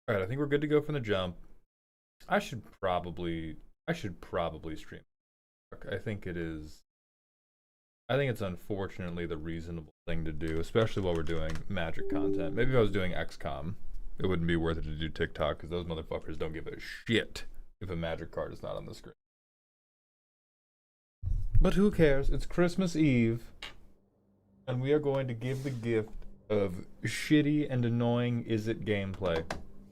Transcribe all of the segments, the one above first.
All right, I think we're good to go from the jump. I should probably stream. I think it is. I think it's unfortunately the reasonable thing to do, especially while we're doing Magic content. Maybe if I was doing XCOM, it wouldn't be worth it to do TikTok because those motherfuckers don't give a shit if a Magic card is not on the screen. But who cares? It's Christmas Eve, and we are going to give the gift of shitty and annoying Is It gameplay.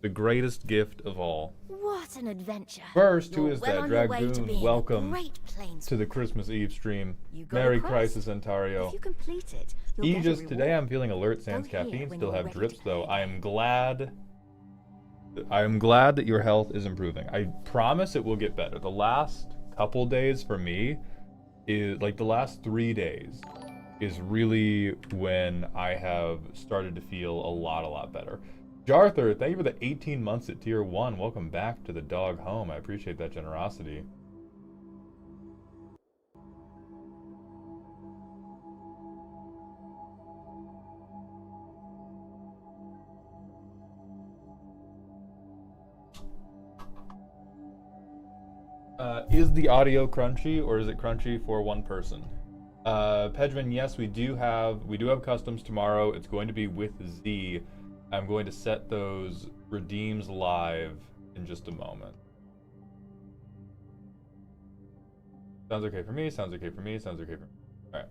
The greatest gift of all. What an adventure. First, who You're is well that? on your way to Dragoon, being a welcome great plains- to the Christmas Eve stream. You got Merry a quest. Crisis Ontario. If you complete it, you'll get a Aegis, reward. today I'm feeling alert sans Go here caffeine, when still you're have ready drips to though. play. I am glad that your health is improving. I promise it will get better. The last couple days for me is like the last 3 days is really when I have started to feel a lot better. Jarther, thank you for the 18 months at tier 1. Welcome back to the dog home. I appreciate that generosity. Is the audio crunchy or is it crunchy for one person? Pedrin, yes, we do have customs tomorrow. It's going to be with Z. I'm going to set those redeems live in just a moment. Sounds okay for me, sounds okay for me, sounds okay for me. Alright.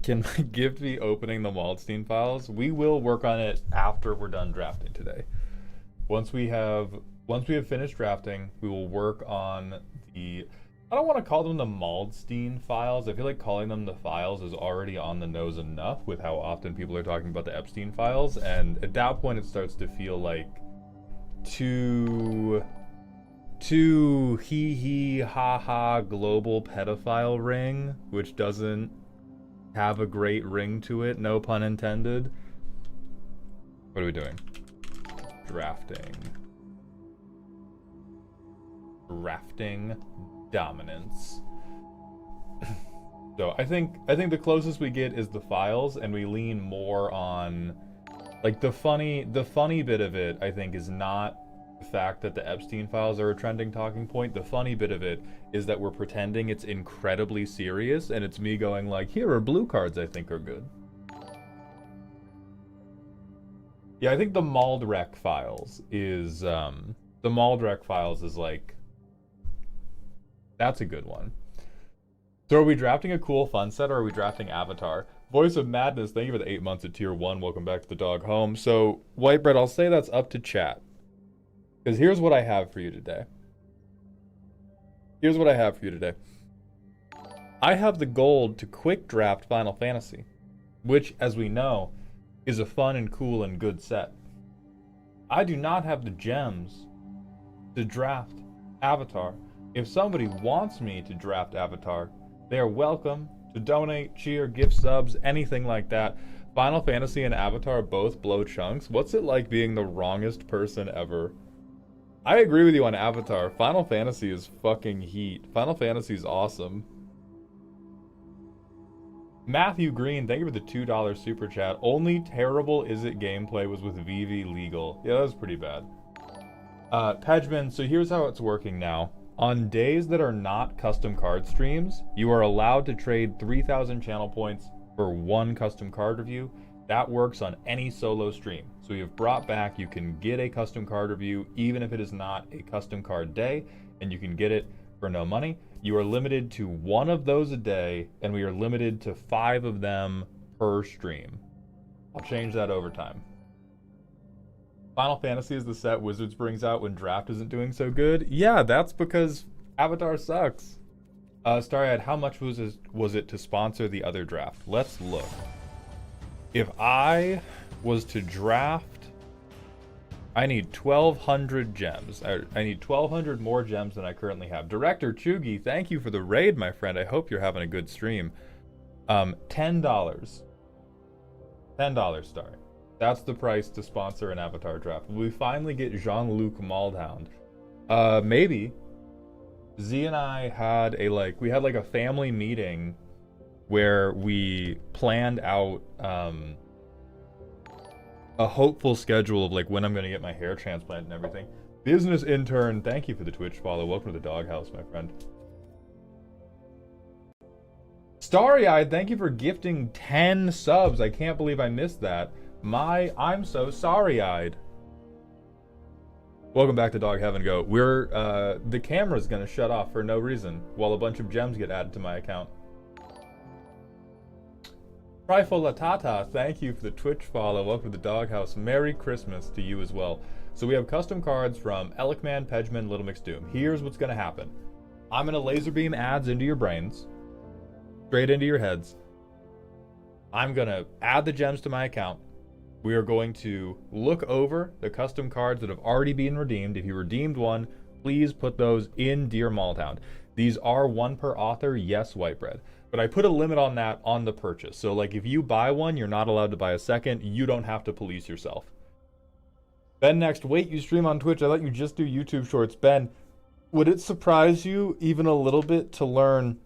Can my gift be opening the Maldstein files? We will work on it after we're done drafting today. Once we have finished drafting, we will work on the, I don't want to call them the Maldstein files. I feel like calling them the files is already on the nose enough with how often people are talking about the Epstein files, and at that point it starts to feel like too hee hee ha ha global pedophile ring, which doesn't have a great ring to it, no pun intended. What are we doing? Drafting dominance. So I think the closest we get is the files, and we lean more on like the funny bit of it. I think is not the fact that the Epstein files are a trending talking point. The funny bit of it is that we're pretending it's incredibly serious, and it's me going like, here are blue cards I think are good. Yeah, I think the Maldrek files is like, that's a good one. So are we drafting a cool fun set, or are we drafting Avatar? Voice of Madness, thank you for the 8 months at tier 1. Welcome back to the dog home. So, Whitebread, I'll say that's up to chat. Because here's what I have for you today. I have the gold to quick draft Final Fantasy, which, as we know, is a fun and cool and good set. I do not have the gems to draft Avatar. If somebody wants me to draft Avatar, they are welcome to donate, cheer, gift subs, anything like that. Final Fantasy and Avatar both blow chunks. What's it like being the wrongest person ever? I agree with you on Avatar. Final Fantasy is fucking heat. Final Fantasy is awesome. Matthew Green, thank you for the $2 super chat. Only terrible Is It gameplay was with VV Legal. Yeah, that was pretty bad. Pejman, so here's how it's working now. On days that are not custom card streams, you are allowed to trade 3,000 channel points for one custom card review. That works on any solo stream. So we have brought back, you can get a custom card review even if it is not a custom card day, and you can get it for no money. You are limited to 1 of those a day, and we are limited to 5 of them per stream. I'll change that over time. Final Fantasy is the set Wizards brings out when draft isn't doing so good. Yeah, that's because Avatar sucks. Starhead, how much was it to sponsor the other draft? Let's look. If I was to draft, I need 1,200 gems. I need 1,200 more gems than I currently have. Director Chugi, thank you for the raid, my friend. I hope you're having a good stream. $10. $10, Star. That's the price to sponsor an Avatar draft. Will we finally get Jean-Luc Maldhound? Maybe. Z and I had we had a family meeting where we planned out a hopeful schedule of when I'm gonna get my hair transplant and everything. Business intern, thank you for the Twitch follow. Welcome to the doghouse, my friend. Starry-eyed, thank you for gifting 10 subs. I can't believe I missed that. I'm so sorry-eyed. Welcome back to Dog Heaven Go. The camera's gonna shut off for no reason while a bunch of gems get added to my account. Trifolatata, thank you for the Twitch follow. Welcome to the Doghouse. Merry Christmas to you as well. So we have custom cards from Elikman, Pejman, Little Mix Doom. Here's what's gonna happen. I'm gonna laser beam ads into your brains. Straight into your heads. I'm gonna add the gems to my account. We are going to look over the custom cards that have already been redeemed. If you redeemed one, please put those in Dear Malltown. These are one per author, yes, Whitebread. But I put a limit on that on the purchase. So if you buy one, you're not allowed to buy a second. You don't have to police yourself. Ben next, wait, you stream on Twitch. I thought you just do YouTube shorts. Ben, would it surprise you even a little bit to learn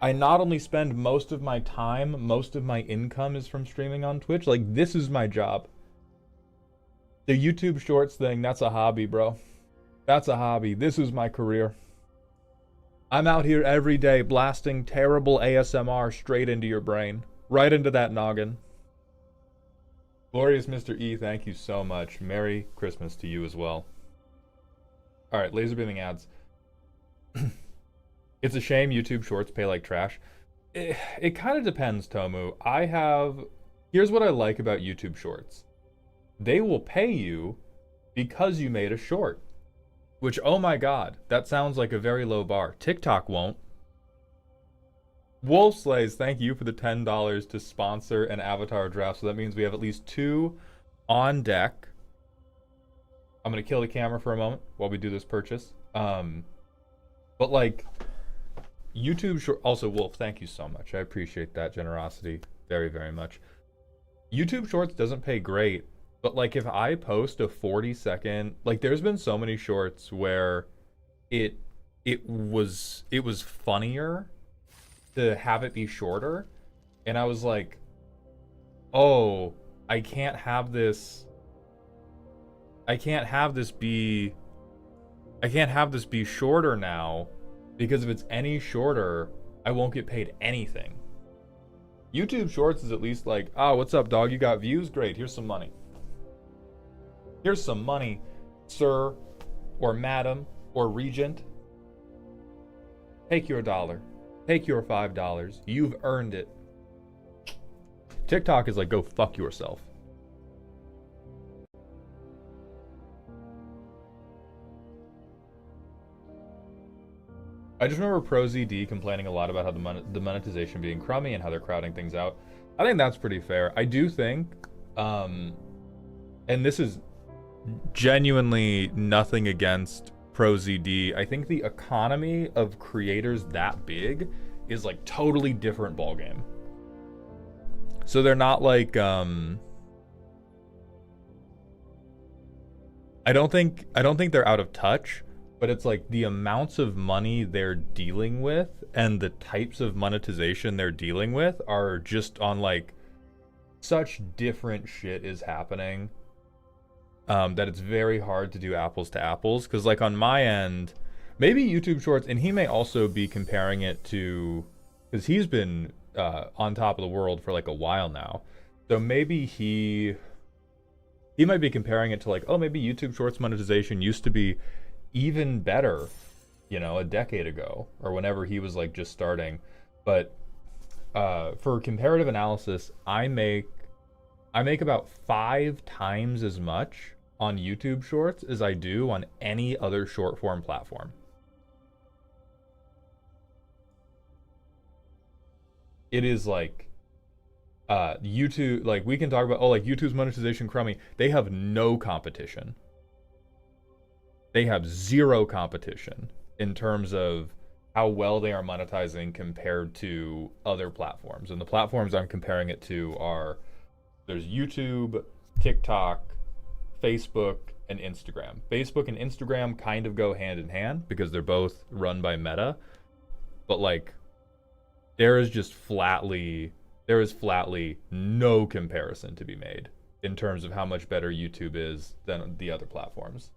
I not only spend most of my time, most of my income is from streaming on Twitch. This is my job. The YouTube shorts thing, that's a hobby, bro. That's a hobby. This is my career. I'm out here every day blasting terrible ASMR straight into your brain. Right into that noggin. Glorious Mr. E, thank you so much. Merry Christmas to you as well. Alright, laser beaming ads. It's a shame YouTube shorts pay like trash. It kind of depends, Tomu. Here's what I like about YouTube shorts. They will pay you because you made a short. Which, oh my god, that sounds like a very low bar. TikTok won't. Wolf Slays, thank you for the $10 to sponsor an avatar draft. So that means we have at least 2 on deck. I'm going to kill the camera for a moment while we do this purchase. But YouTube short, also Wolf, thank you so much. I appreciate that generosity very, very much. YouTube shorts doesn't pay great, but if I post a 40-second, there's been so many shorts where it was funnier to have it be shorter, and I was like, oh, I can't have this be shorter now. Because if it's any shorter, I won't get paid anything. YouTube Shorts is at least oh, what's up, dog? You got views? Great, here's some money. Here's some money, sir, or madam, or regent. Take your $1. Take your $5. You've earned it. TikTok is go fuck yourself. I just remember ProZD complaining a lot about how the monetization being crummy and how they're crowding things out. I think that's pretty fair. I do think, and this is genuinely nothing against ProZD. I think the economy of creators that big is totally different ballgame. So they're not I don't think they're out of touch. But it's the amounts of money they're dealing with and the types of monetization they're dealing with are just on such different shit is happening that it's very hard to do apples to apples. Because on my end, maybe YouTube Shorts, and he may also be comparing it to, because he's been on top of the world for a while now. So maybe he might be comparing it to oh, maybe YouTube Shorts monetization used to be even better, a decade ago or whenever he was just starting. But for comparative analysis, I make about 5 times as much on YouTube Shorts as I do on any other short form platform. It is YouTube, we can talk about, YouTube's monetization crummy. They have no competition. They have zero competition in terms of how well they are monetizing compared to other platforms. And the platforms I'm comparing it to there's YouTube, TikTok, Facebook, and Instagram. Facebook and Instagram kind of go hand in hand because they're both run by Meta. But like, there is flatly no comparison to be made in terms of how much better YouTube is than the other platforms.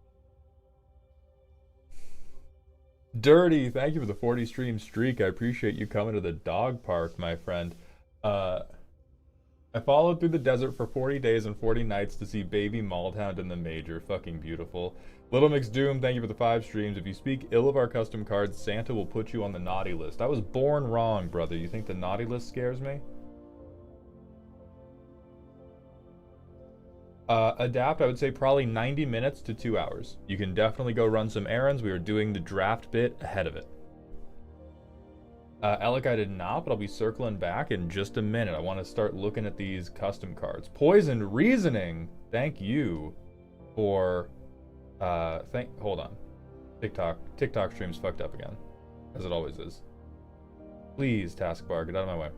Dirty, thank you for the 40 stream streak. I appreciate you coming to the dog park, my friend. I followed through the desert for 40 days and 40 nights to see baby Maldhound in the major. Fucking beautiful. Little Mix Doom, thank you for the 5 streams. If you speak ill of our custom cards, Santa will put you on the naughty list. I was born wrong, brother. You think the naughty list scares me? Adapt, I would say probably 90 minutes to 2 hours. You can definitely go run some errands. We are doing the draft bit ahead of it. Alec, I did not, but I'll be circling back in just a minute. I want to start looking at these custom cards. Poisoned Reasoning, thank you for, hold on. TikTok stream's fucked up again, as it always is. Please, taskbar, get out of my way.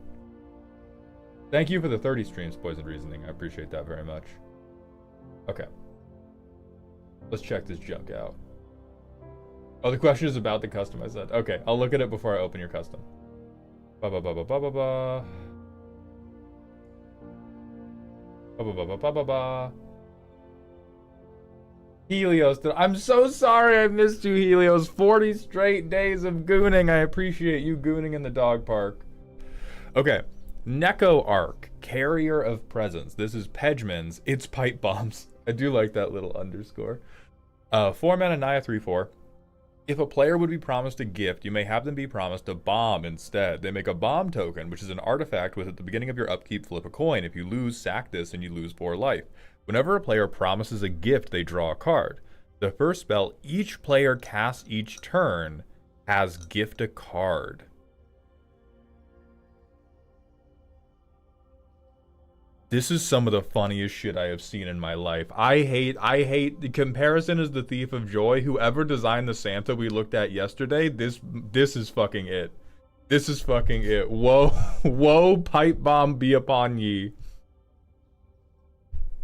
Thank you for the 30 streams, Poisoned Reasoning. I appreciate that very much. Okay. Let's check this junk out. Oh, the question is about the custom, I said. Okay, I'll look at it before I open your custom. Ba ba ba ba ba ba ba. Ba ba ba ba ba ba ba. Helios, I'm so sorry I missed you, Helios. 40 straight days of gooning. I appreciate you gooning in the dog park. Okay. Neko Arc, Carrier of Presence. This is Pedgman's. It's Pipe Bombs. I do like that little underscore. 4 mana Naya 3/4. If a player would be promised a gift, you may have them be promised a bomb instead. They make a bomb token, which is an artifact with at the beginning of your upkeep, flip a coin. If you lose, sack this and you lose 4 life. Whenever a player promises a gift, they draw a card. The first spell each player casts each turn has gift a card. This is some of the funniest shit I have seen in my life. I hate the comparison is the thief of joy. Whoever designed the Santa we looked at yesterday, this is fucking it. This is fucking it. Woe pipe bomb be upon ye.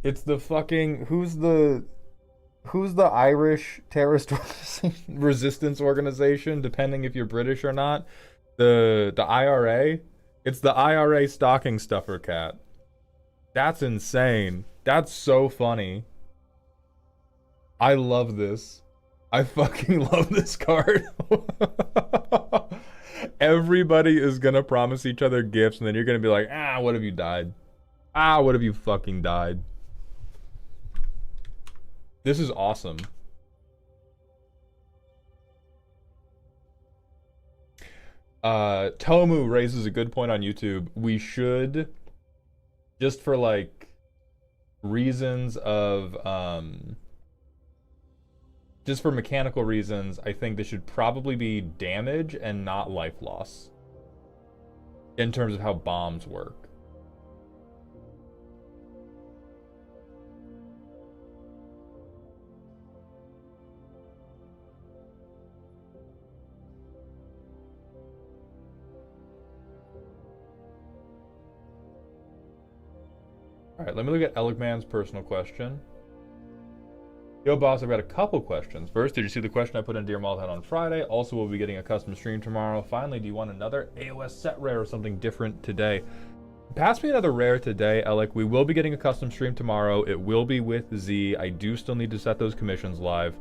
It's the fucking who's the Irish terrorist resistance organization, depending if you're British or not. The IRA. It's the IRA stocking stuffer cat. That's insane. That's so funny. I love this. I fucking love this card. Everybody is gonna promise each other gifts, and then you're gonna be like, what have you died? What have you fucking died? This is awesome. Tomu raises a good point on YouTube. We should, just for like reasons of just for mechanical reasons, I think this should probably be damage and not life loss in terms of how bombs work. Alright, let me look at Elegman's personal question. Yo, boss, I've got a couple questions. First, did you see the question I put in Dear Maldhead on Friday? Also, we'll be getting a custom stream tomorrow. Finally, do you want another AOS set rare or something different today? Pass me another rare today, Alec. We will be getting a custom stream tomorrow. It will be with Z. I do still need to set those commissions live.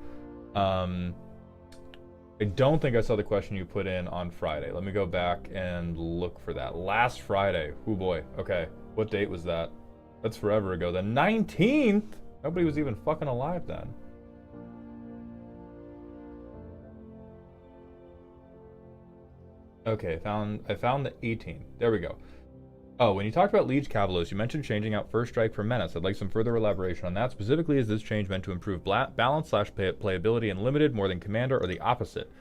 I don't think I saw the question you put in on Friday. Let me go back and look for that. Last Friday. Oh boy. Okay. What date was that? That's forever ago. The 19th? Nobody was even fucking alive then. Okay, I found the 18th. There we go. Oh, when you talked about Liege Cavalos, you mentioned changing out First Strike for Menace. I'd like some further elaboration on that. Specifically, is this change meant to improve balance/playability in Limited more than Commander, or the opposite?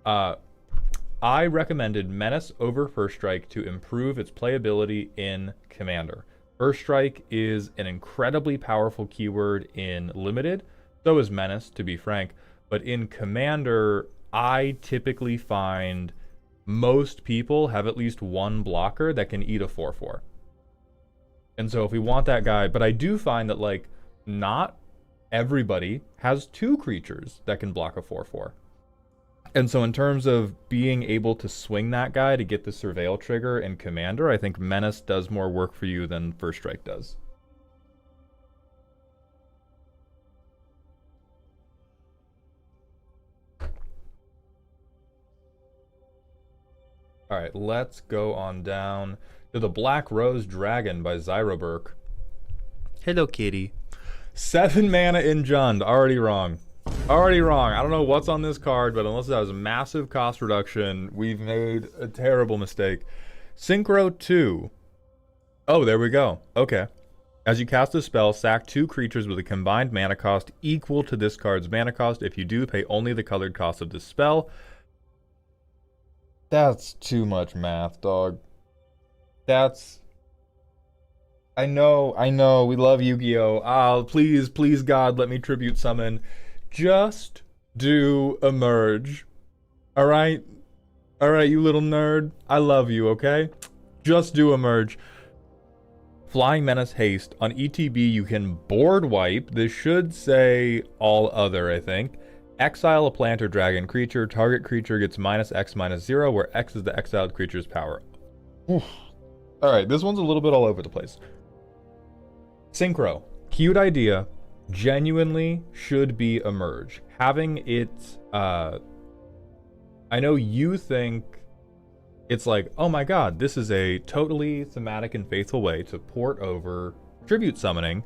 I recommended Menace over First Strike to improve its playability in Commander. First Strike is an incredibly powerful keyword in Limited. So is Menace, to be frank. But in Commander, I typically find most people have at least one blocker that can eat a 4/4. And so if we want that guy, but I do find that, like, not everybody has 2 creatures that can block a 4/4. And so in terms of being able to swing that guy to get the Surveil trigger and Commander, I think Menace does more work for you than First Strike does. Alright, let's go on down to the Black Rose Dragon by Zyroberk. Hello, kitty. 7 mana in Jund. Already wrong. Already wrong. I don't know what's on this card, but unless it has a massive cost reduction, we've made a terrible mistake. Synchro 2. Oh, there we go. Okay. As you cast a spell, sack 2 creatures with a combined mana cost equal to this card's mana cost. If you do, pay only the colored cost of this spell. That's too much math, dog. That's... I know, we love Yu-Gi-Oh! Ah, please, please, God, let me tribute summon. Just do a merge. Alright? Alright, you little nerd. I love you, okay? Just do a merge. Flying Menace Haste. On ETB, you can board wipe. This should say all other, I think. Exile a plant or dragon creature. Target creature gets -X/-0, where X is the exiled creature's power. Oof. Alright, this one's a little bit all over the place. Synchro. Cute idea. Genuinely should be a merge. Having it, I know you think it's like, oh my god, this is a totally thematic and faithful way to port over tribute summoning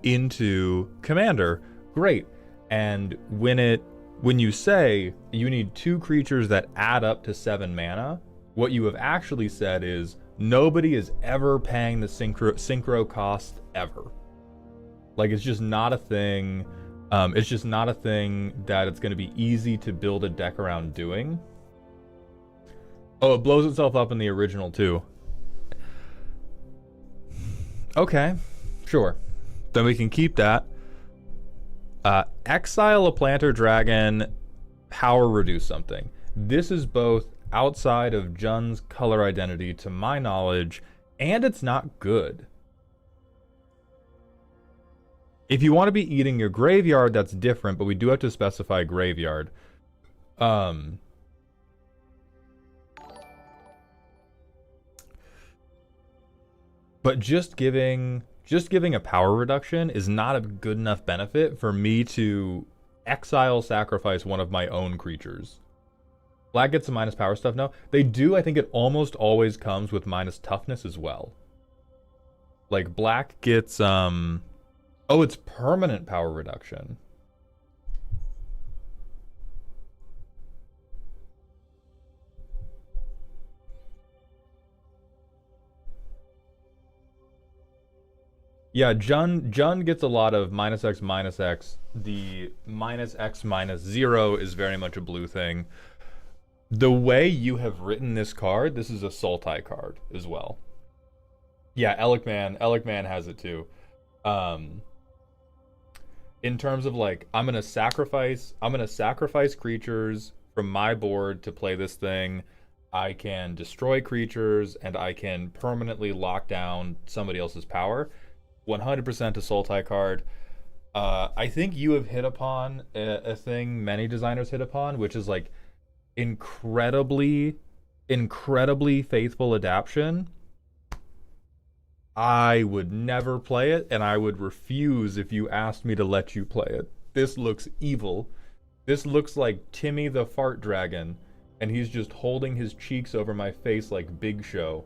into Commander. Great. And when you say you need 2 creatures that add up to 7 mana, what you have actually said is nobody is ever paying the synchro cost ever. Like, it's just not a thing. It's just not a thing that it's going to be easy to build a deck around doing. Oh, it blows itself up in the original too. Okay, sure. Then we can keep that. Exile a planter dragon, power reduce something. This is both outside of Jund's color identity to my knowledge, and it's not good. If you want to be eating your graveyard, that's different, but we do have to specify graveyard. But just giving a power reduction is not a good enough benefit for me to exile sacrifice one of my own creatures. Black gets some minus power stuff now. They do, I think it almost always comes with minus toughness as well. Like, black gets, oh, it's permanent power reduction. Yeah, Jund gets a lot of -X/-X. The -X/-0 is very much a blue thing. The way you have written this card, this is a Sultai card as well. Yeah, Elikman has it too. In terms of like, I'm gonna sacrifice creatures from my board to play this thing. I can destroy creatures and I can permanently lock down somebody else's power. 100% a Sultai card. I think you have hit upon a thing many designers hit upon, which is like incredibly faithful adaption. I would never play it, and I would refuse if you asked me to let you play it. This looks evil. This looks like Timmy the Fart Dragon, and he's just holding his cheeks over my face like Big Show.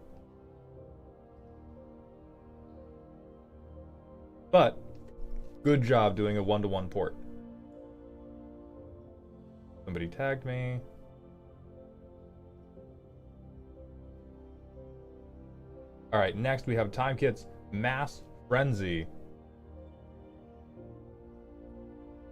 But, good job doing a 1-to-1 port. Somebody tagged me. Alright, next we have Time Kit's Mass Frenzy.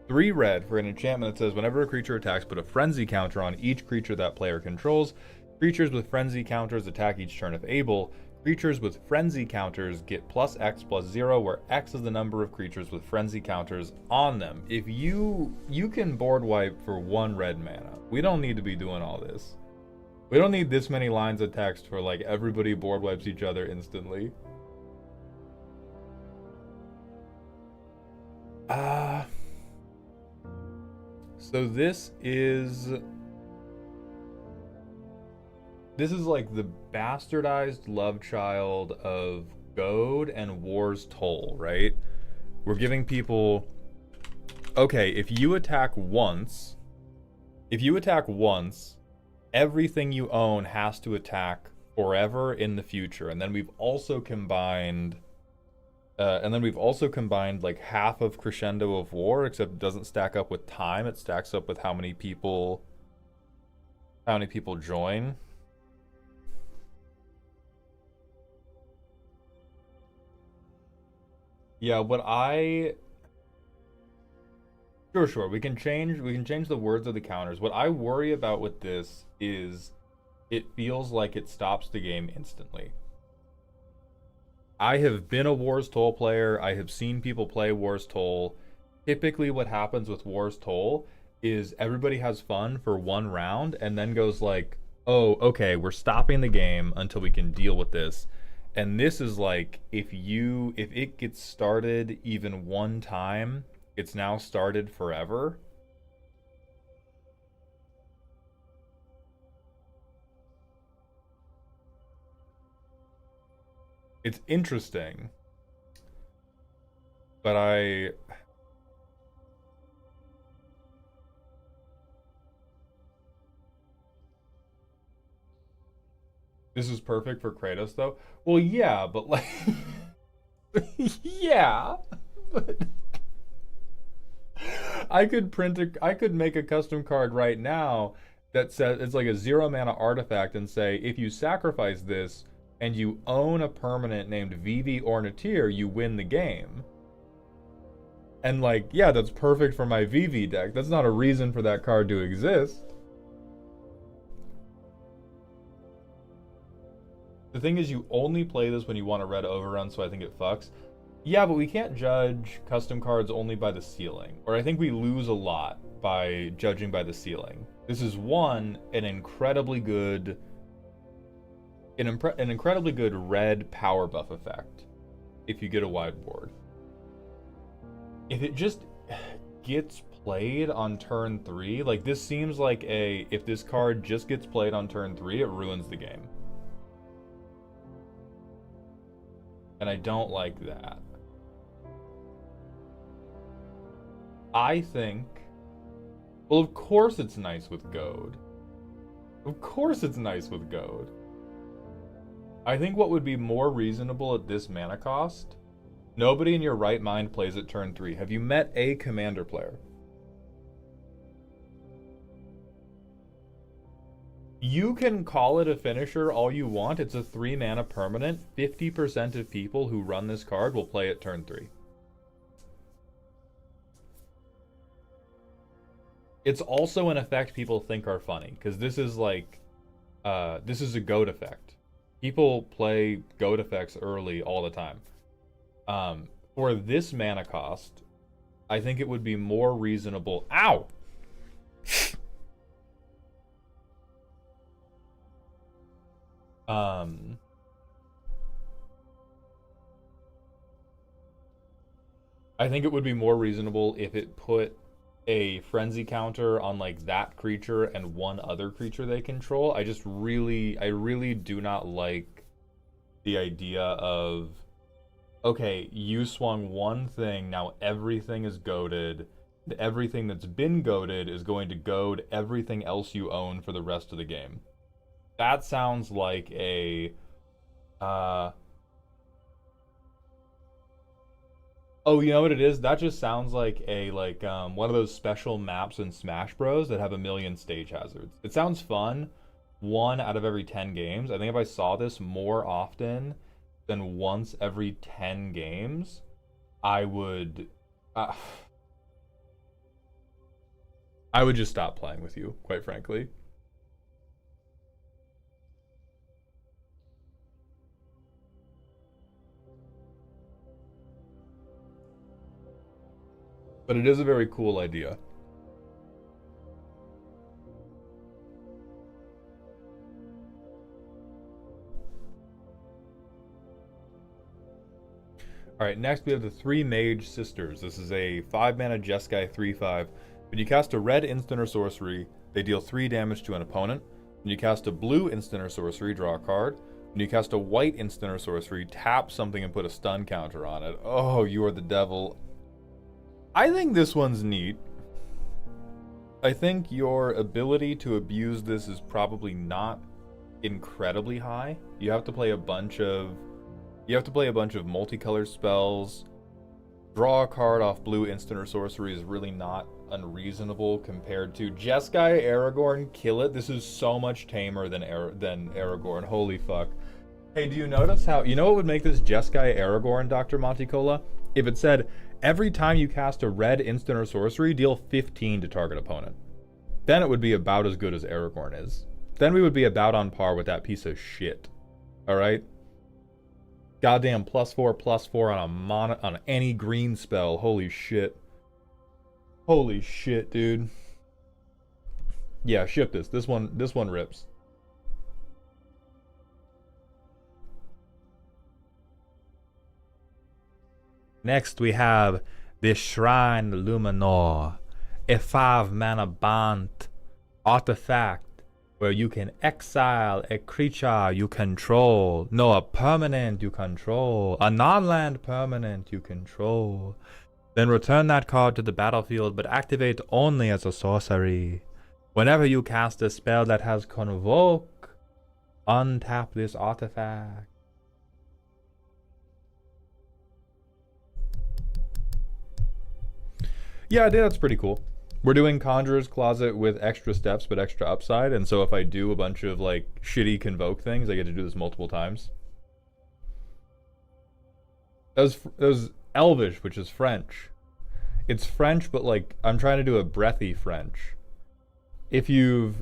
3 red for an enchantment that says whenever a creature attacks, put a frenzy counter on each creature that player controls. Creatures with frenzy counters attack each turn if able. Creatures with frenzy counters get +X/+0, where X is the number of creatures with frenzy counters on them. If you can board wipe for 1 red mana. We don't need to be doing all this. We don't need this many lines of text for like everybody board wipes each other instantly. Uh, so this is like the bastardized love child of Goad and War's Toll, right? We're giving people, okay, if you attack once, everything you own has to attack forever in the future. And then we've also combined like half of Crescendo of War, except it doesn't stack up with time. It stacks up with how many people join. Yeah, sure. We can change the words of the counters. What I worry about with this is it feels like it stops the game instantly. I have been a War's Toll player. I have seen people play War's Toll. Typically what happens with War's Toll is everybody has fun for one round and then goes like, "Oh, okay, we're stopping the game until we can deal with this." And this is like if it gets started even one time, it's now started forever. It's interesting. But this is perfect for Kratos though. Well, yeah, but like yeah. But I could make a custom card right now that says it's like a 0 mana artifact and say if you sacrifice this and you own a permanent named Vivi Orniteer, you win the game. And like, yeah, that's perfect for my Vivi deck. That's not a reason for that card to exist. The thing is, you only play this when you want a red overrun, so I think it fucks. Yeah, but we can't judge custom cards only by the ceiling, or I think we lose a lot by judging by the ceiling. This is an incredibly good red power buff effect if you get a wide board. If it just gets played on turn 3, like this seems like if this card just gets played on turn 3, it ruins the game. And I don't like that. I think, well, of course it's nice with Goad. Of course it's nice with Goad. I think what would be more reasonable at this mana cost, nobody in your right mind plays at turn 3. Have you met a commander player? You can call it a finisher all you want. It's a 3 mana permanent. 50% of people who run this card will play at turn 3. It's also an effect people think are funny, because this is like, this is a goat effect. People play goat effects early all the time. For this mana cost, I think it would be more reasonable. Ow! I think it would be more reasonable if it put a frenzy counter on like that creature and one other creature they control. I really do not like the idea of, okay, you swung one thing, now everything is goaded. Everything that's been goaded is going to goad everything else you own for the rest of the game. That sounds like a oh, you know what it is? That just sounds like one of those special maps in Smash Bros that have a million stage hazards. It sounds fun. 1 out of every 10 games. I think if I saw this more often than once every 10 games, I would I would just stop playing with you, quite frankly. But it is a very cool idea. Alright, next we have the 3 Mage Sisters. This is a 5-mana Jeskai 3/5. When you cast a red instant or sorcery, they deal 3 damage to an opponent. When you cast a blue instant or sorcery, draw a card. When you cast a white instant or sorcery, tap something and put a stun counter on it. Oh, you are the devil. I think this one's neat. I think your ability to abuse this is probably not incredibly high. You have to play a bunch of multicolored spells. Draw a card off blue instant or sorcery is really not unreasonable compared to Jeskai Aragorn. Kill it. This is so much tamer than Aragorn. Holy fuck. Hey, do you notice how, you know what would make this Jeskai Aragorn, Dr. Monticola? If it said, every time you cast a red instant or sorcery, deal 15 to target opponent. Then it would be about as good as Aragorn is. Then we would be about on par with that piece of shit. Alright? Goddamn +4/+4 on any green spell. Holy shit. Holy shit, dude. Yeah, ship this. This one rips. Next we have the Shrine Luminor, a 5-mana bond artifact where you can exile a creature you control. No, a permanent you control. A non-land permanent you control. Then return that card to the battlefield, but activate only as a sorcery. Whenever you cast a spell that has Convoke, untap this artifact. Yeah, I think that's pretty cool. We're doing Conjurer's Closet with extra steps but extra upside, and so if I do a bunch of like shitty Convoke things, I get to do this multiple times. That was Elvish, which is French. It's French, but like I'm trying to do a breathy French. If you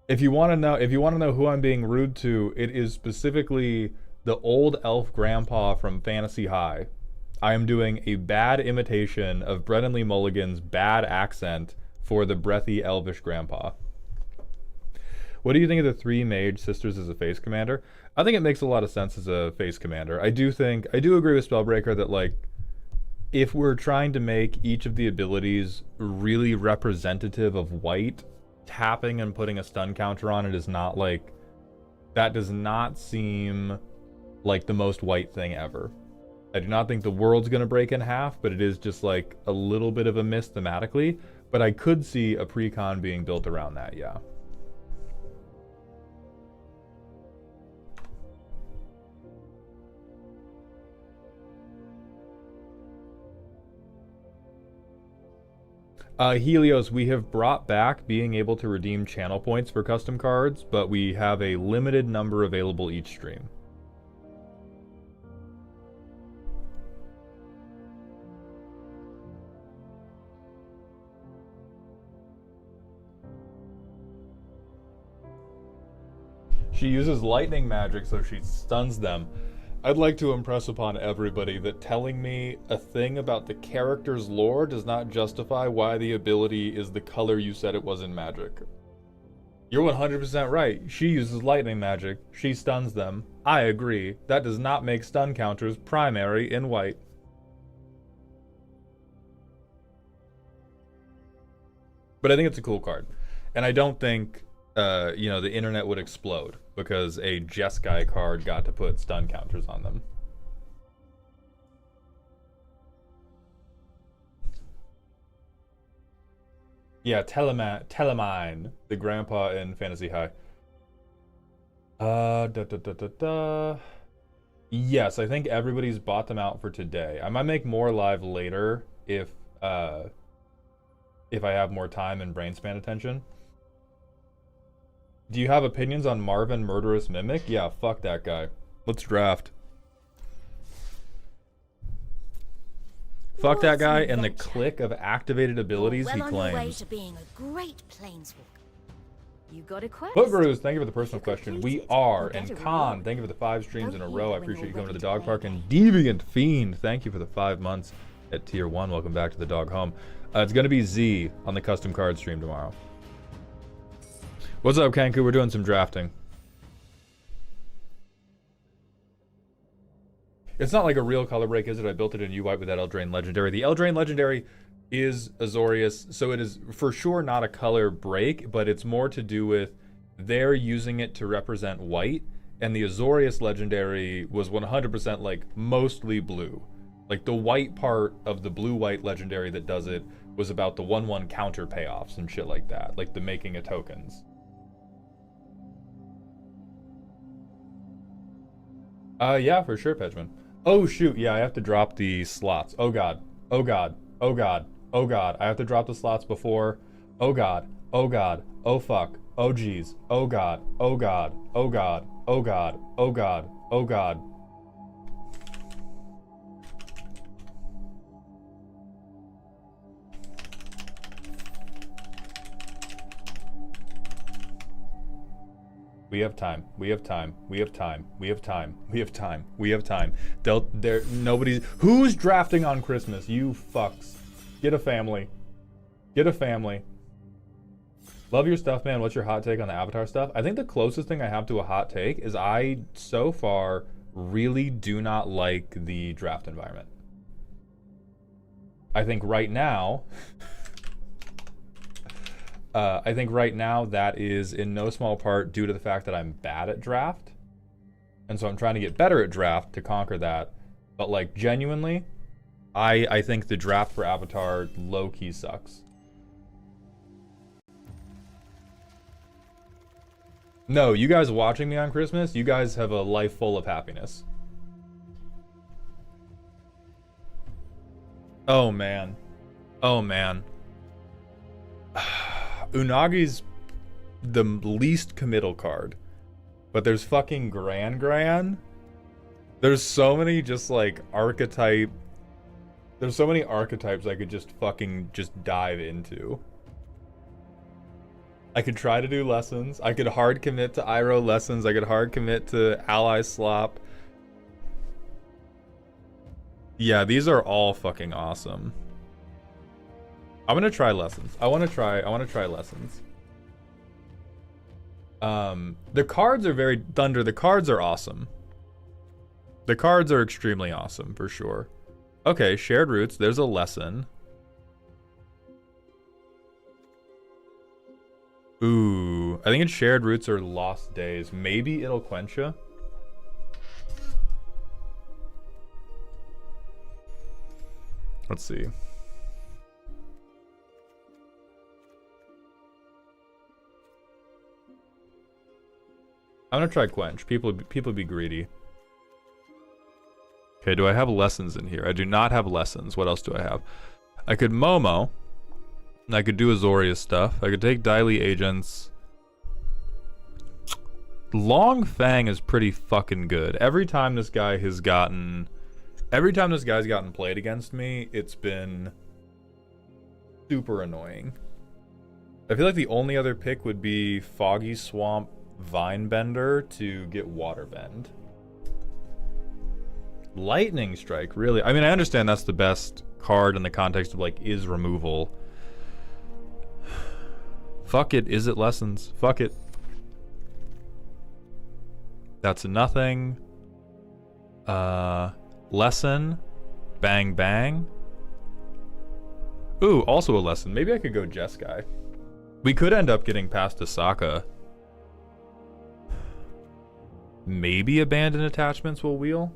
want to know who I'm being rude to, it is specifically the old elf grandpa from Fantasy High. I am doing a bad imitation of Brennan Lee Mulligan's bad accent for the breathy elvish grandpa. What do you think of the 3 Mage Sisters as a face commander? I think it makes a lot of sense as a face commander. I do agree with Spellbreaker that like if we're trying to make each of the abilities really representative of white, tapping and putting a stun counter on it is not like, that does not seem like the most white thing ever. I do not think the world's going to break in half, but it is just like a little bit of a miss thematically. But I could see a precon being built around that, yeah. Helios, we have brought back being able to redeem channel points for custom cards, but we have a limited number available each stream. She uses lightning magic so she stuns them. I'd like to impress upon everybody that telling me a thing about the character's lore does not justify why the ability is the color you said it was in Magic. You're 100% right. She uses lightning magic. She stuns them. I agree. That does not make stun counters primary in white. But I think it's a cool card. And I don't think, the internet would explode because a Jeskai card got to put stun counters on them. Yeah, Telemine, the grandpa in Fantasy High. Yes, I think everybody's bought them out for today. I might make more live later if I have more time and brain span attention. Do you have opinions on Marvin Murderous Mimic? Yeah, fuck that guy. Let's draft. Fuck that guy and the clique of activated abilities he claims. On your way to being a great planeswalker. You got a quest? Boogaroos, thank you for the personal question. We are. And Khan, thank you for the 5 streams in a row. I appreciate you coming to the dog park. And Deviant Fiend, thank you for the 5 months at tier 1. Welcome back to the dog home. It's going to be Z on the custom card stream tomorrow. What's up, Kanku? We're doing some drafting. It's not like a real color break, is it? I built it in U-White with that Eldraine Legendary. The Eldraine Legendary is Azorius, so it is for sure not a color break, but it's more to do with they're using it to represent white, and the Azorius Legendary was 100% like mostly blue. Like the white part of the blue-white Legendary that does it was about the 1/1 counter payoffs and shit like that, like the making of tokens. Yeah, for sure, Pedgman. Oh shoot, yeah, I have to drop the slots. Oh god. Oh god. Oh god. Oh god. I have to drop the slots before. Oh god. Oh god. Oh fuck. Oh geez. Oh god. Oh god. Oh god. Oh god. Oh god. Oh god. We have time. We have time. We have time. We have time. We have time. We have time. Nobody's. Who's drafting on Christmas? You fucks. Get a family. Get a family. Love your stuff, man. What's your hot take on the Avatar stuff? I think the closest thing I have to a hot take is I, so far, really do not like the draft environment. I think right now... I think right now that is in no small part due to the fact that I'm bad at draft. And so I'm trying to get better at draft to conquer that. But like genuinely, I think the draft for Avatar low-key sucks. No, you guys watching me on Christmas, you guys have a life full of happiness. Oh man. Oh man. Unagi's the least committal card, but there's fucking Gran. There's so many just like archetype. There's so many archetypes I could just fucking just dive into. I could try to do lessons. I could hard commit to Iroh lessons. I could hard commit to ally slop. Yeah, these are all fucking awesome. I'm gonna try lessons. I wanna try lessons. The cards are very Thunder, the cards are awesome. The cards are extremely awesome, for sure. Okay, shared roots, there's a lesson. Ooh, I think it's shared roots or lost days. Maybe it'll quench ya. Let's see. I'm gonna try quench. People be greedy. Okay, do I have lessons in here? I do not have lessons. What else do I have? I could Momo. And I could do Azorius stuff. I could take Daily Agents. Long Fang is pretty fucking good. Every time this guy has gotten... Every time this guy's gotten played against me, it's been super annoying. I feel like the only other pick would be Foggy Swamp Vinebender to get Waterbend. Lightning Strike, really? I mean, I understand that's the best card in the context of, like, is removal. Fuck it, is it lessons? Fuck it. That's a nothing. Lesson. Bang bang. Ooh, also a lesson. Maybe I could go Jeskai. We could end up getting past Asaka. Maybe Abandon Attachments will wheel.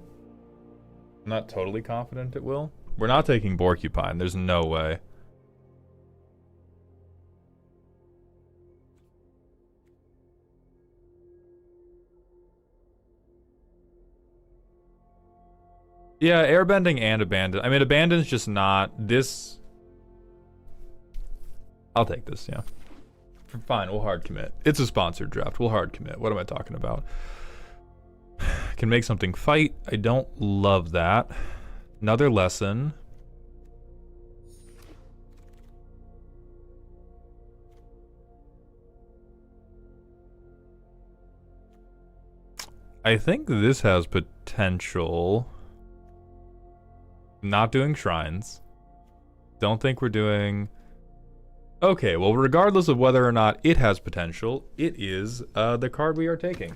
I'm not totally confident it will. We're not taking Borcupine. There's no way. Yeah, Airbending and Abandon. I mean, Abandon's just not this. I'll take this, yeah. Fine, we'll hard commit. It's a sponsored draft. We'll hard commit. What am I talking about? Can make something fight. I don't love that. Another lesson. I think this has potential. Not doing shrines. Don't think we're doing... Okay, well, regardless of whether or not it has potential, it is the card we are taking.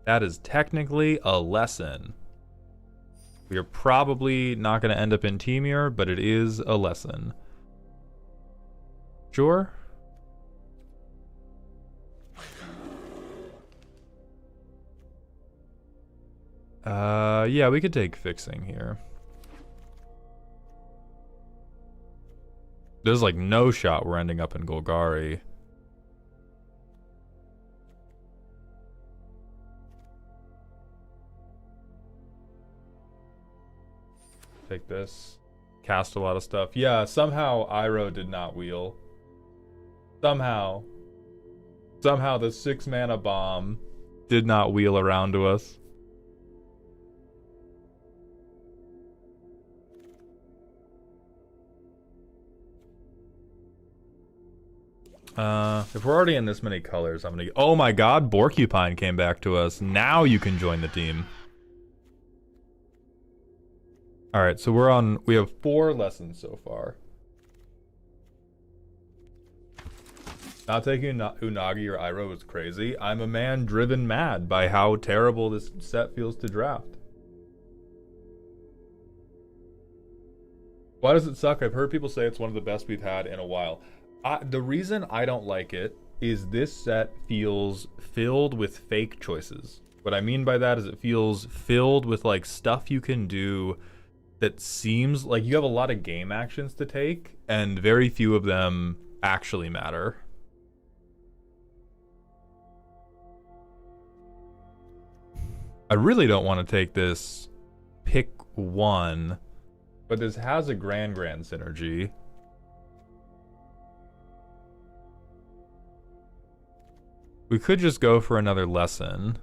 That is technically a lesson. We are probably not going to end up in Temur, but it is a lesson. Sure. Yeah, we could take fixing here. There's like no shot we're ending up in Golgari. Take this. Cast a lot of stuff. Yeah, somehow Iroh did not wheel. Somehow the 6-mana bomb did not wheel around to us. If we're already in this many colors, I'm gonna... Oh my god, Borcupine came back to us. Now you can join the team. Alright, so we're on... We have 4 lessons so far. Not taking Unagi or Iroh is crazy. I'm a man driven mad by how terrible this set feels to draft. Why does it suck? I've heard people say it's one of the best we've had in a while. The reason I don't like it is this set feels filled with fake choices. What I mean by that is it feels filled with like stuff you can do that seems like you have a lot of game actions to take and very few of them actually matter. I really don't want to take this pick one, but this has a grand synergy. We could just go for another lesson.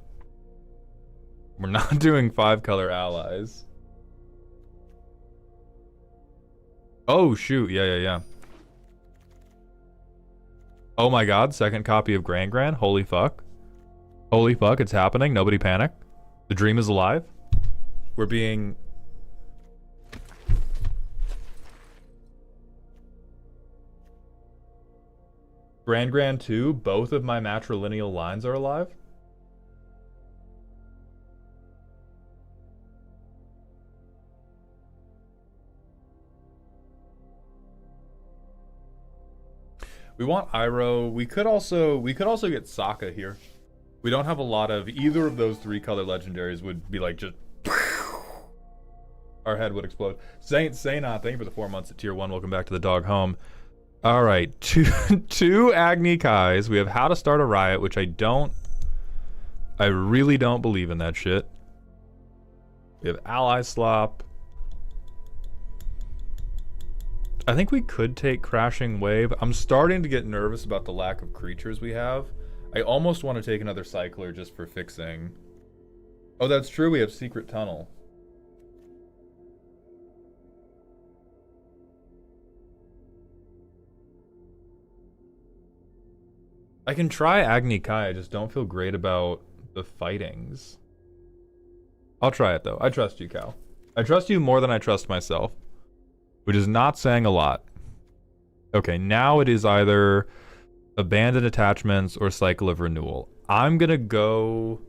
We're not doing 5-color allies. Oh, shoot. Yeah. Oh my god, second copy of Grand. Holy fuck. Holy fuck, it's happening. Nobody panic. The dream is alive. We're being... Grand 2, both of my matrilineal lines are alive? We want Iroh. We could also get Sokka here. We don't have a lot of either of those 3-color legendaries would be like just our head would explode. Saint Sainot, thank you for the 4 months at tier 1. Welcome back to the dog home. All right, two Agni Kais. We have How to Start a Riot, which I really don't believe in that shit. We have Ally Slop. I think we could take Crashing Wave. I'm starting to get nervous about the lack of creatures we have. I almost want to take another Cycler just for fixing. Oh, that's true. We have Secret Tunnel. I can try Agni Kai. I just don't feel great about the fightings. I'll try it, though. I trust you, Cal. I trust you more than I trust myself. Which is not saying a lot. Okay, now it is either Abandoned Attachments or Cycle of Renewal. I'm gonna go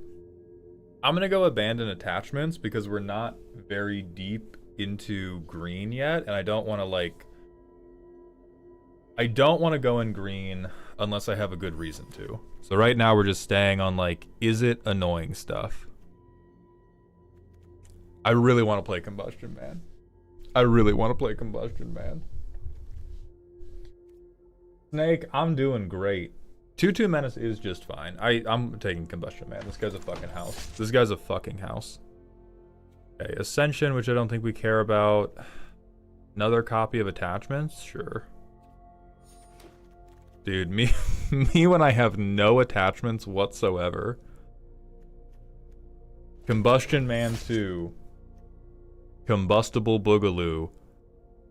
Abandoned Attachments because we're not very deep into green yet, and I don't want to go in green unless I have a good reason to. So right now we're just staying on like, is it annoying stuff? I really want to play Combustion Man. Snake, I'm doing great. 2/2 Menace is just fine. I'm taking Combustion Man. This guy's a fucking house. Okay, Ascension, which I don't think we care about. Another copy of Attachments? Sure. Dude, me when I have no attachments whatsoever. Combustion Man 2. Combustible Boogaloo.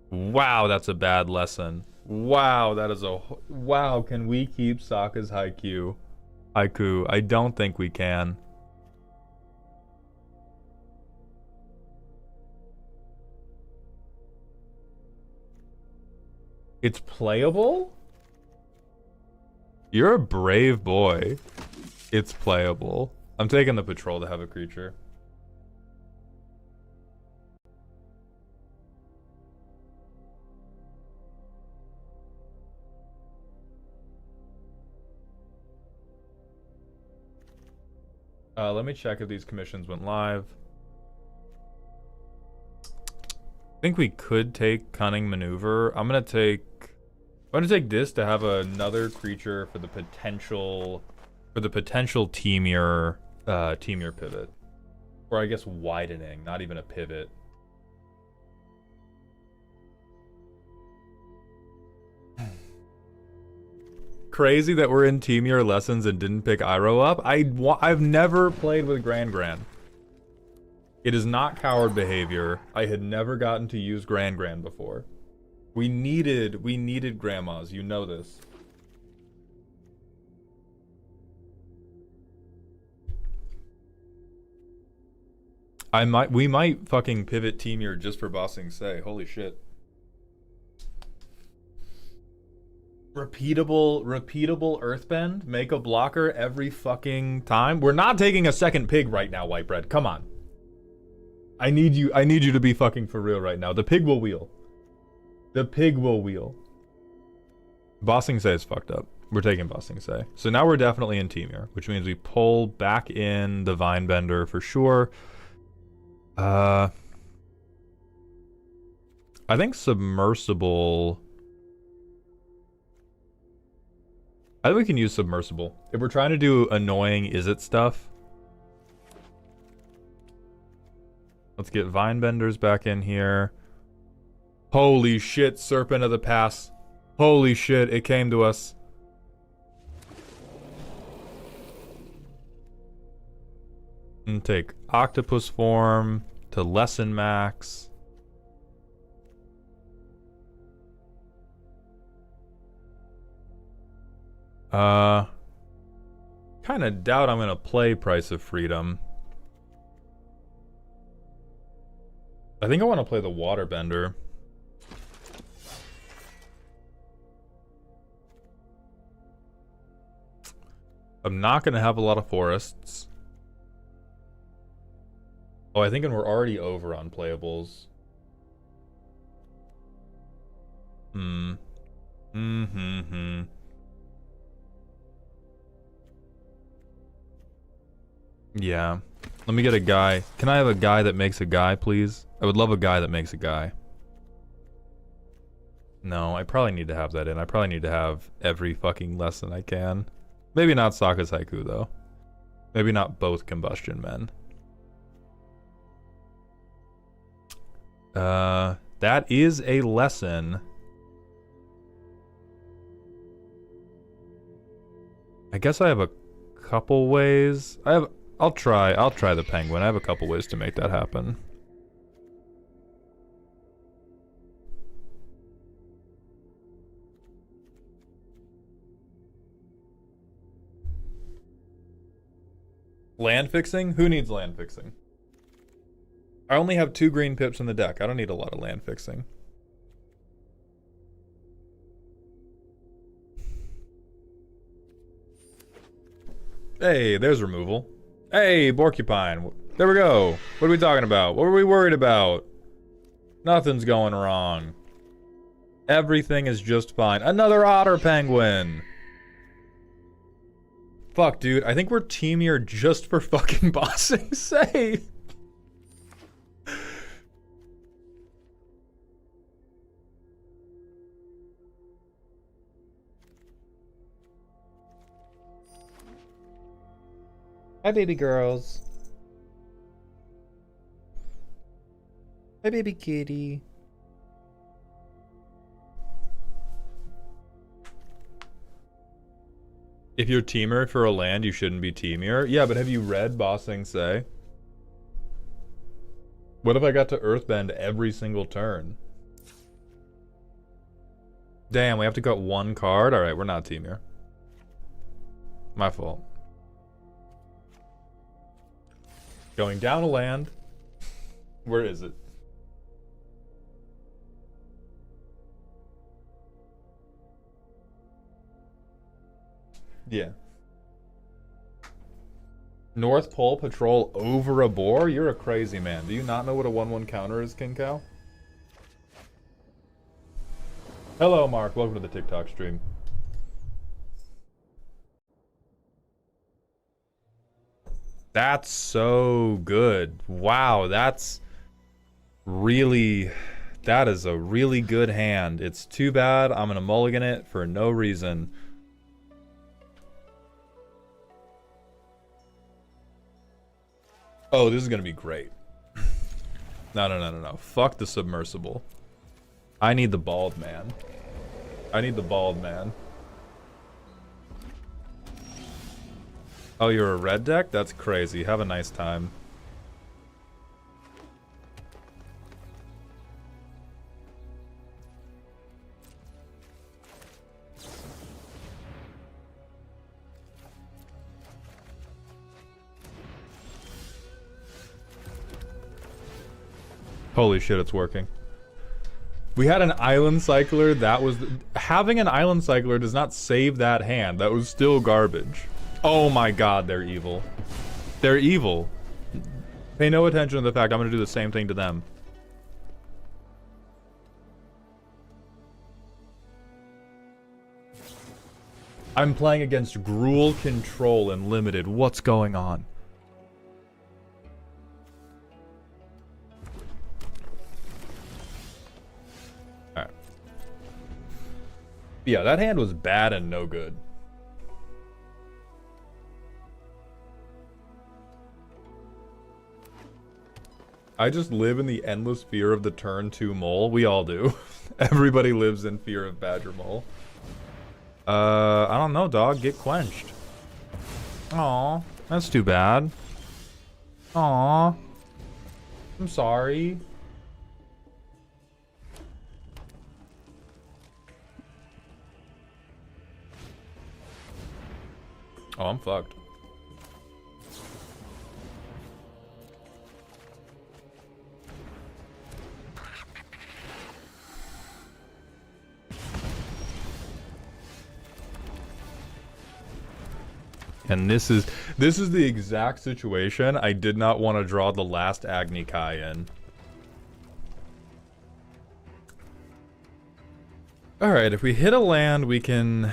Wow, that's a bad lesson. Wow, that is a... Wow, can we keep Sokka's Haiku? I don't think we can. It's playable? You're a brave boy. It's playable. I'm taking the patrol to have a creature. Let me check if these commissions went live. I think we could take Cunning Maneuver. I'm gonna take this to have another creature for the potential teamier pivot. Or I guess widening, not even a pivot. Crazy that we're in teamier lessons and didn't pick Iroh up. I've never played with Grand. It is not coward behavior. I had never gotten to use Grand before. We needed grandmas, you know this. We might fucking pivot teamier just for bossing say. Holy shit. Repeatable earthbend? Make a blocker every fucking time? We're not taking a second pig right now, White Bread. Come on. I need you to be fucking for real right now. The pig will wheel. The pig will wheel. Bossing say is fucked up. We're taking Bossing say. So now we're definitely in teamier, which means we pull back in the Vinebender for sure. I think Submersible... I think we can use Submersible. If we're trying to do annoying is-it stuff. Let's get Vinebenders back in here. Holy shit, Serpent of the Pass. Holy shit, it came to us. And take Octopus form to lessen max. Kind of doubt I'm gonna play Price of Freedom. I think I want to play the Waterbender. I'm not gonna have a lot of forests. Oh, I think we're already over on playables. Yeah. Let me get a guy. Can I have a guy that makes a guy, please? I would love a guy that makes a guy. No, I probably need to have that in. I probably need to have every fucking lesson I can. Maybe not Sokka's Haiku, though. Maybe not both Combustion Men. That is a lesson. I guess I have a couple ways. I'll try the penguin. I have a couple ways to make that happen. Land fixing? Who needs land fixing? I only have 2 green pips in the deck. I don't need a lot of land fixing. Hey, there's removal. Hey, Porcupine. There we go. What are we talking about? What were we worried about? Nothing's going wrong. Everything is just fine. Another otter penguin. Fuck, dude. I think we're teamier just for fucking bossing say. Hi, baby girls. Hi, baby kitty. If you're teamer for a land, you shouldn't be teamier. Yeah, but have you read Bossing Say? What if I got to Earthbend every single turn? Damn, we have to cut 1 card? Alright, we're not teamier. My fault. Going down a land. Where is it? Yeah. North Pole Patrol over a boar? You're a crazy man. Do you not know what a 1/1 counter is, King Cow? Hello, Mark. Welcome to the TikTok stream. That's so good. Wow, that's really... That is a really good hand. It's too bad I'm gonna mulligan it for no reason. Oh, this is gonna be great. No. Fuck the submersible. I need the bald man. I need the bald man. Oh, you're a red deck? That's crazy. Have a nice time. Holy shit, it's working. We had an island cycler, that was... Having an island cycler does not save that hand. That was still garbage. Oh my god, they're evil. They're evil. Pay no attention to the fact I'm gonna do the same thing to them. I'm playing against Gruul Control and Limited. What's going on? Alright. Yeah, that hand was bad and no good. I just live in the endless fear of the turn 2 mole. We all do. Everybody lives in fear of Badger Mole. I don't know, dog. Get quenched. Aw, that's too bad. Aw. I'm sorry. Oh, I'm fucked. And this is the exact situation I did not want to draw the last Agni Kai in. Alright, if we hit a land, we can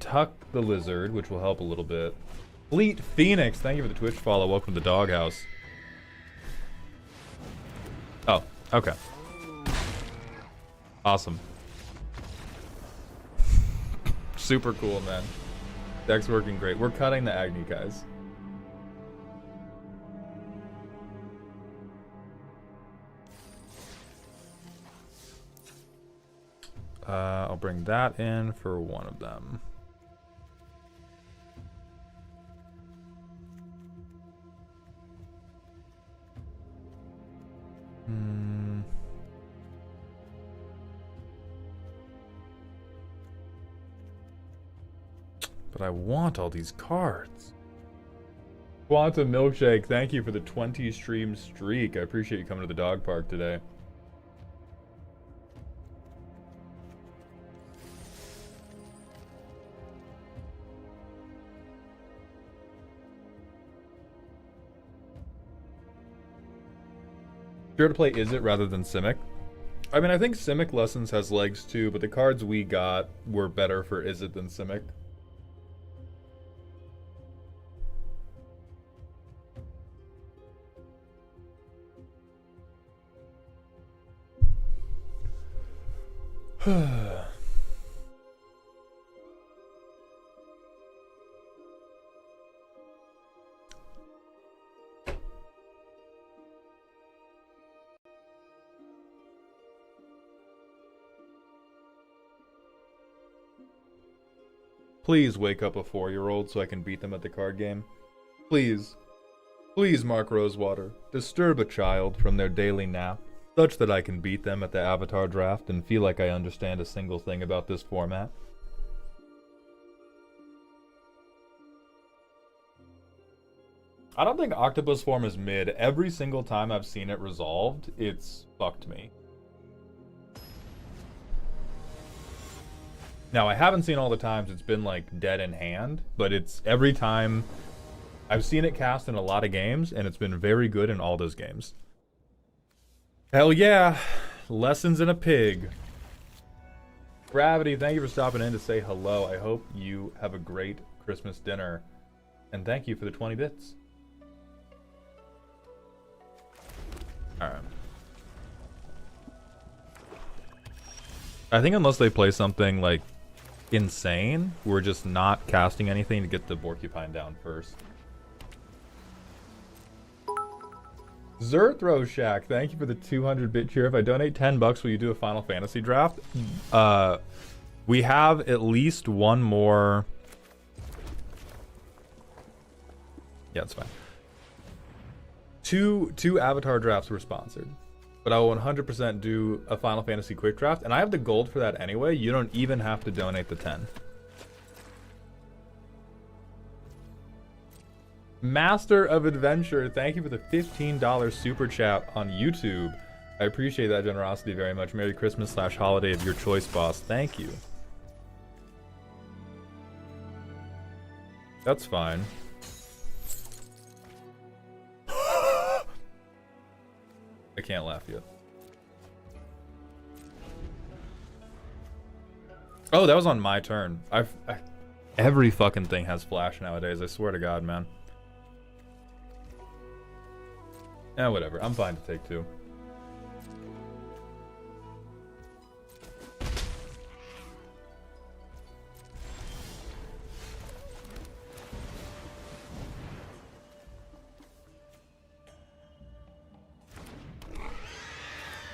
tuck the lizard, which will help a little bit. Fleet Phoenix, thank you for the Twitch follow. Welcome to the doghouse. Oh, okay. Awesome. Super cool, man. Deck's working great. We're cutting the Agni Kais. I'll bring that in for one of them. But I want all these cards. Quantum Milkshake, thank you for the 20 stream streak. I appreciate you coming to the dog park today. Sure to play Is It rather than Simic? I mean, I think Simic Lessons has legs too, but the cards we got were better for Is It than Simic. Please wake up a 4-year-old so I can beat them at the card game. Please. Please, Mark Rosewater, disturb a child from their daily nap, such that I can beat them at the Avatar draft and feel like I understand a single thing about this format. I don't think Octopus form is mid. Every single time I've seen it resolved, it's fucked me. Now, I haven't seen all the times it's been, like, dead in hand, but it's every time I've seen it cast in a lot of games, and it's been very good in all those games. Hell yeah. Lessons in a pig. Gravity, thank you for stopping in to say hello. I hope you have a great Christmas dinner. And thank you for the 20 bits. Alright. I think unless they play something, like, insane, we're just not casting anything to get the Porcupine down first. Zerthro Shack, thank you for the 200-bit cheer. If I donate 10 bucks, will you do a Final Fantasy draft? We have at least one more. Yeah, it's fine. Two Avatar drafts were sponsored, but I will 100% do a Final Fantasy quick draft, and I have the gold for that anyway. You don't even have to donate the 10. Master of Adventure, thank you for the $15 super chat on YouTube. I appreciate that generosity very much. Merry Christmas / holiday of your choice, boss. Thank you. That's fine. I can't laugh yet. Oh, that was on my turn. Every fucking thing has flash nowadays, I swear to God, man. Eh, whatever. I'm fine to take 2.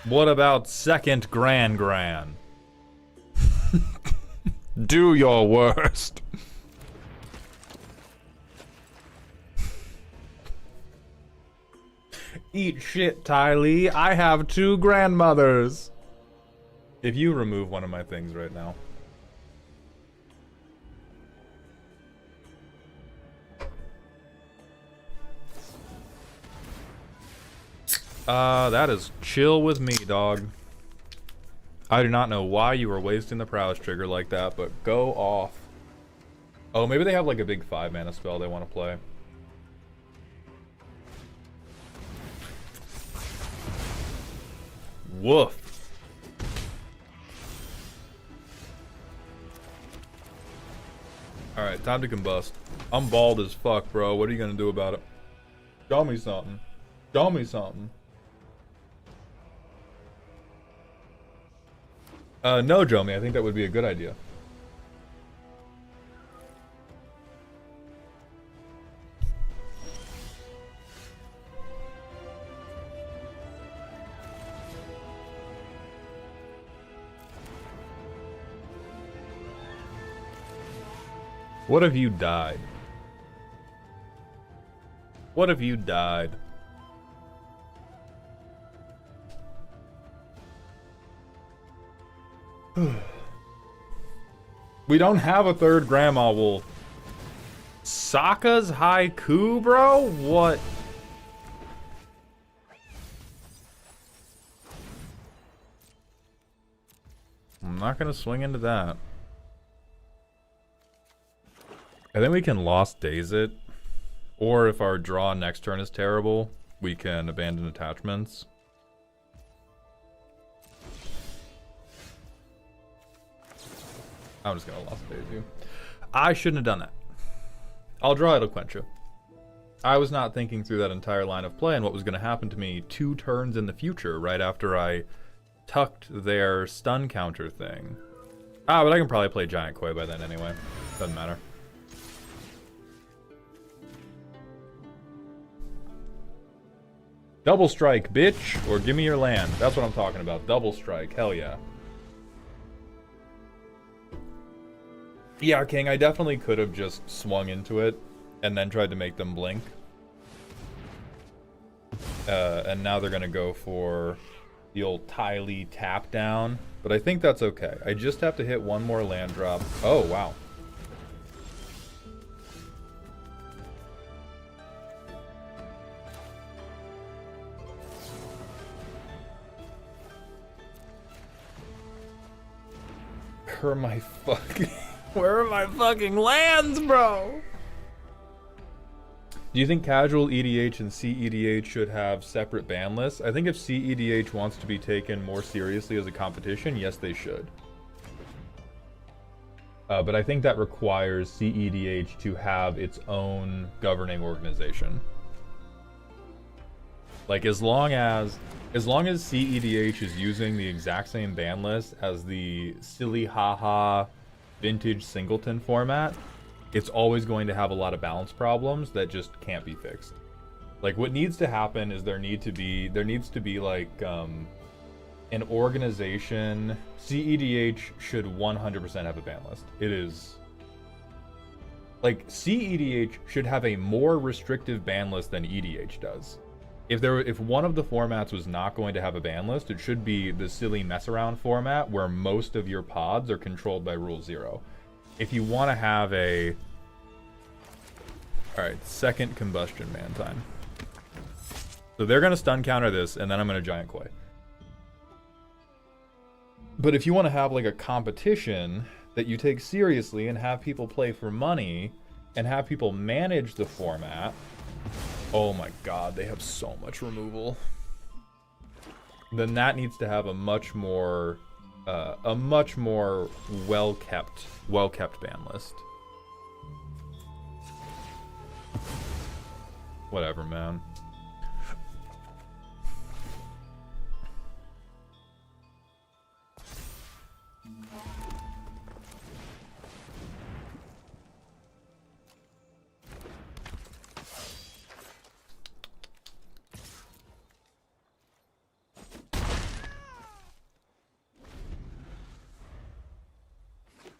What about second Gran? Do your worst. Eat shit, Ty Lee. I have 2 grandmothers. If you remove one of my things right now. That is chill with me, dog. I do not know why you were wasting the prowess trigger like that, but go off. Oh, maybe they have like a big 5-mana spell they want to play. Woof. Alright, time to combust. I'm bald as fuck, bro. What are you gonna do about it? Show me something. Show me something. No, Jomi, I think that would be a good idea. What if you died? What if you died? We don't have a third grandma wolf. Sokka's haiku, bro? What? I'm not gonna swing into that. I think we can Lost Days it. Or if our draw next turn is terrible, we can abandon attachments. I'm just gonna Lost Days you. I shouldn't have done that. I'll draw Eloquentia. I was not thinking through that entire line of play and what was gonna happen to me 2 turns in the future, right after I tucked their stun counter thing. Ah, but I can probably play Giant Koi by then anyway. Doesn't matter. Double strike, bitch, or give me your land. That's what I'm talking about. Double strike, hell yeah. Yeah, King, I definitely could have just swung into it and then tried to make them blink. And now they're gonna go for the old Ty Lee tap down. But I think that's okay. I just have to hit one more land drop. Oh, wow. Where are my fucking... Where are my fucking lands, bro? Do you think casual EDH and CEDH should have separate ban lists? I think if CEDH wants to be taken more seriously as a competition, yes, they should. But I think that requires CEDH to have its own governing organization. Like, as long as CEDH is using the exact same ban list as the silly haha vintage singleton format, it's always going to have a lot of balance problems that just can't be fixed. Like, what needs to happen is there needs to be like an organization. CEDH should 100% have a ban list. It is like CEDH should have a more restrictive ban list than EDH does. If one of the formats was not going to have a ban list, it should be the silly mess around format where most of your pods are controlled by Rule 0. If you want to have a... Alright, second combustion man time. So they're going to stun counter this, and then I'm going to giant koi. But if you want to have like a competition that you take seriously and have people play for money and have people manage the format... Oh my god, they have so much removal. Then that needs to have a much more well-kept ban list. Whatever, man.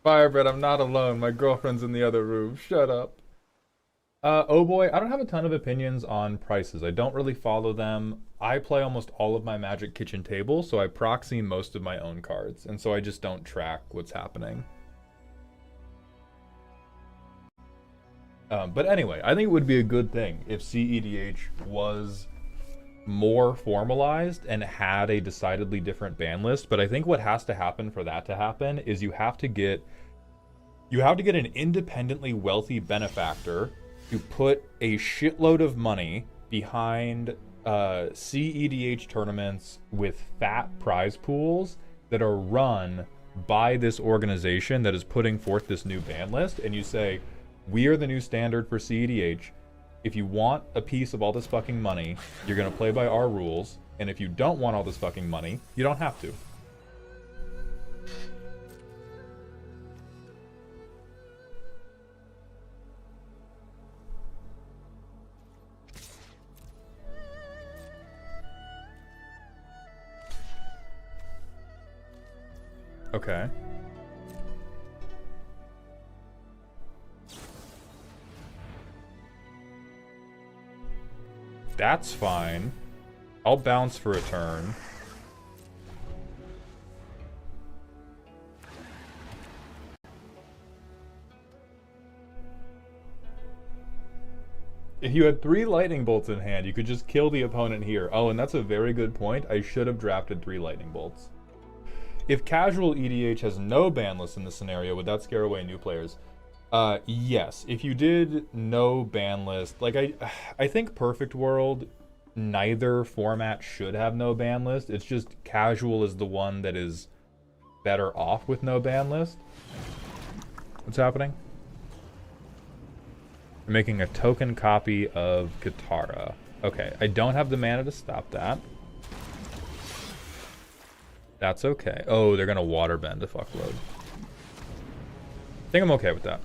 Firebread, I'm not alone. My girlfriend's in the other room. Shut up. Oh boy, I don't have a ton of opinions on prices. I don't really follow them. I play almost all of my Magic kitchen table, so I proxy most of my own cards, and so I just don't track what's happening. But anyway, I think it would be a good thing if CEDH was more formalized and had a decidedly different ban list. But I think what has to happen for that to happen is you have to get an independently wealthy benefactor to put a shitload of money behind CEDH tournaments with fat prize pools that are run by this organization that is putting forth this new ban list, and you say, we are the new standard for CEDH. If you want a piece of all this fucking money, you're gonna play by our rules, and if you don't want all this fucking money, you don't have to. Okay. That's fine. I'll bounce for a turn. If you had 3 lightning bolts in hand, you could just kill the opponent here. Oh, and that's a very good point. I should have drafted 3 lightning bolts. If casual EDH has no ban list in this scenario, would that scare away new players? Yes. If you did no ban list, like I think perfect world, neither format should have no ban list. It's just casual is the one that is better off with no ban list. What's happening? We're making a token copy of Katara. Okay, I don't have the mana to stop that. That's okay. Oh, they're gonna waterbend a fuckload. I think I'm okay with that.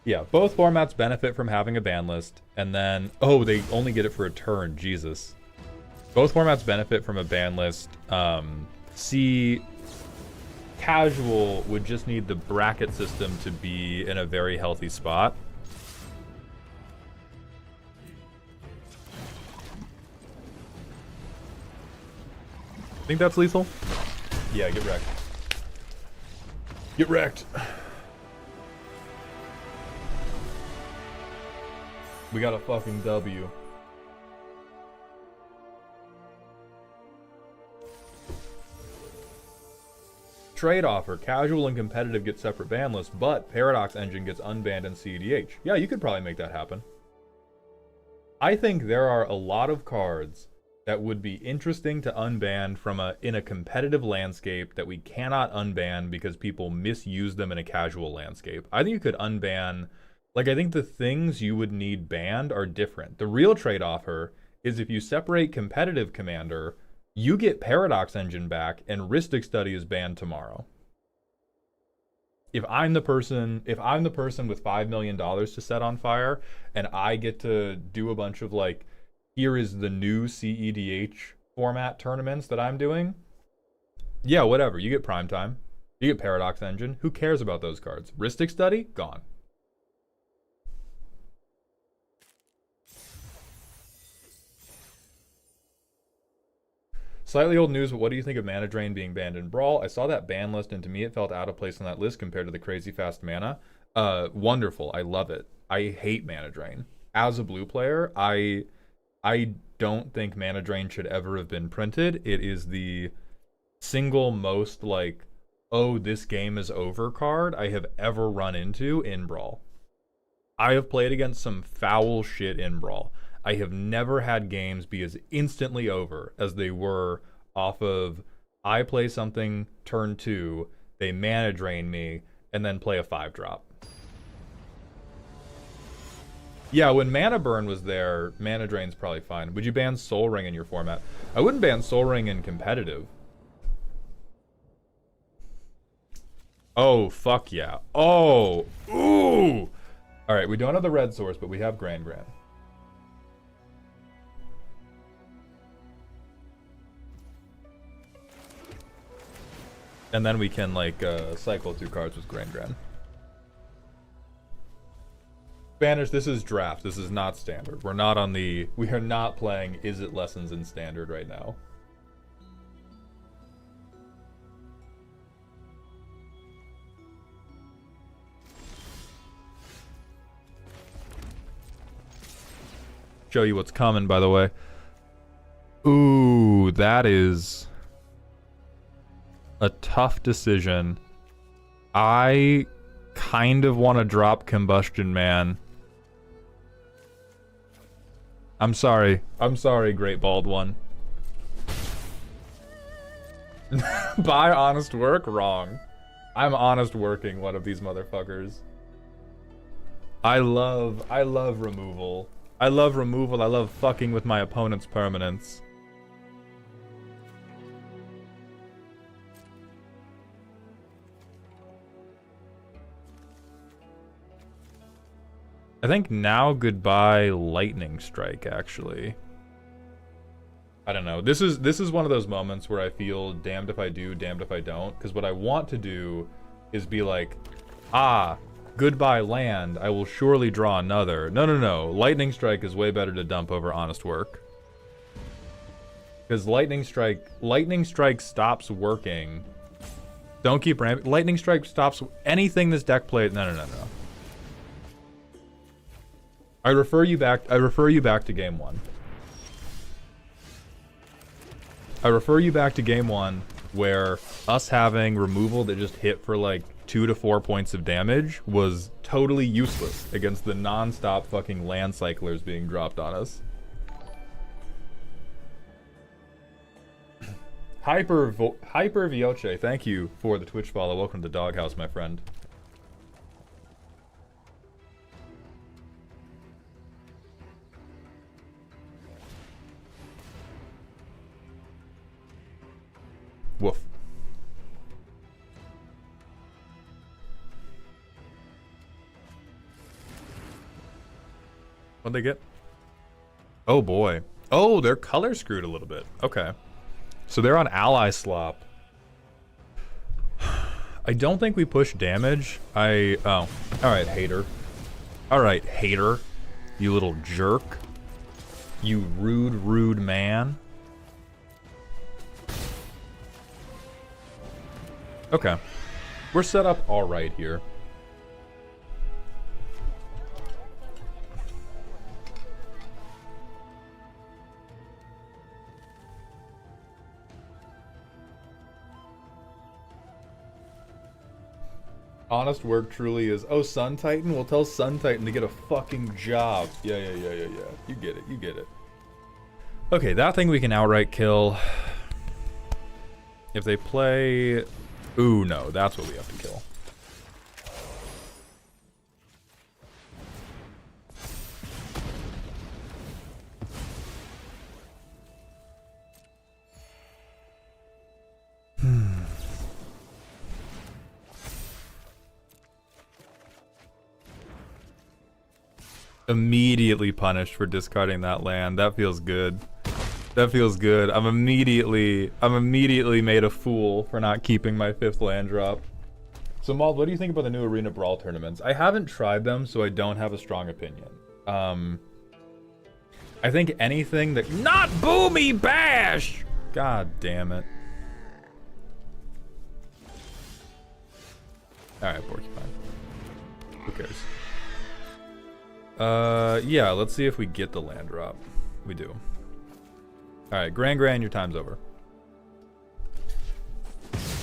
Yeah, both formats benefit from having a ban list, and then... Oh, they only get it for a turn. Jesus. Both formats benefit from a ban list. See... Casual would just need the bracket system to be in a very healthy spot. Think that's lethal? Yeah, get wrecked. Get wrecked. We got a fucking W. trade offer. Casual and competitive get separate ban lists, but Paradox Engine gets unbanned in CEDH. Yeah, you could probably make that happen. I think there are a lot of cards that would be interesting to unban from in a competitive landscape that we cannot unban because people misuse them in a casual landscape. I think you could unban, like, I think the things you would need banned are different. The real trade offer is if you separate competitive commander, you get Paradox Engine back and Rhystic Study is banned tomorrow. If I'm the person with $5 million to set on fire and I get to do a bunch of, like, here is the new CEDH format tournaments that I'm doing, yeah, whatever. You get Primetime. You get Paradox Engine. Who cares about those cards? Rhystic Study? Gone. Slightly old news, but what do you think of Mana Drain being banned in Brawl? I saw that ban list, and to me it felt out of place on that list compared to the crazy fast mana. Wonderful. I love it. I hate Mana Drain. As a blue player, I don't think Mana Drain should ever have been printed. It is the single most, like, oh, this game is over card I have ever run into in Brawl. I have played against some foul shit in Brawl. I have never had games be as instantly over as they were off of I play something turn 2, they Mana Drain me, and then play a 5-drop. Yeah, when Mana Burn was there, Mana Drain's probably fine. Would you ban Soul Ring in your format? I wouldn't ban Soul Ring in competitive. Oh, fuck yeah. Oh, ooh! Alright, we don't have the red source, but we have Grand Grand. And then we can, like, cycle through cards with Grand Grand. Spanish, this is draft. This is not standard. We are not playing Is It Lessons in standard right now. Show you what's coming, by the way. Ooh, that is a tough decision. I kind of want to drop Combustion Man. I'm sorry, Great Bald One. Buy Honest Work? Wrong. I'm honest working one of these motherfuckers. I love removal. I love removal. I love fucking with my opponent's permanents. I think now goodbye Lightning Strike, actually. I don't know. This is one of those moments where I feel damned if I do, damned if I don't. Because what I want to do is be like, ah, goodbye land, I will surely draw another. No. Lightning Strike is way better to dump over Honest Work. Because Lightning Strike stops working. Don't keep ramping. Lightning Strike stops anything this deck plays. No. I refer you back to game 1. I refer you back to game 1 where us having removal that just hit for like 2 to 4 points of damage was totally useless against the non-stop fucking land cyclers being dropped on us. Hyper Vioche, thank you for the Twitch follow. Welcome to Doghouse, my friend. Woof. What'd they get? Oh boy. Oh, they're color screwed a little bit. Okay. So they're on ally slop. I don't think we push damage. Oh. Alright, hater. Alright, hater. You little jerk. You rude man. Okay. We're set up alright here. Honest work truly is. Oh, Sun Titan? We'll tell Sun Titan to get a fucking job. Yeah. You get it. You get it. Okay, that thing we can outright kill. If they play... Ooh, no. That's what we have to kill. Immediately punished for discarding that land. That feels good. That feels good. I'm immediately made a fool for not keeping my 5th land drop. So Mald, what do you think about the new Arena Brawl tournaments? I haven't tried them, so I don't have a strong opinion. I think anything that... Not Boomy Bash! God damn it. Alright, Porcupine. Who cares? Yeah, let's see if we get the land drop. We do. Alright, Gran, your time's over.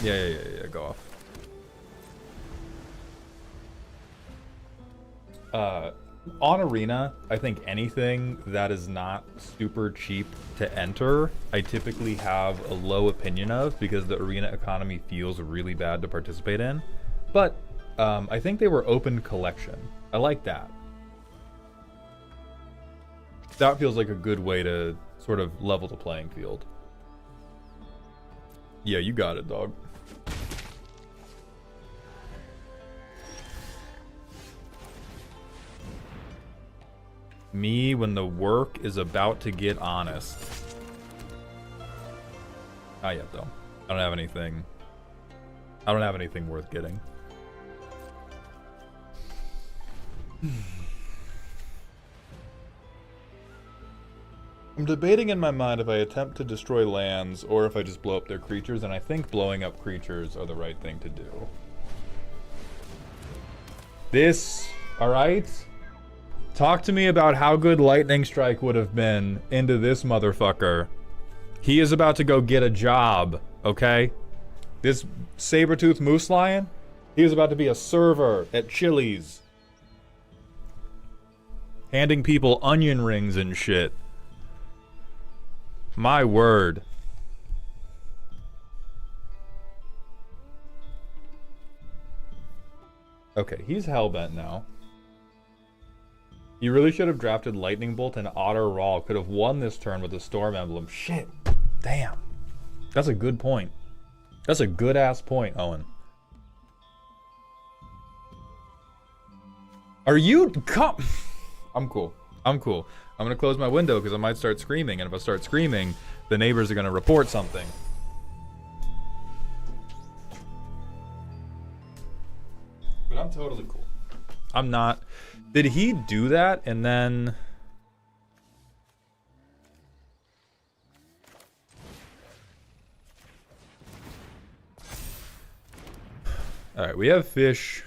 Yeah, go off. On Arena, I think anything that is not super cheap to enter, I typically have a low opinion of because the Arena economy feels really bad to participate in. But, I think they were open collection. I like that. That feels like a good way to sort of level the playing field. Yeah, you got it, dog. Me when the work is about to get honest. Not yet, though. I don't have anything. I don't have anything worth getting. I'm debating in my mind if I attempt to destroy lands or if I just blow up their creatures, and I think blowing up creatures are the right thing to do. This, alright? Talk to me about how good Lightning Strike would have been into this motherfucker. He is about to go get a job, okay? This saber-toothed moose lion, he is about to be a server at Chili's. Handing people onion rings and shit. My word. Okay, he's hellbent now. You really should have drafted Lightning Bolt and Otter Raw. Could have won this turn with the Storm Emblem. Shit. Damn. That's a good point. That's a good-ass point, Owen. Are you... Come... I'm cool. I'm cool. I'm gonna close my window because I might start screaming, and if I start screaming, the neighbors are gonna report something. But I'm totally cool. I'm not... Did he do that and then... Alright, we have fish.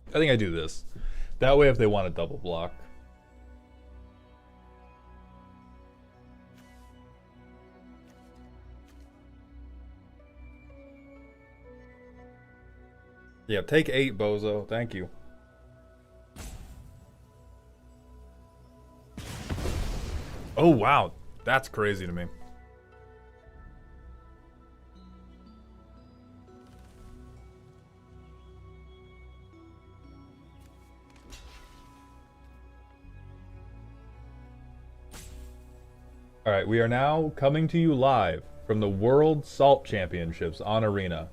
I think I do this. That way if they want to double block. Yeah, take 8, bozo. Thank you. Oh, wow. That's crazy to me. Alright, we are now coming to you live from the World Salt Championships on Arena.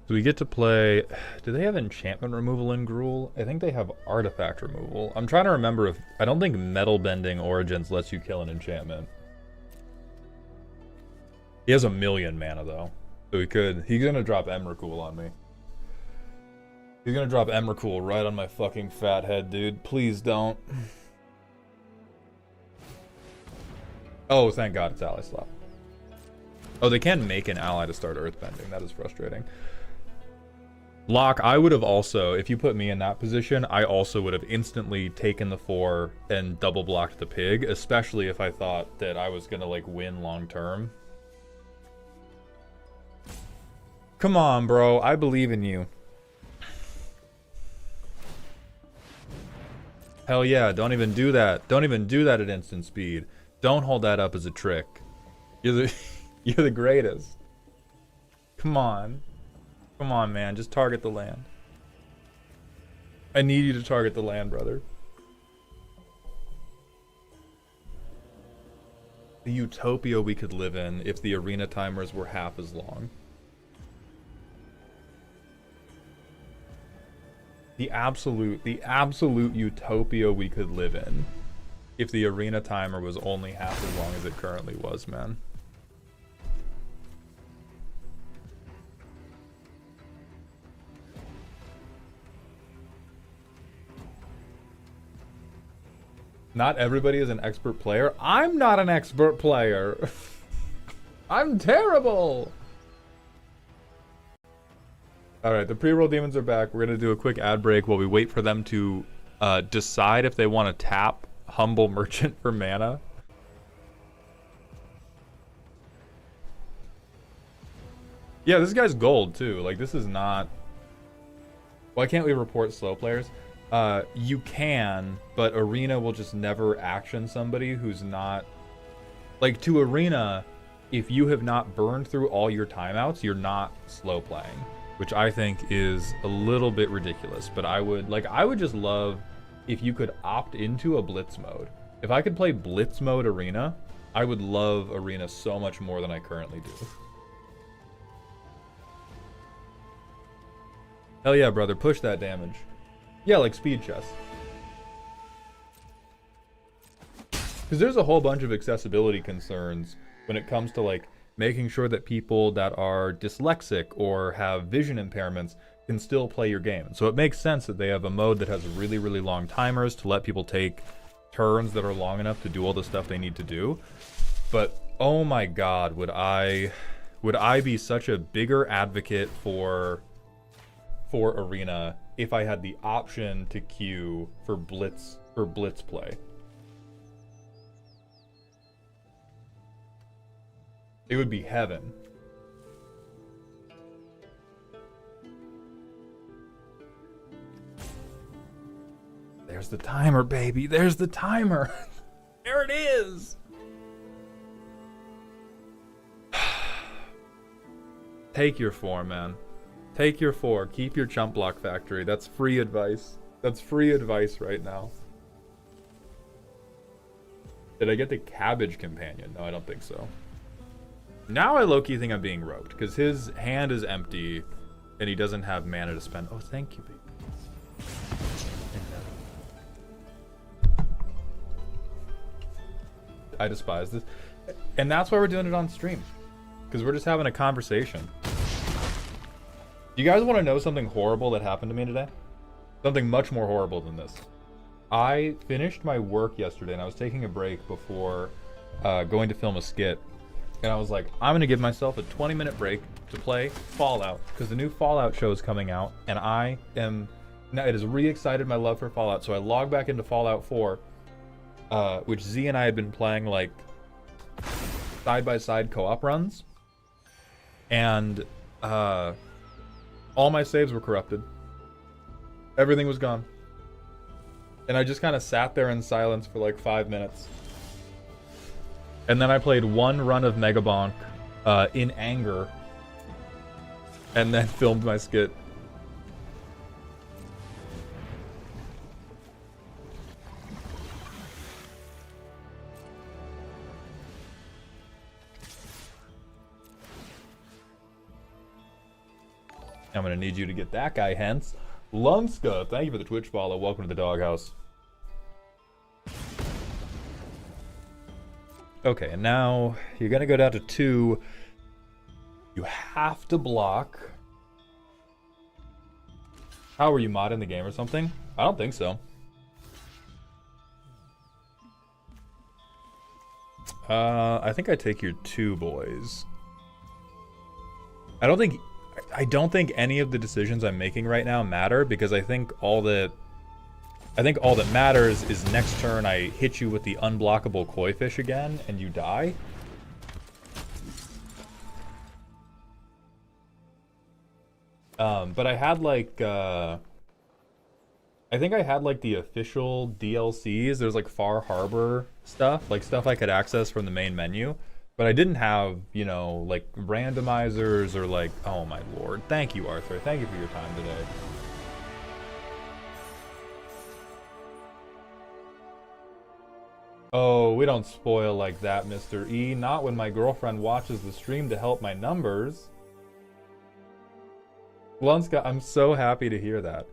So we get to play... Do they have enchantment removal in Gruul? I think they have artifact removal. I'm trying to remember if... I don't think Metal Bending Origins lets you kill an enchantment. He has 1,000,000 mana, though. So he could... He's gonna drop Emrakul on me. He's gonna drop Emrakul right on my fucking fat head, dude. Please don't. Oh, thank God it's ally slot. Oh, they can make an ally to start earthbending. That is frustrating. Locke, I would have also, if you put me in that position, I also would have instantly taken the 4 and double blocked the pig, especially if I thought that I was gonna like win long term. Come on, bro. I believe in you. Hell yeah, don't even do that. Don't even do that at instant speed. Don't hold that up as a trick. You're the you're the greatest. Come on. Come on, man. Just target the land. I need you to target the land, brother. The utopia we could live in if the arena timers were half as long. The absolute utopia we could live in if the arena timer was only half as long as it currently was, man. Not everybody is an expert player. I'm not an expert player. I'm terrible. All right, the pre-roll demons are back. We're going to do a quick ad break while we wait for them to decide if they want to tap Humble Merchant for mana. Yeah, this guy's gold too. Like, this is not... Why can't we report slow players? You can, but Arena will just never action somebody who's not... Like, to Arena, if you have not burned through all your timeouts, you're not slow playing. Which I think is a little bit ridiculous. But I would just love if you could opt into a Blitz mode. If I could play Blitz mode Arena, I would love Arena so much more than I currently do. Hell yeah, brother, push that damage. Yeah, like speed chess. Because there's a whole bunch of accessibility concerns when it comes to like making sure that people that are dyslexic or have vision impairments can still play your game. So it makes sense that they have a mode that has really, really long timers to let people take turns that are long enough to do all the stuff they need to do. But oh my God, would I be such a bigger advocate for Arena if I had the option to queue for Blitz play. It would be heaven. There's the timer, baby. There's the timer. There it is. Take your 4, man. Take your 4. Keep your chump block factory. That's free advice. That's free advice right now. Did I get the cabbage companion? No, I don't think so. Now I low-key think I'm being roped, because his hand is empty, and he doesn't have mana to spend. Oh, thank you, baby. I despise this. And that's why we're doing it on stream. Because we're just having a conversation. Do you guys want to know something horrible that happened to me today? Something much more horrible than this. I finished my work yesterday, and I was taking a break before going to film a skit. And I was like, I'm going to give myself a 20-minute break to play Fallout. Because the new Fallout show is coming out. And I am... Now, it has re-excited my love for Fallout. So I logged back into Fallout 4. Which Z and I had been playing, like, side-by-side co-op runs. And, all my saves were corrupted. Everything was gone. And I just kind of sat there in silence for, like, 5 minutes. And then I played one run of Mega Bonk in anger, and then filmed my skit. I'm gonna need you to get that guy, hence. Lumska, thank you for the Twitch follow. Welcome to the doghouse. Okay, and now you're gonna go down to 2. You have to block. How, were you modding the game or something? I don't think so. I think I take your 2 boys. I don't think any of the decisions I'm making right now matter, because I think all that matters is next turn I hit you with the unblockable koi fish again and you die. But I had like I think I had like the official DLCs. There's like Far Harbor stuff, like stuff I could access from the main menu. But I didn't have, you know, like randomizers or like, oh my lord. Thank you, Arthur. Thank you for your time today. Oh, we don't spoil like that, Mr. E. Not when my girlfriend watches the stream to help my numbers. Lunska, I'm so happy to hear that.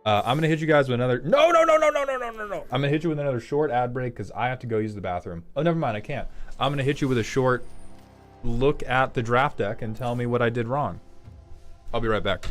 I'm gonna hit you guys with another. No! I'm gonna hit you with another short ad break because I have to go use the bathroom. Oh, never mind, I can't. I'm gonna hit you with a short look at the draft deck and tell me what I did wrong. I'll be right back.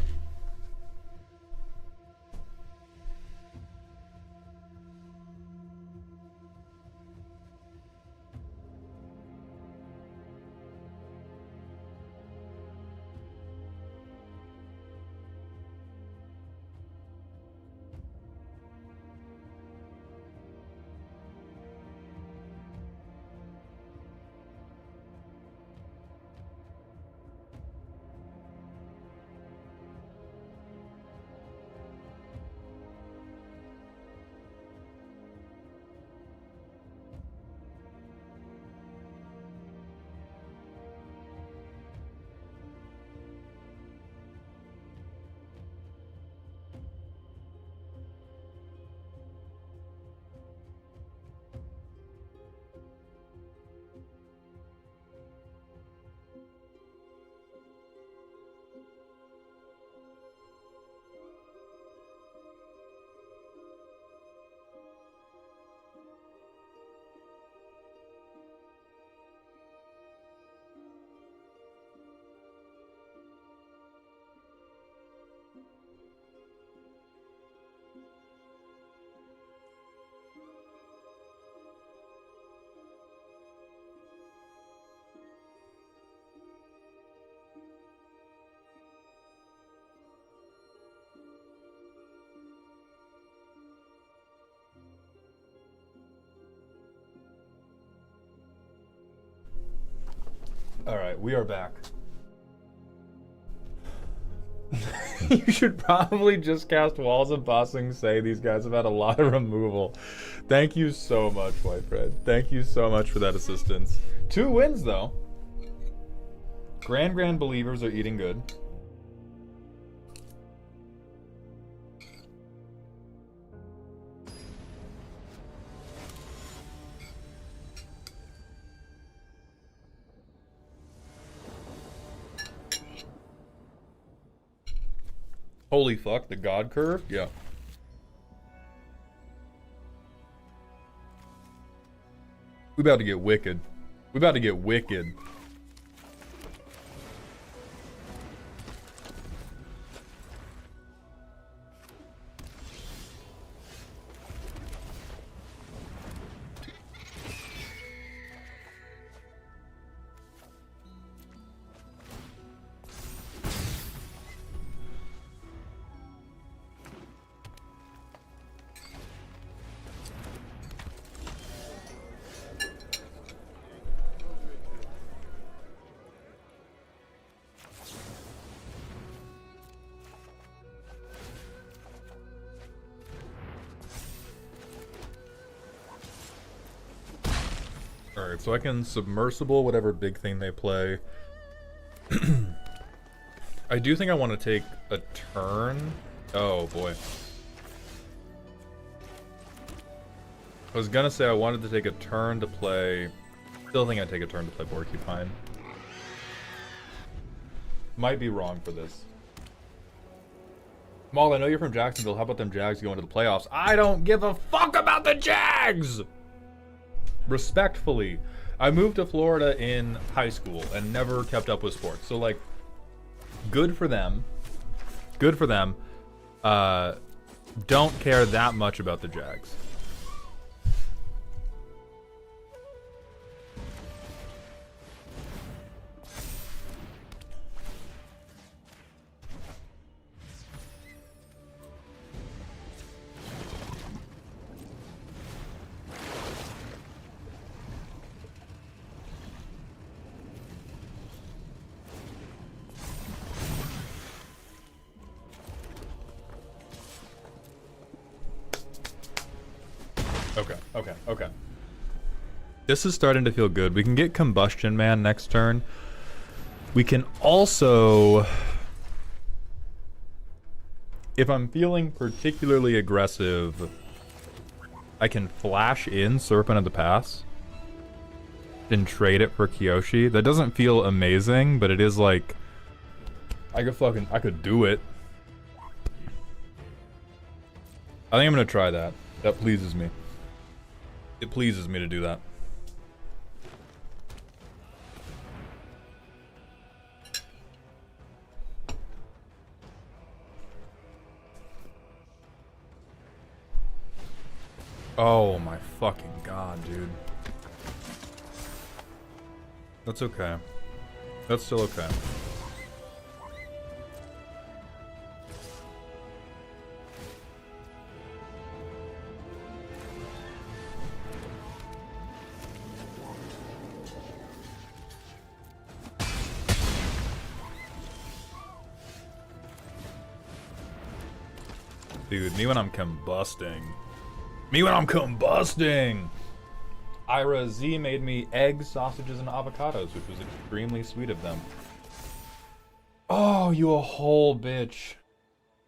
Alright, we are back. You should probably just cast Walls of Ba Sing Se. These guys have had a lot of removal. Thank you so much, White Fred. Thank you so much for that assistance. 2 wins, though. Grand Believers are eating good. Holy fuck, the God Curve? Yeah. We about to get wicked. We about to get wicked. Alright, so I can submersible whatever big thing they play. I do think I want to take a turn. Oh boy. I was gonna say I wanted to take a turn to play. Still think I'd take a turn to play Porcupine. Might be wrong for this. Maul, I know you're from Jacksonville. How about them Jags going to the playoffs? I don't give a fuck about the Jags! Respectfully, I moved to Florida in high school and never kept up with sports. So, like, good for them. Good for them. Don't care that much about the Jags. Okay, okay. This is starting to feel good. We can get Combustion Man next turn. We can also... If I'm feeling particularly aggressive, I can flash in Serpent of the Pass and trade it for Kyoshi. That doesn't feel amazing, but it is like... I could do it. I think I'm gonna try that. That pleases me. It pleases me to do that. Oh my fucking god, dude. That's okay. That's still okay. Dude, me when I'm combusting. Me when I'm combusting! Ira Z made me eggs, sausages, and avocados, which was extremely sweet of them. Oh, you a whole bitch.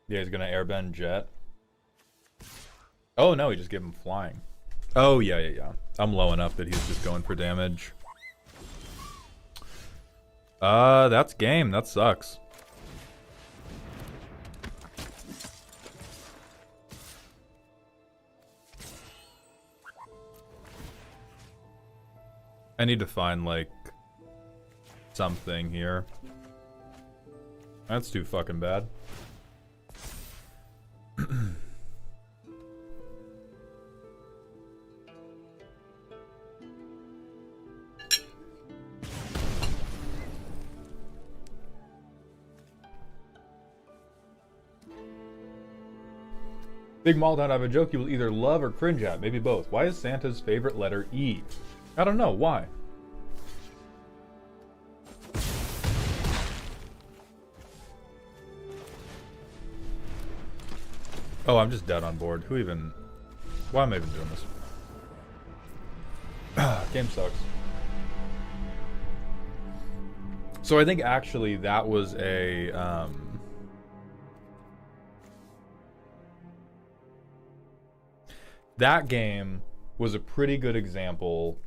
Yeah, he's gonna airbend Jet. Oh no, he just gave him flying. Oh, yeah. I'm low enough that he's just going for damage. That's game. That sucks. I need to find, like, something here. That's too fucking bad. Big Maldstein, I have a joke you will either love or cringe at, maybe both. Why is Santa's favorite letter E? I don't know, why? Oh, I'm just dead on board. Who even... Why am I even doing this? Game sucks. So I think actually that was a... That game was a pretty good example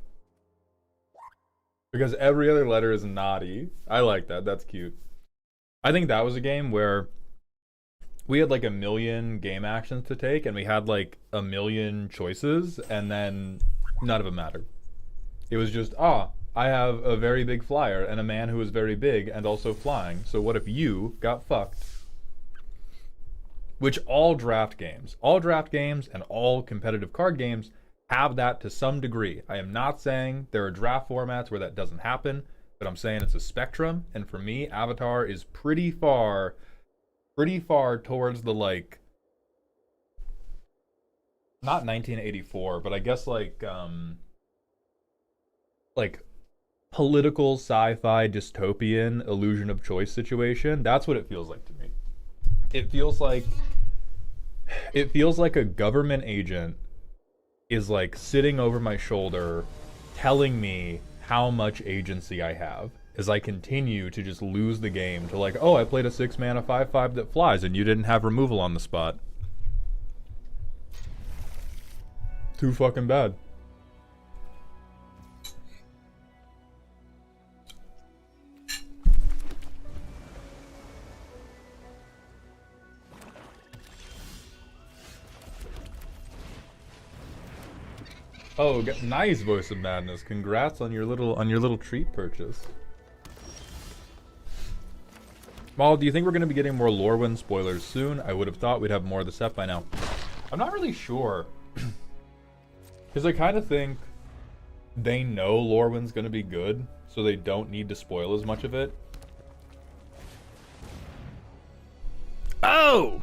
because every other letter is naughty. I like that. That's cute. I think that was a game where we had like a million game actions to take and we had like a million choices and then none of them mattered. It was just, I have a very big flyer and a man who is very big and also flying. So what if you got fucked? Which all draft games and all competitive card games have that to some degree. I am not saying there are draft formats where that doesn't happen, but I'm saying it's a spectrum. And for me, Avatar is pretty far towards the, like, not 1984, but I guess like political sci-fi dystopian illusion of choice situation. That's what it feels like to me. It feels like a government agent is like sitting over my shoulder telling me how much agency I have as I continue to just lose the game to like, oh, I played a 6-mana 5/5 that flies and you didn't have removal on the spot. Too fucking bad. Oh, nice, Voice of Madness. Congrats on your little treat purchase. Mal, do you think we're going to be getting more Lorwyn spoilers soon? I would have thought we'd have more of the set by now. I'm not really sure. Because I kind of think they know Lorwyn's going to be good, so they don't need to spoil as much of it. Oh!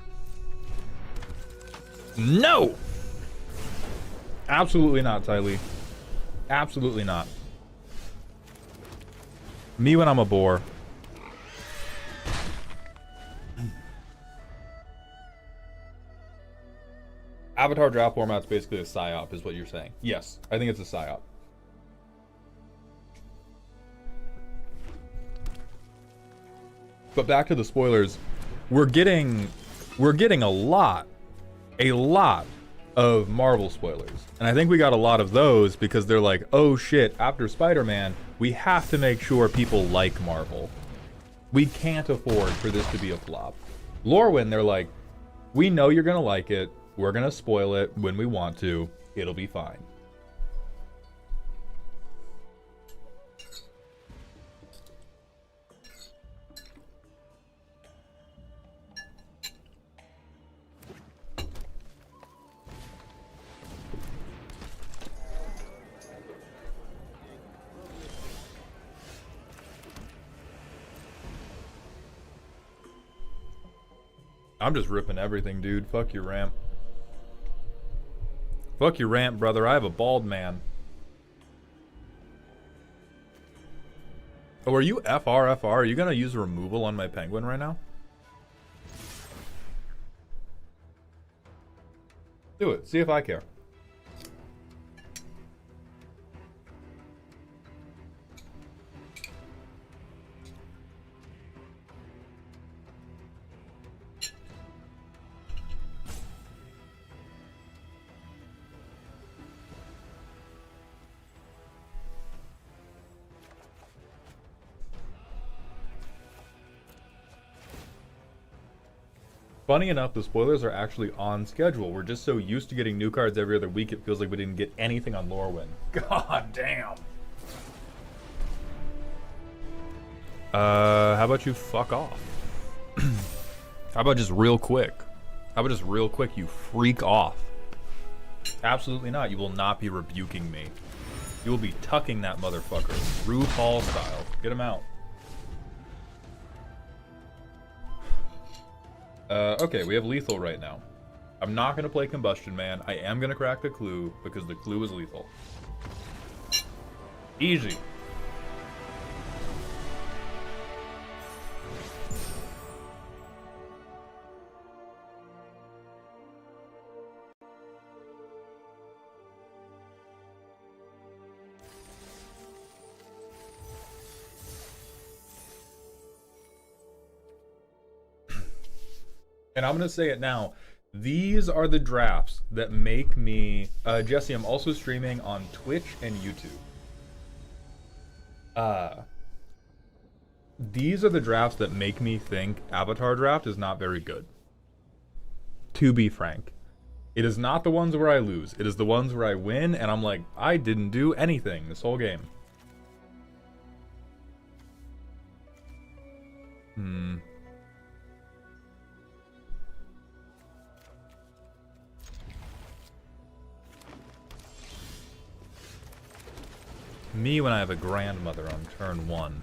No! Absolutely not, Tylee. Absolutely not. Me when I'm a boar. Avatar draft format's basically a psyop, is what you're saying. Yes, I think it's a psyop. But back to the spoilers, we're getting a lot of Marvel spoilers. And I think we got a lot of those because they're like, oh shit, after Spider-Man, we have to make sure people like Marvel. We can't afford for this to be a flop. Lorwyn, they're like, we know you're gonna like it. We're gonna spoil it when we want to. It'll be fine. I'm just ripping everything, dude. Fuck your ramp. Fuck your ramp, brother. I have a bald man. Oh, are you FR? Are you gonna use removal on my penguin right now? Do it. See if I care. Funny enough, the spoilers are actually on schedule. We're just so used to getting new cards every other week, it feels like we didn't get anything on Lorwyn. God damn. How about you fuck off? How about just real quick? How about just real quick, you freak off? Absolutely not. You will not be rebuking me. You will be tucking that motherfucker. RuPaul style. Get him out. Okay, we have lethal right now. I'm not gonna play Combustion Man. I am gonna crack the clue because the clue is lethal. Easy. And I'm going to say it now. These are the drafts that make me... Jesse, I'm also streaming on Twitch and YouTube. These are the drafts that make me think Avatar draft is not very good. To be frank. It is not the ones where I lose. It is the ones where I win, and I'm like, I didn't do anything this whole game. Me when I have a grandmother on turn 1.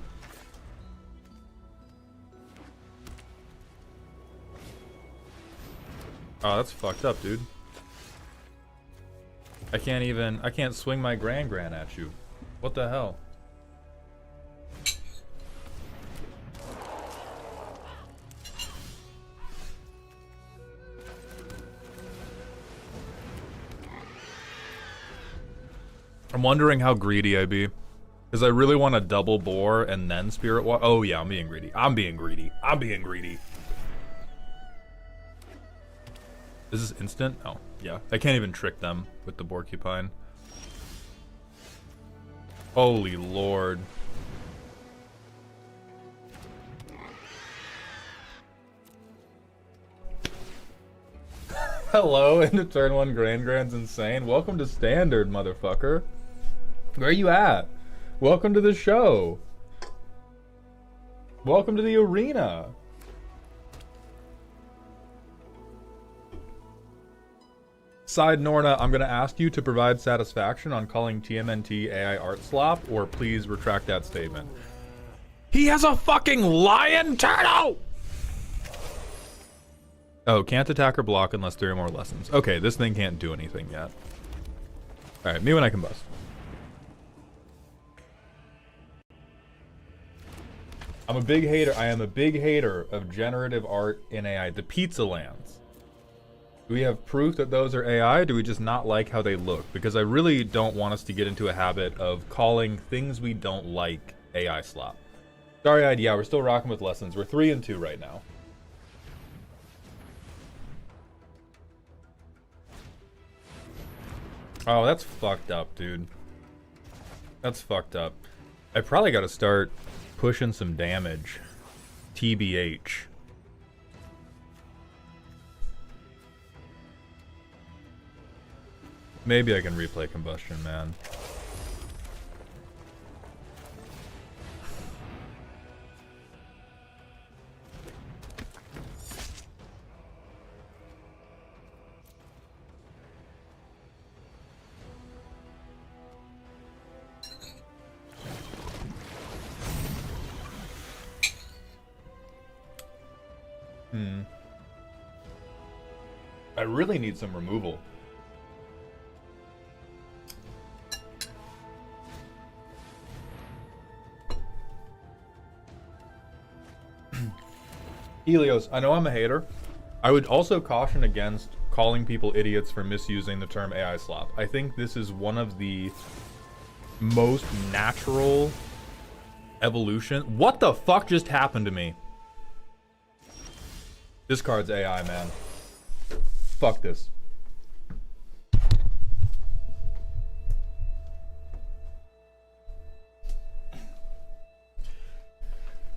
Oh, that's fucked up, dude. I can't swing my gran at you. What the hell? I'm wondering how greedy I be. Because I really want to double bore and then spirit walk. Oh yeah, I'm being greedy. I'm being greedy. I'm being greedy. Is this instant? Oh, yeah. I can't even trick them with the Porcupine. Holy lord. Hello, into turn 1 Grand's insane. Welcome to Standard, motherfucker. Where you at? Welcome to the show. Welcome to the arena. Side Norna, I'm going to ask you to provide satisfaction on calling TMNT AI art slop, or please retract that statement. He has a fucking lion turtle! Oh, can't attack or block unless 3 or more lessons. Okay, this thing can't do anything yet. Alright, me when I combust. I am a big hater of generative art in AI. The Pizza Lands. Do we have proof that those are AI, or do we just not like how they look? Because I really don't want us to get into a habit of calling things we don't like AI slop. Starry-eyed, yeah, we're still rocking with lessons. We're 3-2 right now. Oh, that's fucked up, dude. That's fucked up. I probably gotta start pushing some damage. TBH. Maybe I can replay Combustion, man. I really need some removal. Helios, I know I'm a hater. I would also caution against calling people idiots for misusing the term AI slop. I think this is one of the most natural evolution. What the fuck just happened to me? This card's AI, man. Fuck this.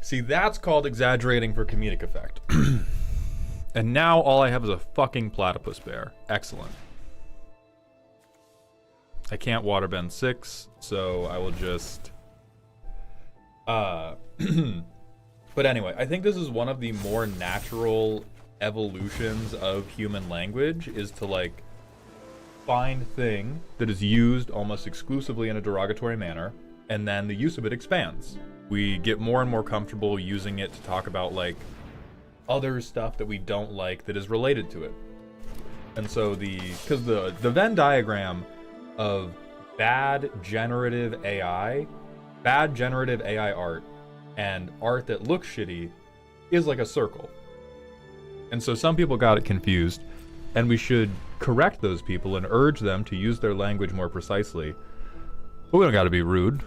See, that's called exaggerating for comedic effect. And now all I have is a fucking platypus bear. Excellent. I can't waterbend 6, so I will just... But anyway, I think this is one of the more natural evolutions of human language, is to, like, find thing that is used almost exclusively in a derogatory manner, and then the use of it expands. We get more and more comfortable using it to talk about, like, other stuff that we don't like that is related to it. And so because the Venn diagram of bad generative AI art, and art that looks shitty is like a circle. And so some people got it confused, and we should correct those people and urge them to use their language more precisely. But we don't gotta be rude.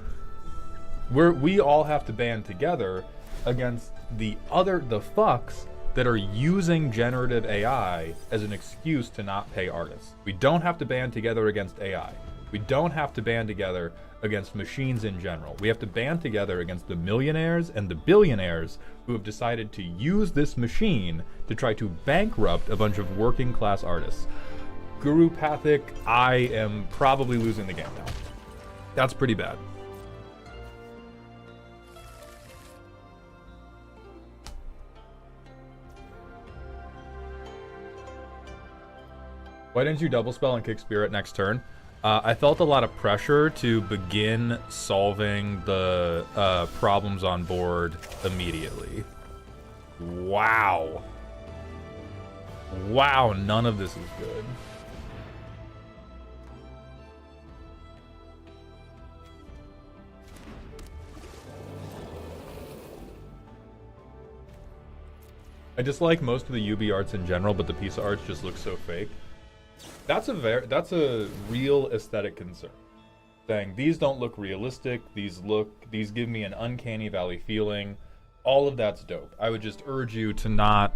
We all have to band together against the fucks that are using generative AI as an excuse to not pay artists. We don't have to band together against AI. We don't have to band together against machines in general. We have to band together against the millionaires and the billionaires who have decided to use this machine to try to bankrupt a bunch of working class artists. Guru Pathik, I am probably losing the game now. That's pretty bad. Why didn't you double spell and kick Spirit next turn? I felt a lot of pressure to begin solving the problems on board immediately. Wow. Wow, none of this is good. I dislike most of the UB arts in general, but the piece of arts just looks so fake. That's a real aesthetic concern. Saying these don't look realistic, these give me an uncanny valley feeling. All of that's dope. I would just urge you to not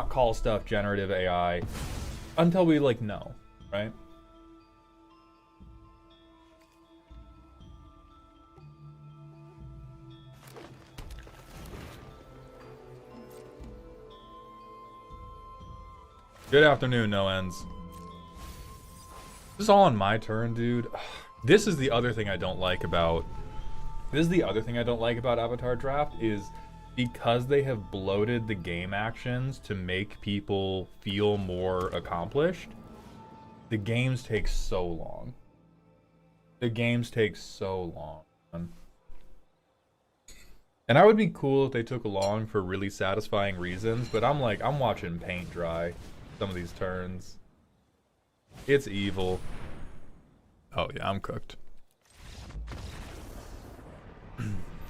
call stuff generative AI until we know, right? Good afternoon, no ends. This is all on my turn, dude. This is the other thing I don't like about Avatar Draft, is because they have bloated the game actions to make people feel more accomplished. The games take so long. And I would be cool if they took long for really satisfying reasons, but I'm watching paint dry some of these turns. It's evil. Oh yeah, I'm cooked.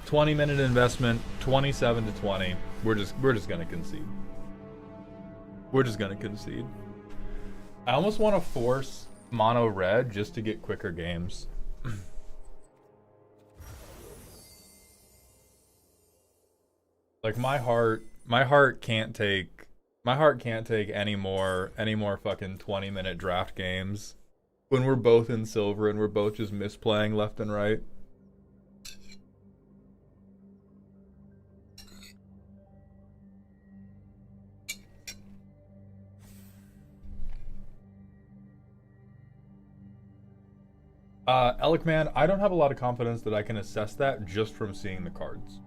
20-minute investment, 27 to 20. We're just gonna concede. We're just gonna concede. I almost want to force mono red just to get quicker games. Like my heart can't take any more fucking 20-minute draft games when we're both in silver and we're both just misplaying left and right. Elikman, I don't have a lot of confidence that I can assess that just from seeing the cards.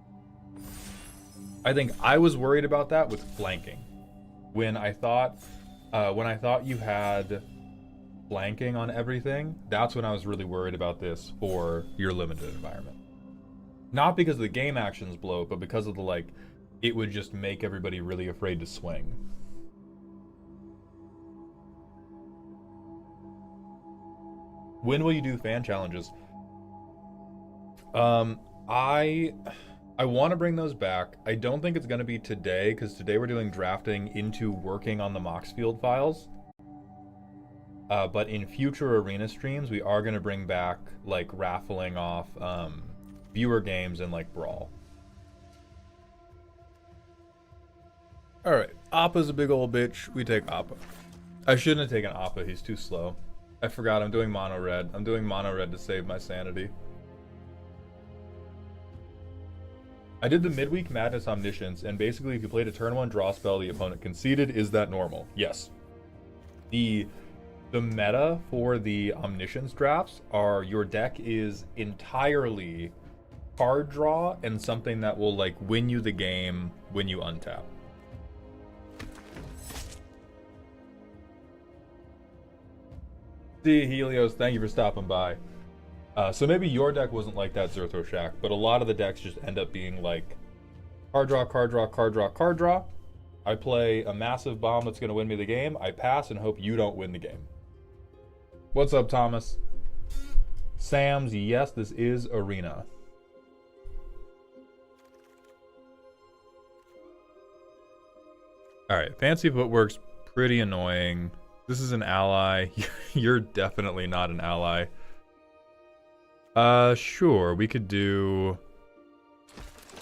I think I was worried about that with flanking. When I thought you had flanking on everything, that's when I was really worried about this for your limited environment. Not because of the game actions blow, but because of the, like, it would just make everybody really afraid to swing. When will you do fan challenges? I want to bring those back. I don't think it's going to be today, because today we're doing drafting into working on the Moxfield files. But in future arena streams, we are going to bring back, like, raffling off viewer games and, like, Brawl. Alright, Appa's a big old bitch. We take Appa. I shouldn't have taken Appa. He's too slow. I forgot I'm doing mono red. I'm doing mono red to save my sanity. I did the midweek Madness Omniscience, and basically if you played a turn 1 draw spell the opponent conceded, is that normal? Yes. The meta for the Omniscience drafts are your deck is entirely card draw and something that will, like, win you the game when you untap. See, Helios, thank you for stopping by. So maybe your deck wasn't like that, Zerthro Shack, but a lot of the decks just end up being like card draw, card draw, card draw, card draw. I play a massive bomb that's going to win me the game. I pass and hope you don't win the game. What's up, Thomas? Sam's, yes, this is Arena. Alright, Fancy Footwork's pretty annoying. This is an ally. You're definitely not an ally. Sure, we could do...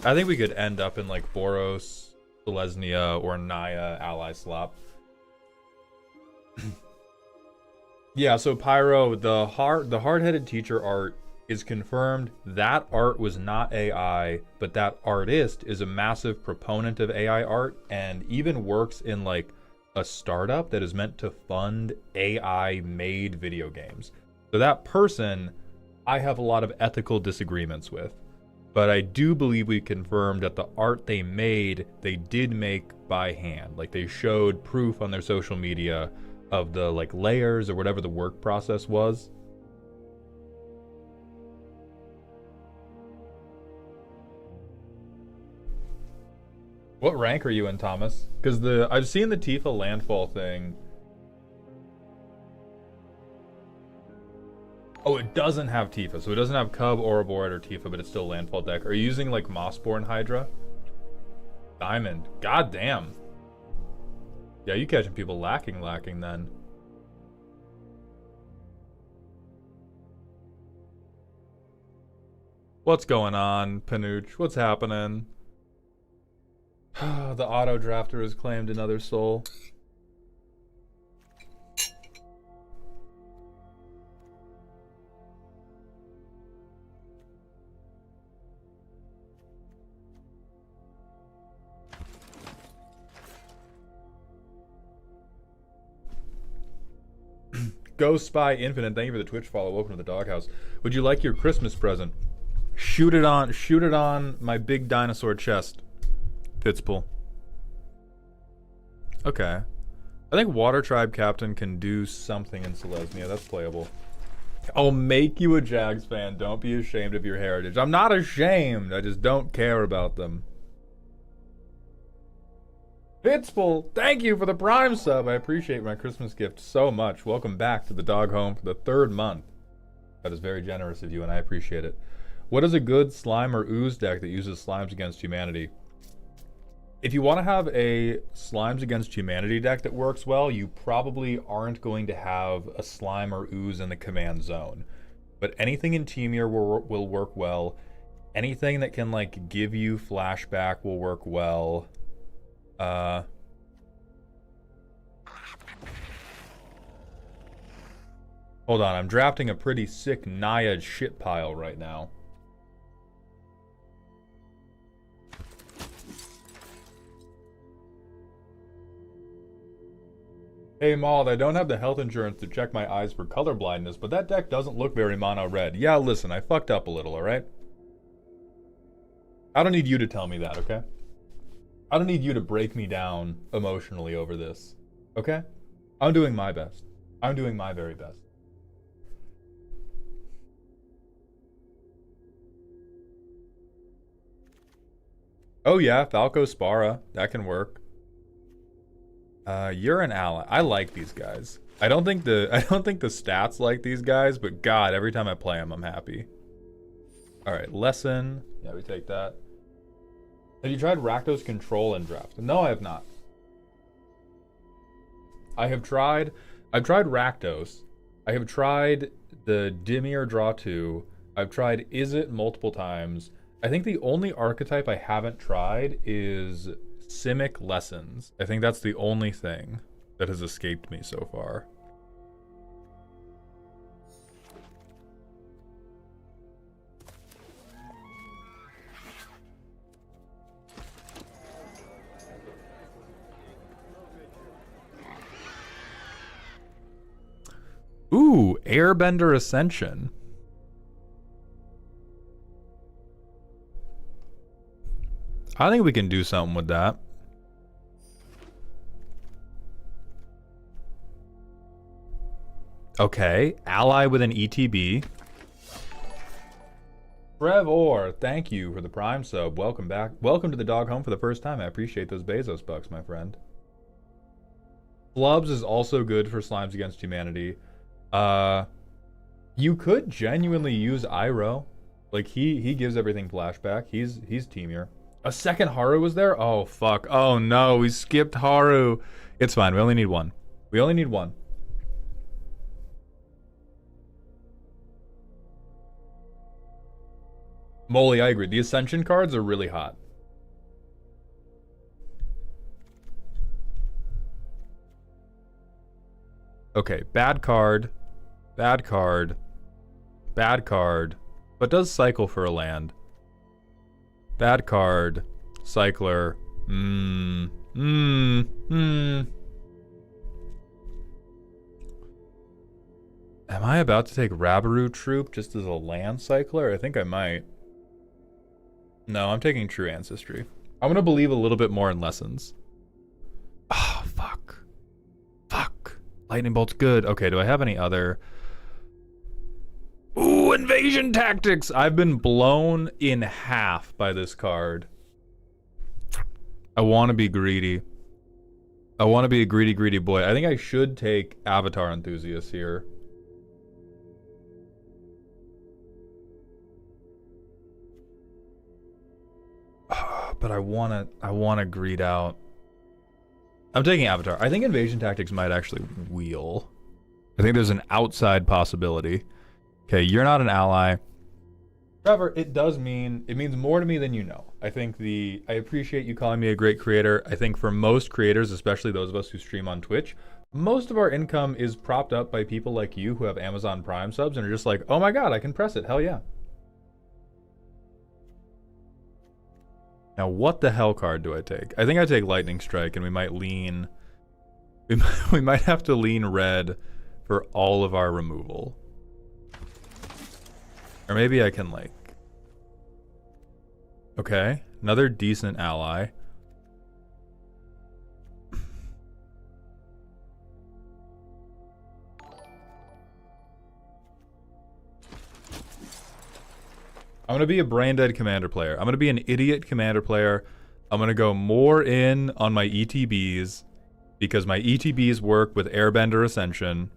I think we could end up in, like, Boros, Selesnya, or Naya ally slop. Yeah, so Pyro, the hard-headed teacher art is confirmed. That art was not AI, but that artist is a massive proponent of AI art and even works in, like, a startup that is meant to fund AI-made video games. So that person, I have a lot of ethical disagreements with. But I do believe we confirmed that the art they made, they did make by hand. Like, they showed proof on their social media of the, like, layers or whatever the work process was. What rank are you in, Thomas? Because I've seen the Tifa landfall thing. Oh, it doesn't have Tifa, so it doesn't have Cub, Ouroboros, or Tifa, but it's still a landfall deck. Are you using, like, Mossborn Hydra? Diamond. God damn. Yeah, you catching people lacking then. What's going on, Panooch? What's happening? The auto drafter has claimed another soul. Ghost Spy Infinite, thank you for the Twitch follow. Welcome to the doghouse. Would you like your Christmas present? Shoot it on my big dinosaur chest. Pittsbull. Okay. I think Water Tribe Captain can do something in Selesnya. That's playable. I'll make you a Jags fan. Don't be ashamed of your heritage. I'm not ashamed. I just don't care about them. Pittsbull, thank you for the Prime sub. I appreciate my Christmas gift so much. Welcome back to the dog home for the 3rd month. That is very generous of you, and I appreciate it. What is a good slime or ooze deck that uses slimes against humanity? If you want to have a Slimes Against Humanity deck that works well, you probably aren't going to have a Slime or Ooze in the command zone. But anything in Temur will work well. Anything that can, like, give you flashback will work well. Hold on, I'm drafting a pretty sick Naiad shit pile right now. Hey Maul, I don't have the health insurance to check my eyes for color blindness, but that deck doesn't look very mono red. Yeah, listen, I fucked up a little, alright? I don't need you to tell me that, okay? I don't need you to break me down emotionally over this, okay? I'm doing my best. I'm doing my very best. Oh yeah, Falco Spara. That can work. You're an ally. I like these guys. I don't think the stats like these guys, but God, every time I play them, I'm happy. All right, lesson. Yeah, we take that. Have you tried Rakdos Control in draft? No, I have not. I've tried Rakdos. I have tried the Dimir Draw 2. I've tried Is It multiple times. I think the only archetype I haven't tried is Simic Lessons. I think that's the only thing that has escaped me so far. Ooh, Airbender Ascension. I think we can do something with that. Okay, ally with an ETB. Trevor, thank you for the Prime sub. Welcome back. Welcome to the dog home for the first time. I appreciate those Bezos bucks, my friend. Flubs is also good for Slimes Against Humanity. You could genuinely use Iroh. Like, he gives everything flashback. He's Temur. A second Haru was there? Oh, fuck. Oh, no. We skipped Haru. It's fine. We only need one. We only need one. Molly, I agree. The Ascension cards are really hot. Okay, bad card. Bad card. Bad card. But does cycle for a land. Bad card. Cycler. Am I about to take Rabaru Troop just as a land cycler? I think I might. No, I'm taking True Ancestry. I'm gonna believe a little bit more in Lessons. Oh, fuck. Fuck. Lightning Bolt's good. Okay, do I have any other... Ooh, Invasion Tactics! I've been blown in half by this card. I want to be greedy. I want to be a greedy, greedy boy. I think I should take Avatar Enthusiast here. But I wanna greed out. I'm taking Avatar. I think Invasion Tactics might actually wheel. I think there's an outside possibility. Okay, you're not an ally. Trevor, it means more to me than you know. I appreciate you calling me a great creator. I think for most creators, especially those of us who stream on Twitch, most of our income is propped up by people like you who have Amazon Prime subs and are just like, oh my god, I can press it, hell yeah. Now, what the hell card do I take? I think I take Lightning Strike, and we might lean... We might have to lean red for all of our removal. Or maybe I can, like... Okay, another decent ally. I'm going to be a brain-dead commander player. I'm going to be an idiot commander player. I'm going to go more in on my ETBs because my ETBs work with Airbender Ascension.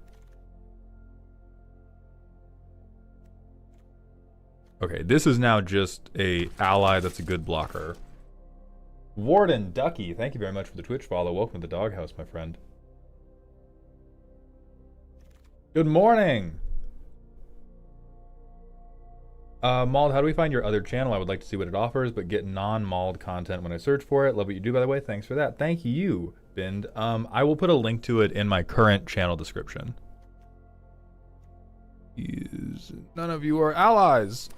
Okay, this is now just a ally that's a good blocker. Warden Ducky, thank you very much for the Twitch follow. Welcome to the doghouse, my friend. Good morning. Mald, how do we find your other channel? I would like to see what it offers, but get non-Mald content when I search for it. Love what you do, by the way. Thanks for that. Thank you, Bind. I will put a link to it in my current channel description. None of you are allies.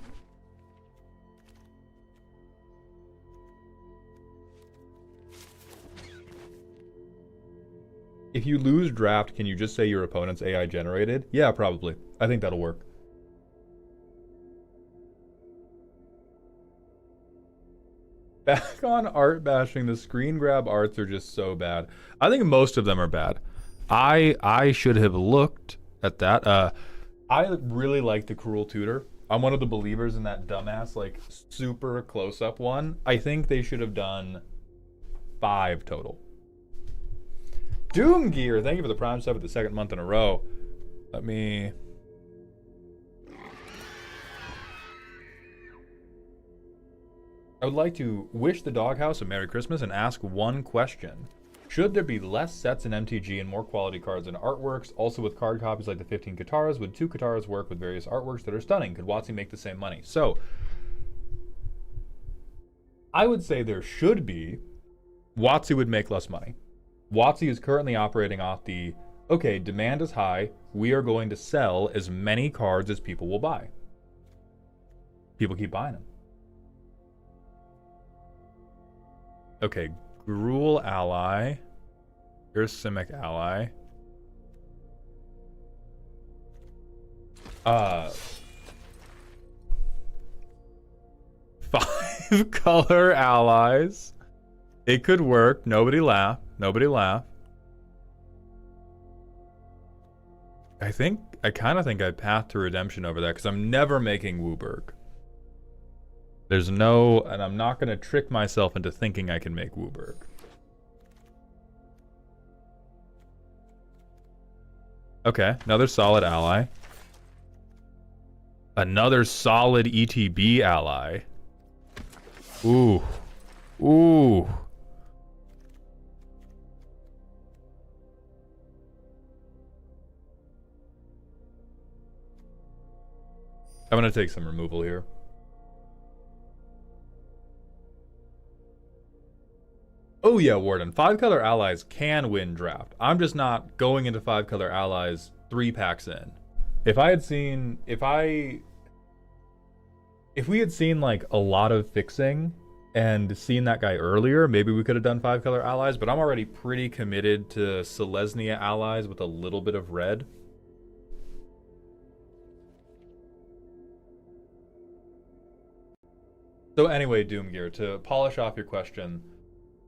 If you lose draft, can you just say your opponent's AI generated? Yeah, probably. I think that'll work. Back on art bashing, the screen grab arts are just so bad. I think most of them are bad. I should have looked at that. I really like the Cruel Tutor. I'm one of the believers in that dumbass, like, super close-up one. I think they should have done 5 total. Doom Gear, thank you for the Prime sub for the 2nd month in a row. Let me... I would like to wish the doghouse a Merry Christmas and ask one question. Should there be less sets in MTG and more quality cards and artworks? Also with card copies like the 15 Kataras, would 2 Kataras work with various artworks that are stunning? Could WotC make the same money? So, I would say there should be. WotC would make less money. WotC is currently operating off the, okay, demand is high, we are going to sell as many cards as people will buy. People keep buying them. Okay, Gruul ally. Here's Simic ally. 5 color allies. It could work. Nobody laugh. Nobody laugh. I kind of think I'd path to redemption over that because I'm never making Wooburg. There's no, and I'm not going to trick myself into thinking I can make Wooburg. Okay, another solid ally. Another solid ETB ally. Ooh. Ooh. I'm going to take some removal here. Oh yeah, Warden. 5 color allies can win draft. I'm just not going into 5 color allies 3 packs in. If we had seen like a lot of fixing and seen that guy earlier, maybe we could have done 5 color allies, but I'm already pretty committed to Selesnya allies with a little bit of red. So anyway, Doomgear, to polish off your question,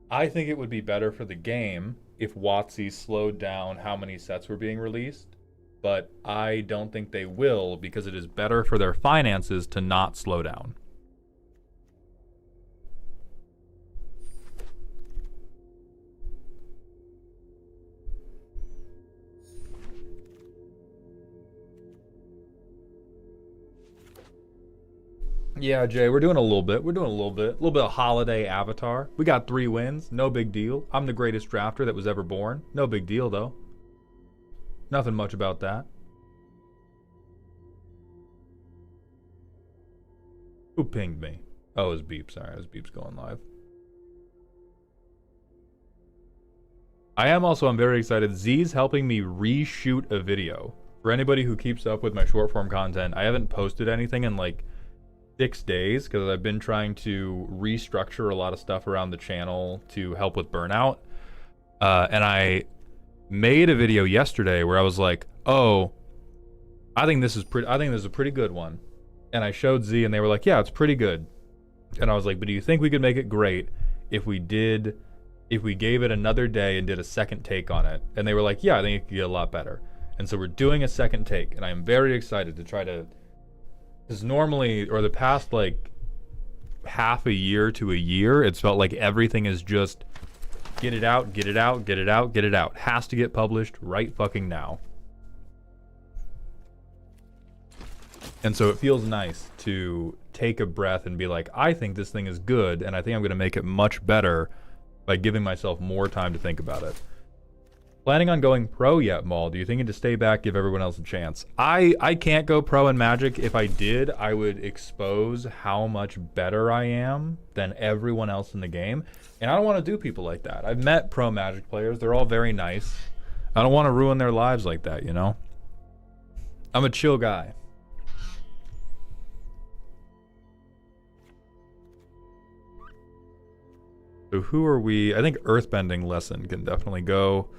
I think it would be better for the game if WotC slowed down how many sets were being released, but I don't think they will because it is better for their finances to not slow down. Yeah, Jay, we're doing a little bit. We're doing a little bit of holiday avatar. We got 3 wins. No big deal. I'm the greatest drafter that was ever born. No big deal, though. Nothing much about that. Who pinged me? Oh, it was Beep. Sorry, it was Beep's going live. I'm very excited. Z's helping me reshoot a video. For anybody who keeps up with my short form content, I haven't posted anything in like 6 days because I've been trying to restructure a lot of stuff around the channel to help with burnout. And I made a video yesterday where I was like, "Oh, I think this is a pretty good one." And I showed Z and they were like, "Yeah, it's pretty good." And I was like, "But do you think we could make it great if we gave it another day and did a second take on it?" And they were like, "Yeah, I think it could get a lot better." And so we're doing a second take, and I am very excited to try to. Because normally, or the past like half a year to a year, it's felt like everything is just get it out, get it out, get it out, get it out. Has to get published right fucking now. And so it feels nice to take a breath and be like, I think this thing is good, and I think I'm going to make it much better by giving myself more time to think about it. Planning on going pro yet, Maul? Do you think to stay back, give everyone else a chance? I can't go pro in Magic. If I did, I would expose how much better I am than everyone else in the game. And I don't want to do people like that. I've met pro Magic players. They're all very nice. I don't want to ruin their lives like that, you know? I'm a chill guy. So who are we? I think Earthbending Lesson can definitely go.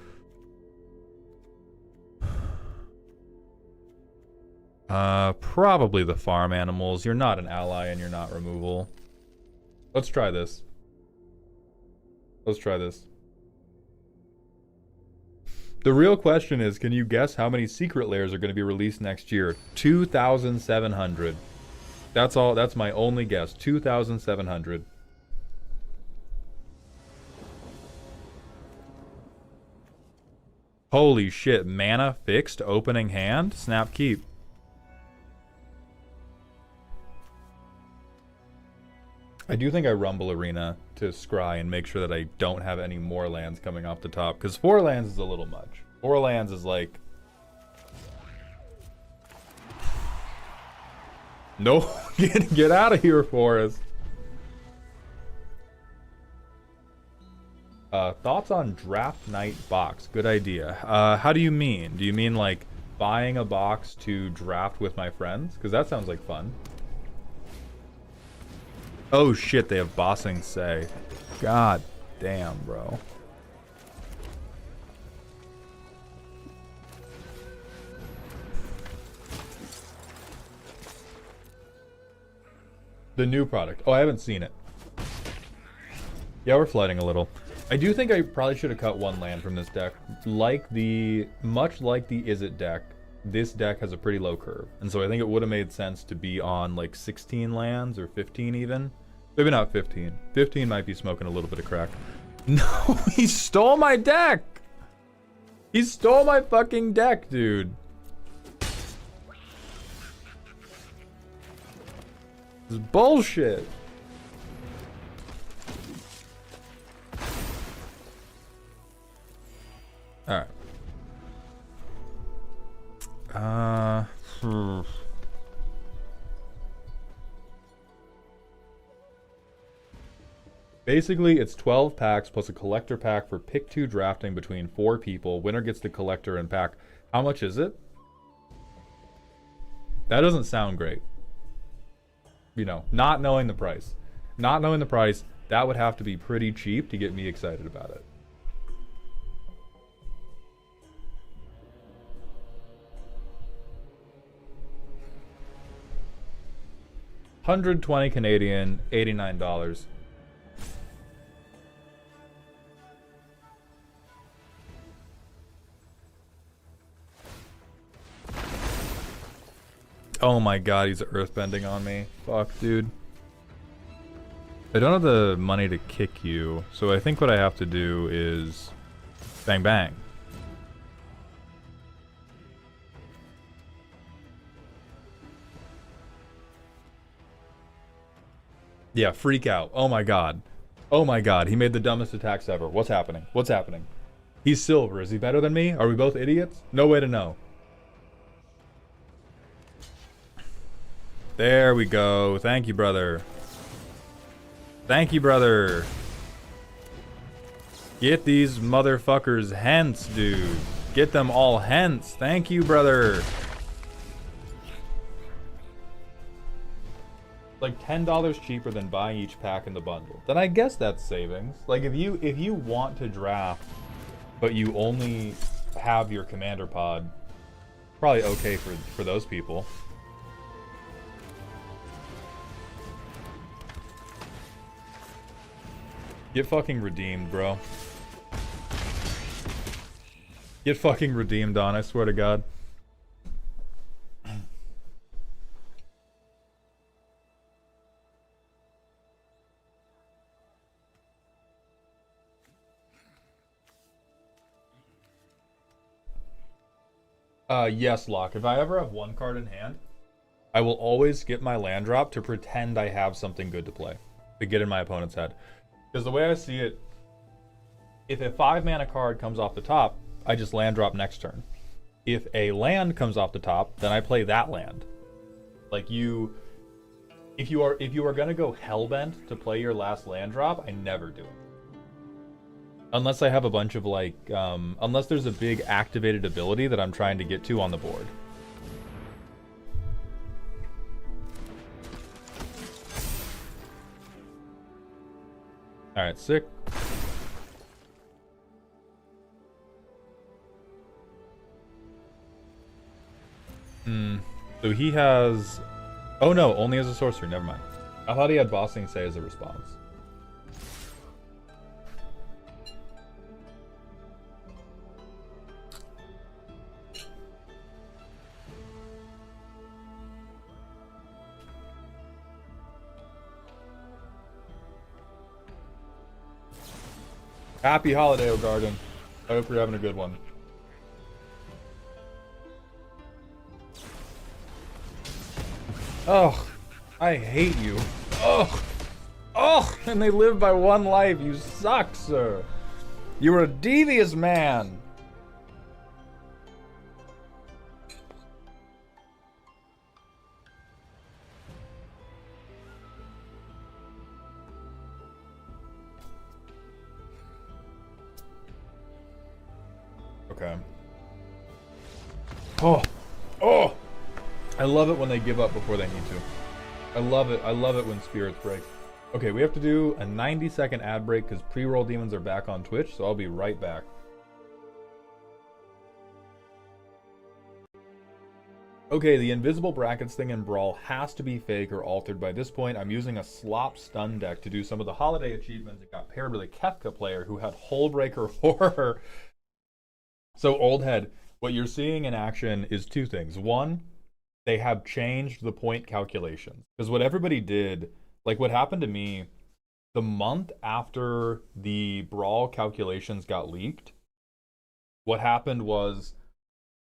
Probably the farm animals. You're not an ally and you're not removal. Let's try this. Let's try this. The real question is, can you guess how many secret layers are going to be released next year? 2,700. That's all. That's my only guess. 2,700. Holy shit. Mana fixed opening hand? Snap keep. I do think I Rumble Arena to scry and make sure that I don't have any more lands coming off the top. Because 4 lands is a little much. 4 lands is like... No, get out of here, Forrest. Thoughts on Draft Night box? Good idea. How do you mean? Do you mean like buying a box to draft with my friends? Because that sounds like fun. Oh shit, they have Bossing Say. God damn, bro. The new product. Oh, I haven't seen it. Yeah, we're flooding a little. I do think I probably should have cut 1 land from this deck. Much like the Is It deck, this deck has a pretty low curve. And so I think it would have made sense to be on like 16 lands or 15 even. Maybe not 15. 15 might be smoking a little bit of crack. No, he stole my deck! He stole my fucking deck, dude. This is bullshit. Alright. Basically, it's 12 packs plus a collector pack for pick 2 drafting between 4 people. Winner gets the collector and pack. How much is it? That doesn't sound great. You know, not knowing the price. Not knowing the price, that would have to be pretty cheap to get me excited about it. $120 Canadian, $89. Oh my god, he's earthbending on me. Fuck, dude. I don't have the money to kick you, so I think what I have to do is... Bang bang. Yeah, freak out. Oh my god. Oh my god, he made the dumbest attacks ever. What's happening? What's happening? He's silver. Is he better than me? Are we both idiots? No way to know. There we go. Thank you, brother. Thank you, brother. Get these motherfuckers hence, dude. Get them all hence. Thank you, brother. Like $10 cheaper than buying each pack in the bundle. Then I guess that's savings. Like if you want to draft, but you only have your commander pod, probably okay for those people. Get fucking redeemed, bro. Get fucking redeemed on, I swear to God. Yes, Locke. If I ever have 1 card in hand, I will always skip my land drop to pretend I have something good to play. To get in my opponent's head. Because the way I see it, If a 5-mana card comes off the top, I just land drop next turn. If a land comes off the top, then I play that land. Like if you are gonna go hellbent to play your last land drop, I never do it. Unless I have a bunch of like, unless there's a big activated ability that I'm trying to get to on the board. Alright, sick. So he has... Oh no, only as a sorcerer, never mind. I thought he had Bossing Say as a response. Happy holiday, O Garden. I hope you're having a good one. Ugh, I hate you. Ugh, ugh, and they live by one life. You suck, sir. You're a devious man. Okay. Oh! I love it when they give up before they need to. I love it. I love it when spirits break. Okay, we have to do a 90-second ad break because pre-roll demons are back on Twitch, so I'll be right back. Okay, the invisible brackets thing in Brawl has to be fake or altered by this point. I'm using a slop stun deck to do some of the holiday achievements. It got paired with a Kefka player who had Hullbreaker Horror. So, old head, what you're seeing in action is two things. One, they have changed the point calculations. Because what everybody did, like what happened to me, the month after the Brawl calculations got leaked, what happened was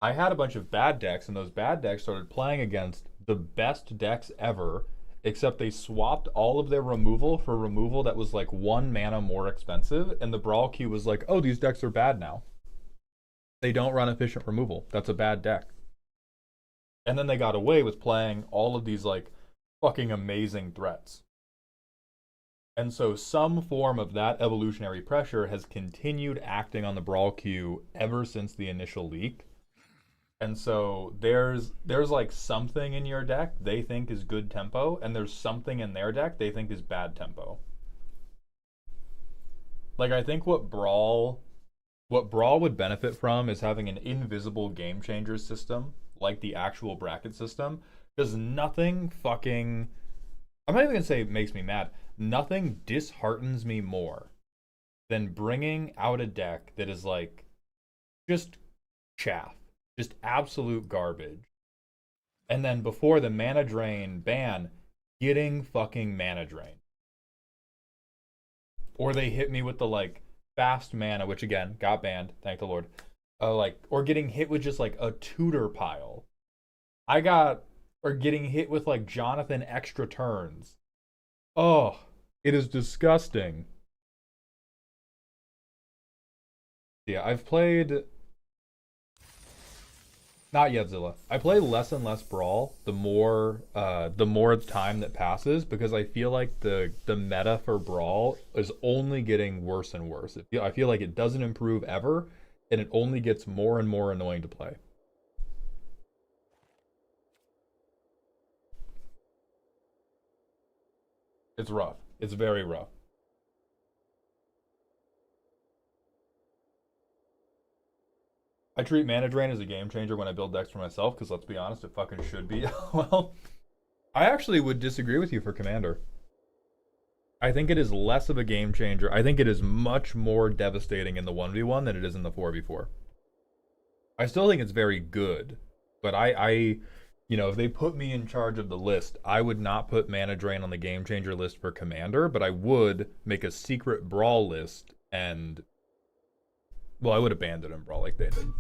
I had a bunch of bad decks, and those bad decks started playing against the best decks ever, except they swapped all of their removal for removal that was like 1 mana more expensive, and the Brawl queue was like, oh, these decks are bad now. They don't run efficient removal. That's a bad deck. And then they got away with playing all of these like fucking amazing threats. And so some form of that evolutionary pressure has continued acting on the Brawl queue ever since the initial leak. And so there's like something in your deck they think is good tempo, and there's something in their deck they think is bad tempo. Like I think what Brawl would benefit from is having an invisible game changer system like the actual bracket system, because nothing fucking, I'm not even gonna say it makes me mad, nothing disheartens me more than bringing out a deck that is like just chaff, just absolute garbage, and then before the mana drain ban, getting fucking mana drain. Or they hit me with the like fast mana, which again got banned, thank the Lord. Or getting hit with just like a tutor pile. Or getting hit with like Jonathan extra turns. Oh, it is disgusting. Yeah, I've played, not yet Zilla. I play less and less Brawl the more time that passes, because I feel like the meta for Brawl is only getting worse and worse. I feel like it doesn't improve ever, and it only gets more and more annoying to play. It's rough. It's very rough. I treat Mana Drain as a game changer when I build decks for myself, because let's be honest, it fucking should be. Well, I actually would disagree with you for Commander. I think it is less of a game changer. I think it is much more devastating in the 1v1 than it is in the 4v4. I still think it's very good, but you know, if they put me in charge of the list, I would not put Mana Drain on the game changer list for Commander, but I would make a secret Brawl list, and well, I would have banned it in Brawl like they did.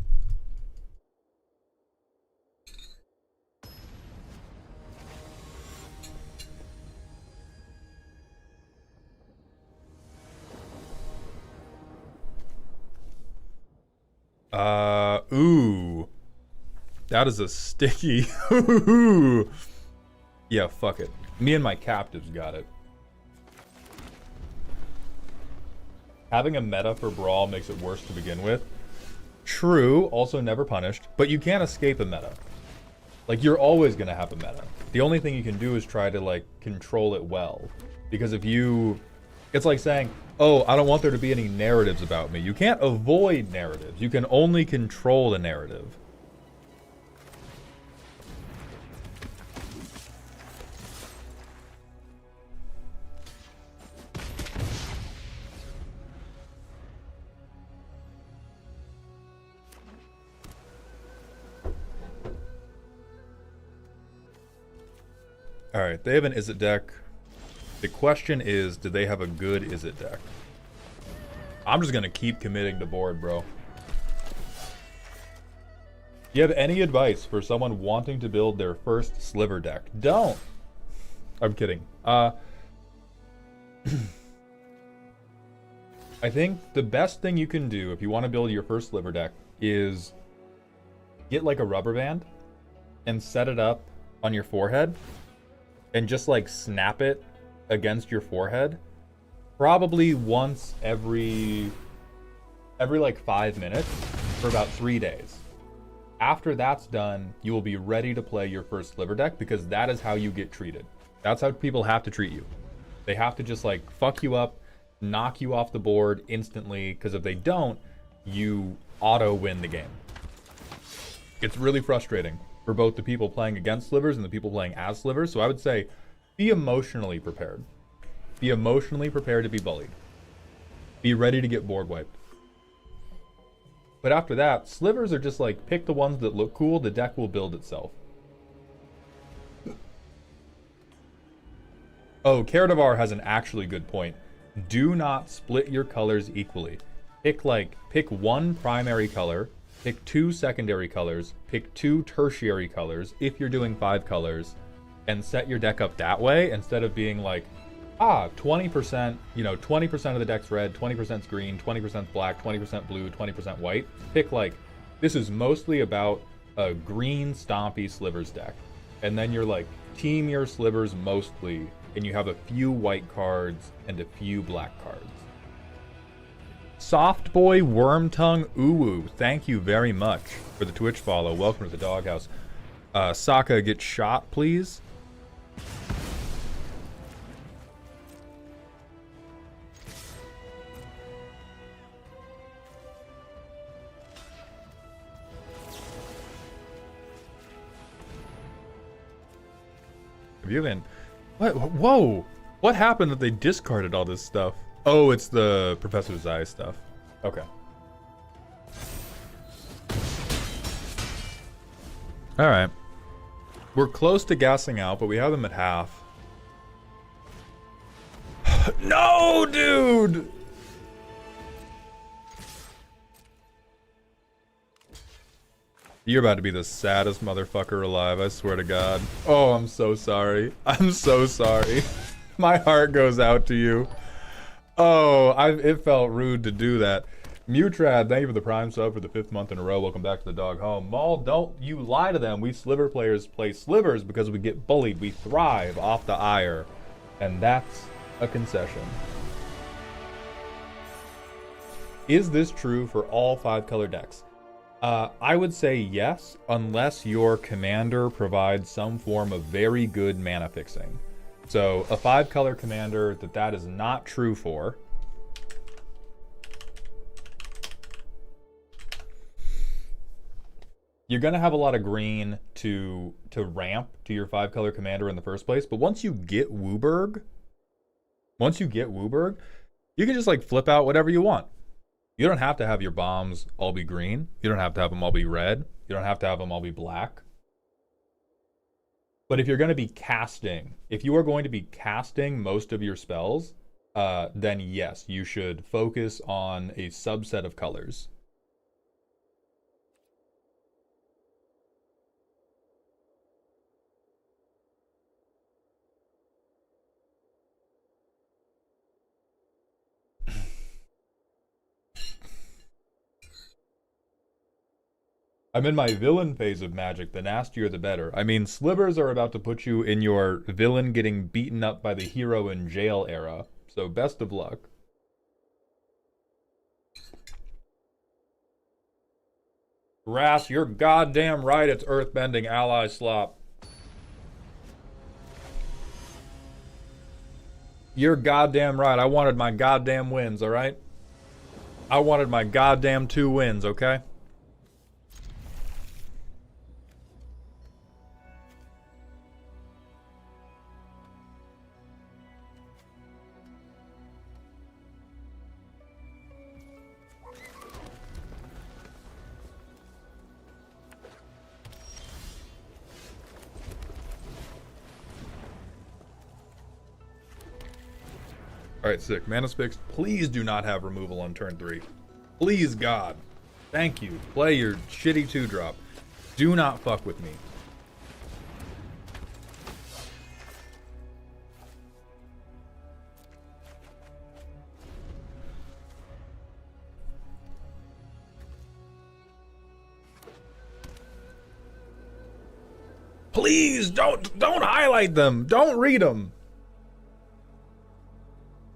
Ooh. That is a sticky. Ooh. Yeah, fuck it. Me and my captives got it. Having a meta for Brawl makes it worse to begin with. True, also never punished, but you can't escape a meta. Like, you're always gonna have a meta. The only thing you can do is try to, like, control it well. Because if you... It's like saying, oh, I don't want there to be any narratives about me. You can't avoid narratives. You can only control the narrative. Alright, they have an Is It deck. The question is, do they have a good Is It deck? I'm just gonna keep committing to board, bro. You have any advice for someone wanting to build their first sliver deck? Don't! I'm kidding. I think the best thing you can do if you want to build your first sliver deck is get like a rubber band and set it up on your forehead and just like snap it against your forehead probably once every like 5 minutes for about 3 days. After that's done, you will be ready to play your first sliver deck because that is how you get treated. That's how people have to treat you. They have to just like fuck you up, knock you off the board instantly, because if they don't, you auto win the game. It's really frustrating for both the people playing against slivers and the people playing as slivers. So I would say be emotionally prepared. Be emotionally prepared to be bullied. Be ready to get board wiped. But after that, slivers are just like, pick the ones that look cool, the deck will build itself. Oh, Karadavar has an actually good point. Do not split your colors equally. Pick one primary color, pick 2 secondary colors, pick 2 tertiary colors if you're doing 5 colors, and set your deck up that way instead of being like, 20%, 20% of the deck's red, 20%'s green, 20%'s black, 20% blue, 20% white. Pick like, this is mostly about a green stompy slivers deck. And then you're like, team your slivers mostly, and you have a few white cards and a few black cards. Soft Boy Wormtongue Uwu, thank you very much for the Twitch follow. Welcome to the doghouse. Sokka, get shot, please. Have you been? What? Whoa! What happened that they discarded all this stuff? Oh, it's the Professor Zai stuff. Okay. Alright. We're close to gassing out, but we have them at half. No, dude! You're about to be the saddest motherfucker alive, I swear to God. Oh, I'm so sorry. I'm so sorry. My heart goes out to you. Oh, it felt rude to do that. Mutrad, thank you for the Prime sub for the 5th month in a row. Welcome back to the dog home. Maul, don't you lie to them. We sliver players play slivers because we get bullied. We thrive off the ire. And that's a concession. Is this true for all 5-color decks? I would say yes, unless your commander provides some form of very good mana fixing. So a 5-color commander that is not true for. You're gonna have a lot of green to ramp to your 5-color commander in the first place, but once you get Wooburg, you can just like flip out whatever you want. You don't have to have your bombs all be green. You don't have to have them all be red. You don't have to have them all be black. But if you're going to be casting, if you are going to be casting most of your spells, then yes, you should focus on a subset of colors. I'm in my villain phase of Magic. The nastier, the better. I mean, slivers are about to put you in your villain getting beaten up by the hero in jail era. So best of luck. Ras, you're goddamn right it's earthbending ally slop. You're goddamn right. I wanted my goddamn wins, alright? I wanted my goddamn 2 wins, okay? Alright, sick. Mana Spix, please do not have removal on turn 3. Please, God. Thank you. Play your shitty 2-drop. Do not fuck with me. Please, don't highlight them. Don't read them.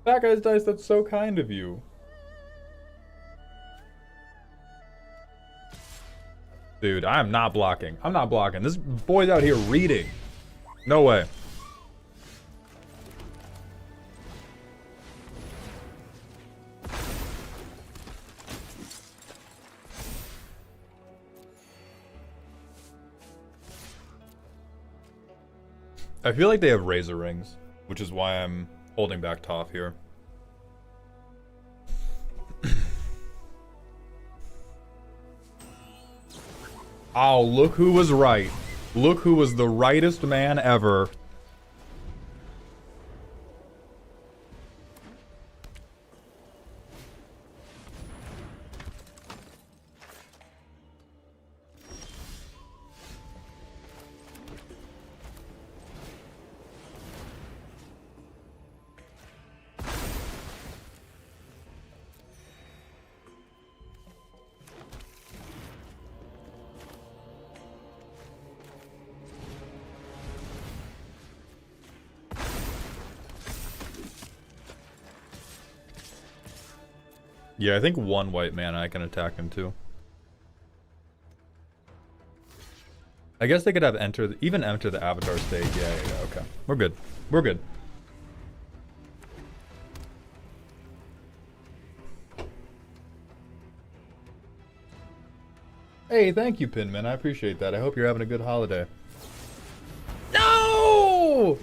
That guy's dice, that's so kind of you. Dude, I'm not blocking. I'm not blocking. This boy's out here reading. No way. I feel like they have razor rings, which is why I'm holding back Toph here. Oh, look who was right. Look who was the rightest man ever. Yeah, I think 1 white mana I can attack him too. I guess they could have even enter the avatar stage. Yeah, okay. We're good. We're good. Hey, thank you, Pinman. I appreciate that. I hope you're having a good holiday. No!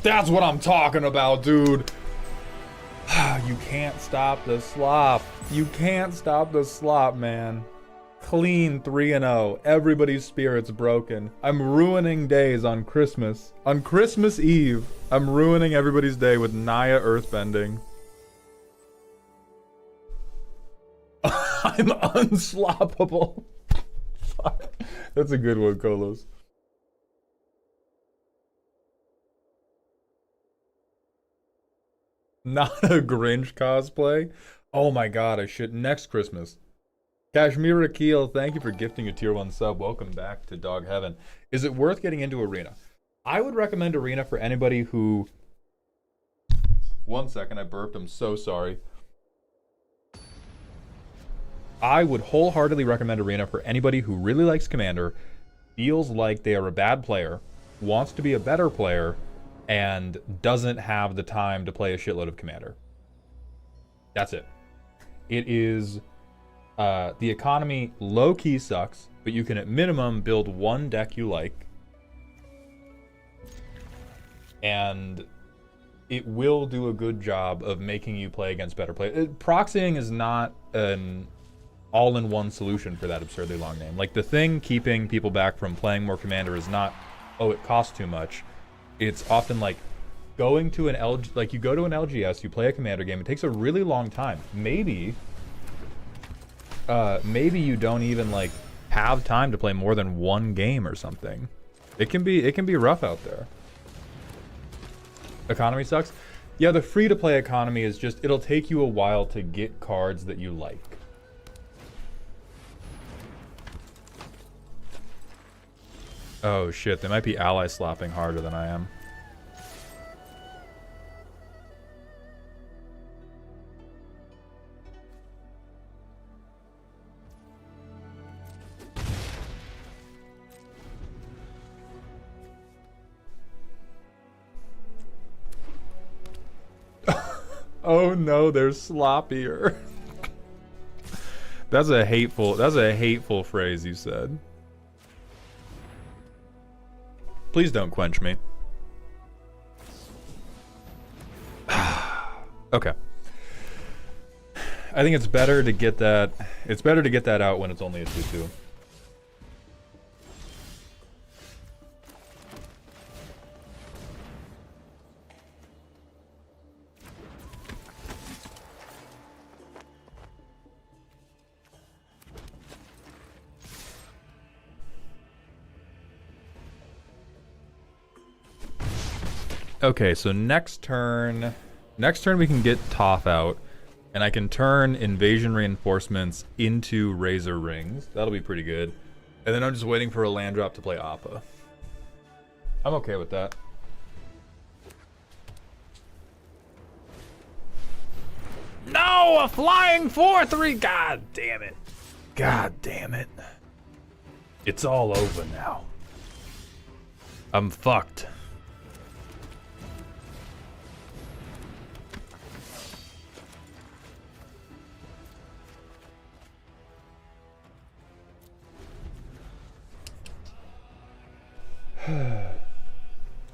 That's what I'm talking about, dude. You can't stop the slop. You can't stop the slop, man. Clean 3-0. Everybody's spirit's broken. I'm ruining days on Christmas. On Christmas Eve, I'm ruining everybody's day with Naya earthbending. I'm unsloppable. Fuck. That's a good one, Kolos. Not a Grinch cosplay? Oh my god, I should. Next Christmas. Kashmir Akil, thank you for gifting a tier 1 sub. Welcome back to Dog Heaven. Is it worth getting into Arena? I would recommend Arena for anybody who... 1 second, I burped. I'm so sorry. I would wholeheartedly recommend Arena for anybody who really likes Commander, feels like they are a bad player, wants to be a better player, and doesn't have the time to play a shitload of Commander. That's it. It is... the economy low-key sucks, but you can at minimum build 1 deck you like. And it will do a good job of making you play against better players. Proxying is not an all-in-one solution for that absurdly long name. Like, the thing keeping people back from playing more Commander is not, oh, it costs too much. It's often like, going to an LG, like you go to an LGS, you play a commander game, it takes a really long time. Maybe you don't even like have time to play more than one game or something. It can be rough out there. Economy sucks. Yeah, the free-to-play economy is just, it'll take you a while to get cards that you like. Oh shit, they might be ally slapping harder than I am. Oh no, they're sloppier. That's a hateful phrase you said. Please don't quench me. Okay. I think it's better to get that out when it's only a 2-2. Okay, so next turn we can get Toph out, and I can turn Invasion Reinforcements into Razor Rings. That'll be pretty good. And then I'm just waiting for a land drop to play Appa. I'm okay with that. No, a flying 4/3. God damn it. God damn it. It's all over now. I'm fucked.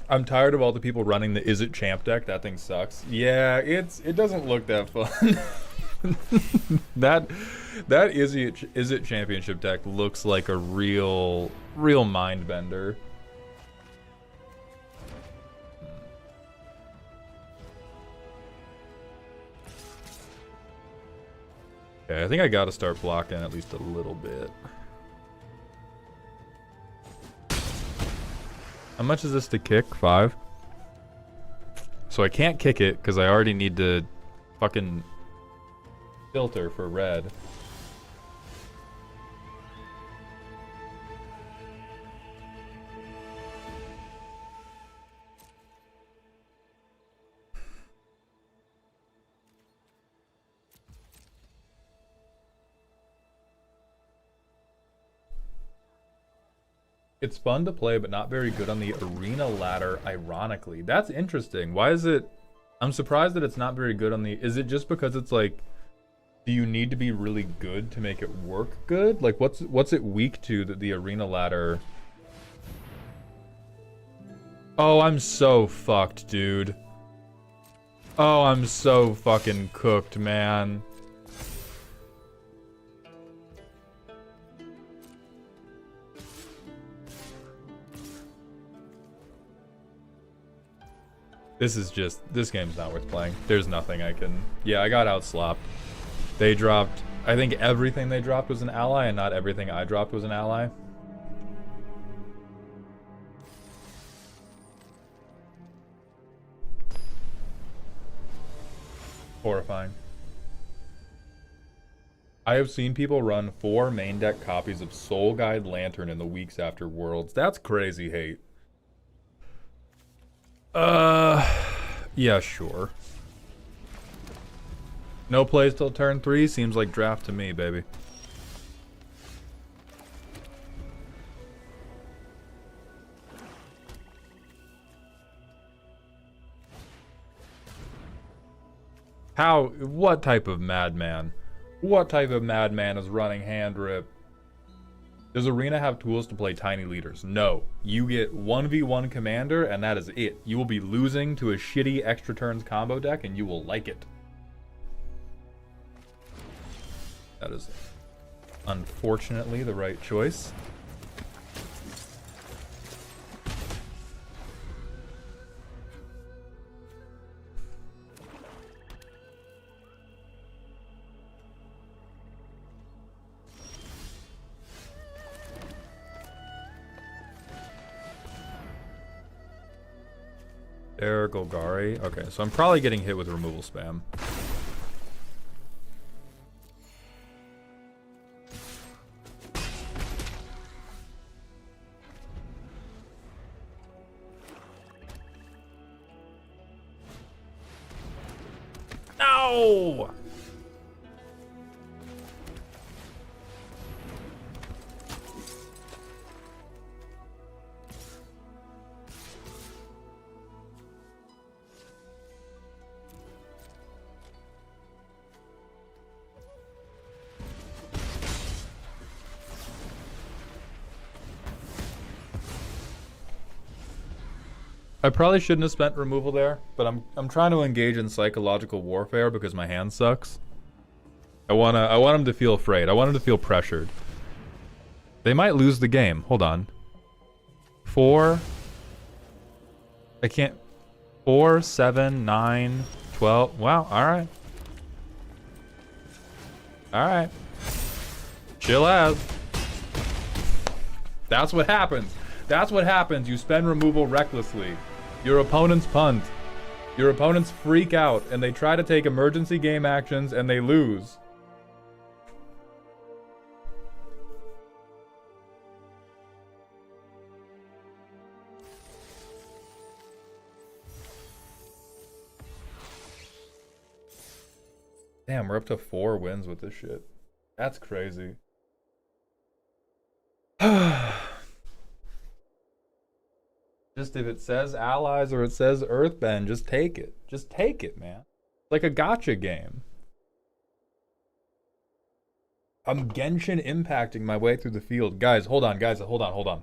I'm tired of all the people running the Is It Champ deck. That thing sucks. Yeah, it doesn't look that fun. that Is It Championship deck looks like a real mind bender. Okay, I think I gotta start blocking at least a little bit. How much is this to kick? 5? So I can't kick it because I already need to fucking filter for red. It's fun to play, but not very good on the arena ladder, ironically. That's interesting. Why is it... I'm surprised that it's not very good on the... Is it just because it's like... Do you need to be really good to make it work good? Like, what's it weak to that the arena ladder... Oh, I'm so fucked, dude. Oh, I'm so fucking cooked, man. This game's not worth playing. There's nothing I can... Yeah, I got outslopped. They dropped... I think everything they dropped was an ally, and not everything I dropped was an ally. Horrifying. I have seen people run 4 main deck copies of Soul Guide Lantern in the weeks after Worlds. That's crazy hate. Yeah, sure. No plays till turn 3 seems like draft to me, baby. What type of madman? What type of madman is running hand rip? Does Arena have tools to play tiny leaders? No. You get 1v1 commander, and that is it. You will be losing to a shitty extra turns combo deck, and you will like it. That is unfortunately the right choice. Air Golgari. Okay, so I'm probably getting hit with removal spam. No! I probably shouldn't have spent removal there, but I'm trying to engage in psychological warfare because my hand sucks. I want him to feel afraid. I want him to feel pressured. They might lose the game. Hold on. 4. I can't. 4, 7, 9, 12. Wow. All right. All right. Chill out. That's what happens. That's what happens. You spend removal recklessly. Your opponents punt. Your opponents freak out and they try to take emergency game actions and they lose. Damn, we're up to 4 wins with this shit. That's crazy. Just if it says allies or it says earthbend, just take it. Just take it, man. Like a gotcha game. I'm Genshin impacting my way through the field. Guys, hold on, guys, hold on.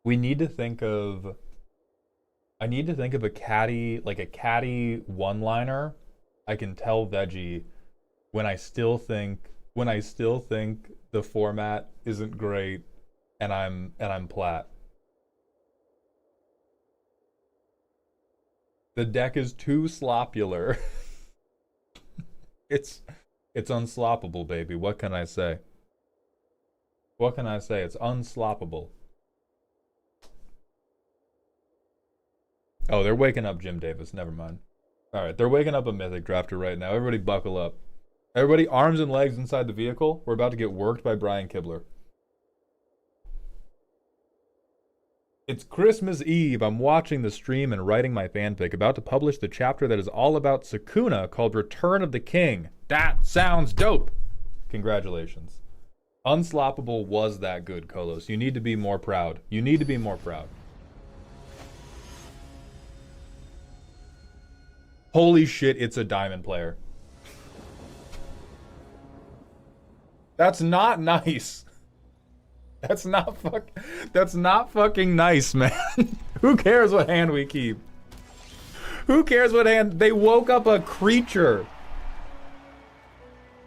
We need to think of... I need to think of a catty, like a catty one-liner I can tell Veggie when I still think the format isn't great and I'm plat. The deck is too slopular. It's unsloppable, baby. What can I say? What can I say? It's unsloppable. Oh, they're waking up Jim Davis. Never mind. Alright, they're waking up a Mythic drafter right now. Everybody buckle up. Everybody arms and legs inside the vehicle. We're about to get worked by Brian Kibler. It's Christmas Eve. I'm watching the stream and writing my fanfic. About to publish the chapter that is all about Sukuna called Return of the King. That sounds dope. Congratulations. Unsloppable was that good, Kolos. You need to be more proud. You need to be more proud. Holy shit, it's a diamond player. That's not nice. That's not fucking nice, man. Who cares what hand we keep? Who cares what hand? They woke up a creature.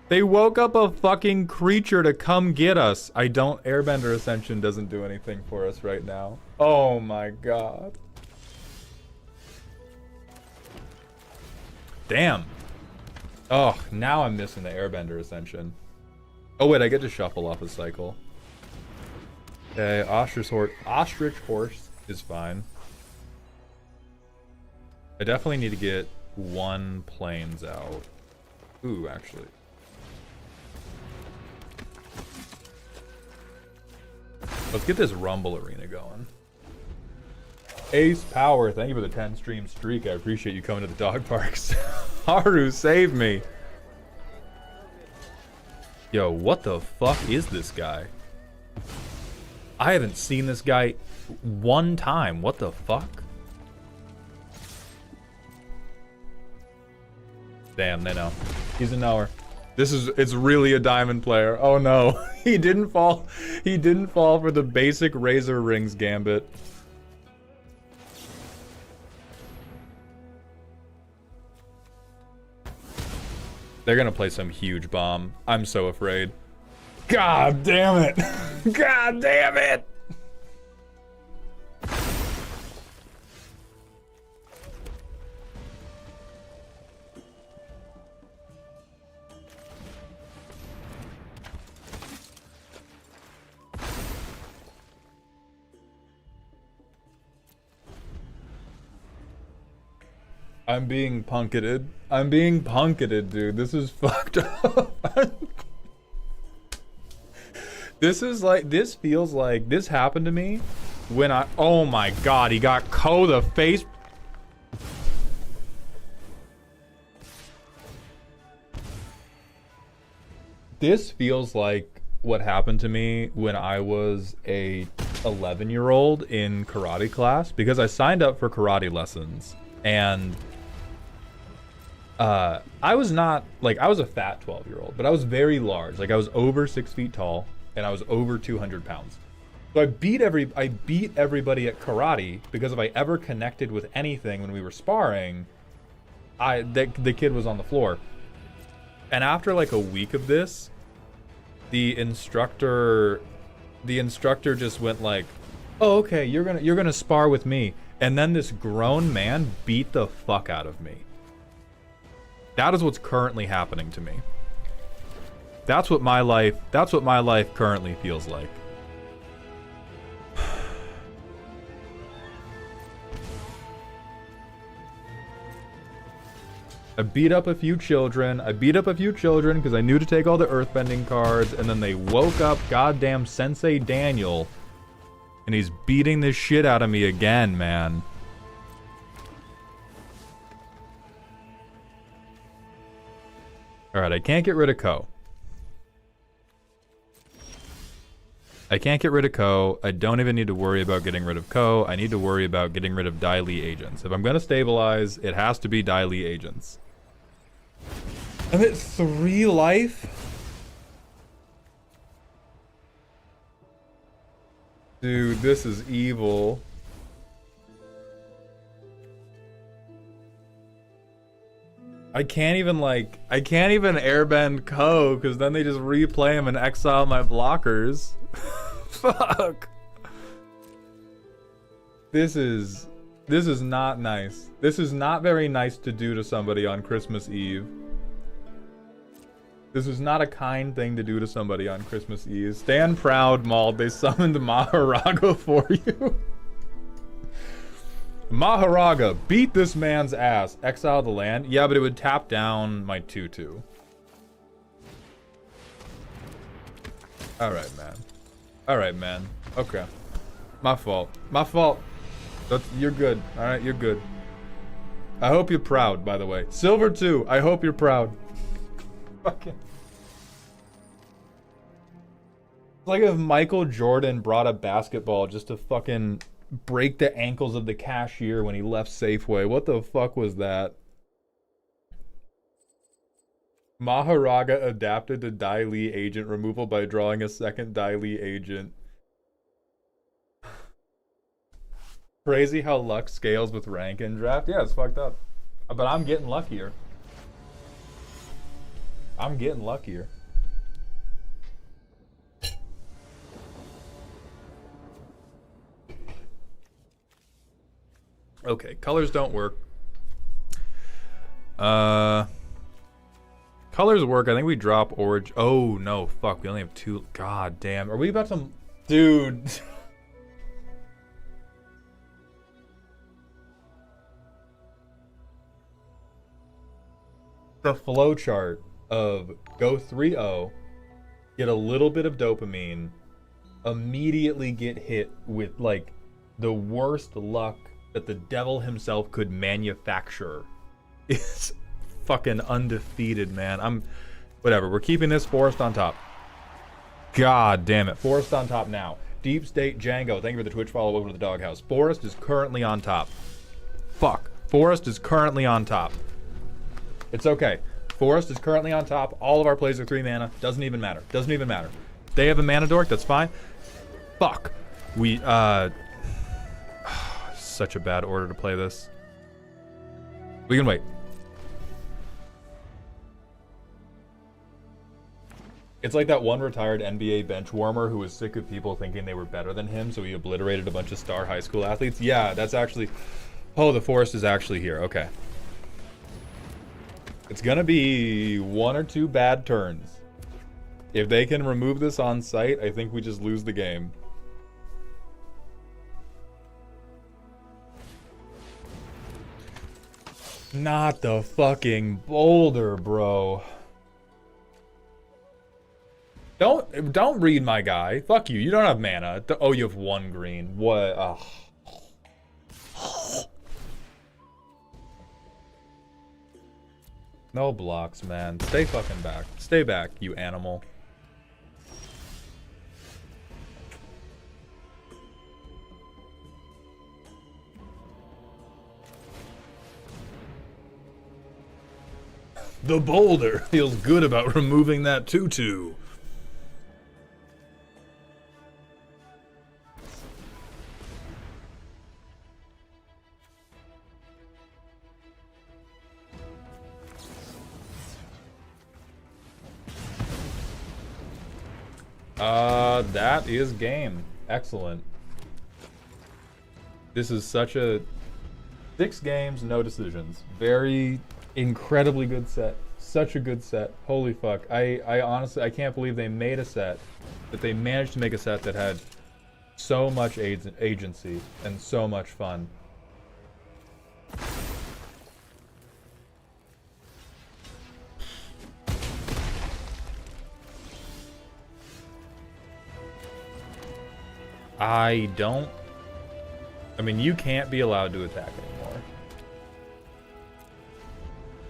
They woke up a fucking creature to come get us. Airbender Ascension doesn't do anything for us right now. Oh my god. Damn. Oh, now I'm missing the Airbender Ascension. Oh wait, I get to shuffle off a cycle. Okay, Ostrich Horse is fine. I definitely need to get 1 planes out. Ooh, actually. Let's get this Rumble Arena going. Ace Power, thank you for the 10 stream streak. I appreciate you coming to the dog parks. Haru, save me. Yo, what the fuck is this guy? I haven't seen this guy 1 time. What the fuck? Damn, they know. He's a knower. It's really a diamond player. Oh no. He didn't fall for the basic Razor Rings gambit. They're gonna play some huge bomb. I'm so afraid. God damn it! God damn it! I'm being punketed. I'm being punketed, dude. This is fucked up. This feels like, this happened to me when oh my god, he got the face. This feels like what happened to me when I was a 11-year-old in karate class, because I signed up for karate lessons, and I was not, like, I was a fat 12-year-old, but I was very large. Like, I was over 6 feet tall, and I was over 200 pounds. So I beat everybody at karate, because if I ever connected with anything when we were sparring, the kid was on the floor. And after like a week of this, the instructor just went like, "Oh, okay, you're gonna spar with me." And then this grown man beat the fuck out of me. That is what's currently happening to me. That's what my life currently feels like. I beat up a few children because I knew to take all the earthbending cards, and then they woke up goddamn Sensei Daniel, and he's beating the shit out of me again, man. Alright, I can't get rid of Ko. I can't get rid of Ko. I don't even need to worry about getting rid of Ko. I need to worry about getting rid of Dai Li agents. If I'm gonna stabilize, it has to be Dai Li agents. I'm at 3 life? Dude, this is evil. I can't even airbend Ko, because then they just replay him and exile my blockers. Fuck. This is not nice. This is not very nice to do to somebody on Christmas Eve. This is not a kind thing to do to somebody on Christmas Eve. Stand proud, Mald. They summoned Maharaga for you. Maharaga, beat this man's ass. Exile the land? Yeah, but it would tap down my 2/2. Alright, man. Alright, man. Okay. My fault. My fault. You're good. Alright, you're good. I hope you're proud, by the way. Silver 2, I hope you're proud. Fucking. It's like if Michael Jordan brought a basketball just to fucking break the ankles of the cashier when he left Safeway. What the fuck was that? Maharaga adapted to Dai Li agent removal by drawing a second Dai Li agent. Crazy how luck scales with rank in draft. Yeah, it's fucked up. But I'm getting luckier. I'm getting luckier. Okay, colors don't work. Colors work. I think we drop orange. Oh, no. Fuck, we only have 2. God damn. Are we about to... Dude. The flowchart of go 3-0, get a little bit of dopamine, immediately get hit with, like, the worst luck that the devil himself could manufacture. Is fucking undefeated, man. Whatever, we're keeping this Forest on top. God damn it. Forest on top now. Deep State Django, thank you for the Twitch follow. Welcome to the doghouse. Forest is currently on top. Fuck. Forest is currently on top. It's okay. Forest is currently on top. All of our plays are 3 mana. Doesn't even matter. Doesn't even matter. They have a mana dork, that's fine. Fuck. We, such a bad order to play this. We can wait. It's like that one retired NBA bench warmer who was sick of people thinking they were better than him, so he obliterated a bunch of star high school athletes. Yeah, that's actually... Oh, the Forest is actually here. Okay. It's gonna be 1 or 2 bad turns. If they can remove this on site, I think we just lose the game. Not the fucking boulder, bro. Don't read my guy. Fuck you. You don't have mana. Oh, you have 1 green. What? Ugh. No blocks, man. Stay fucking back. Stay back, you animal. The boulder feels good about removing that tutu. That is game. Excellent. This is such a 6 games, no decisions. Very incredibly good set. Such a good set. Holy fuck. I honestly, I can't believe they made a set, that they managed to make a set that had so much agency and so much fun. I mean, you can't be allowed to attack anymore.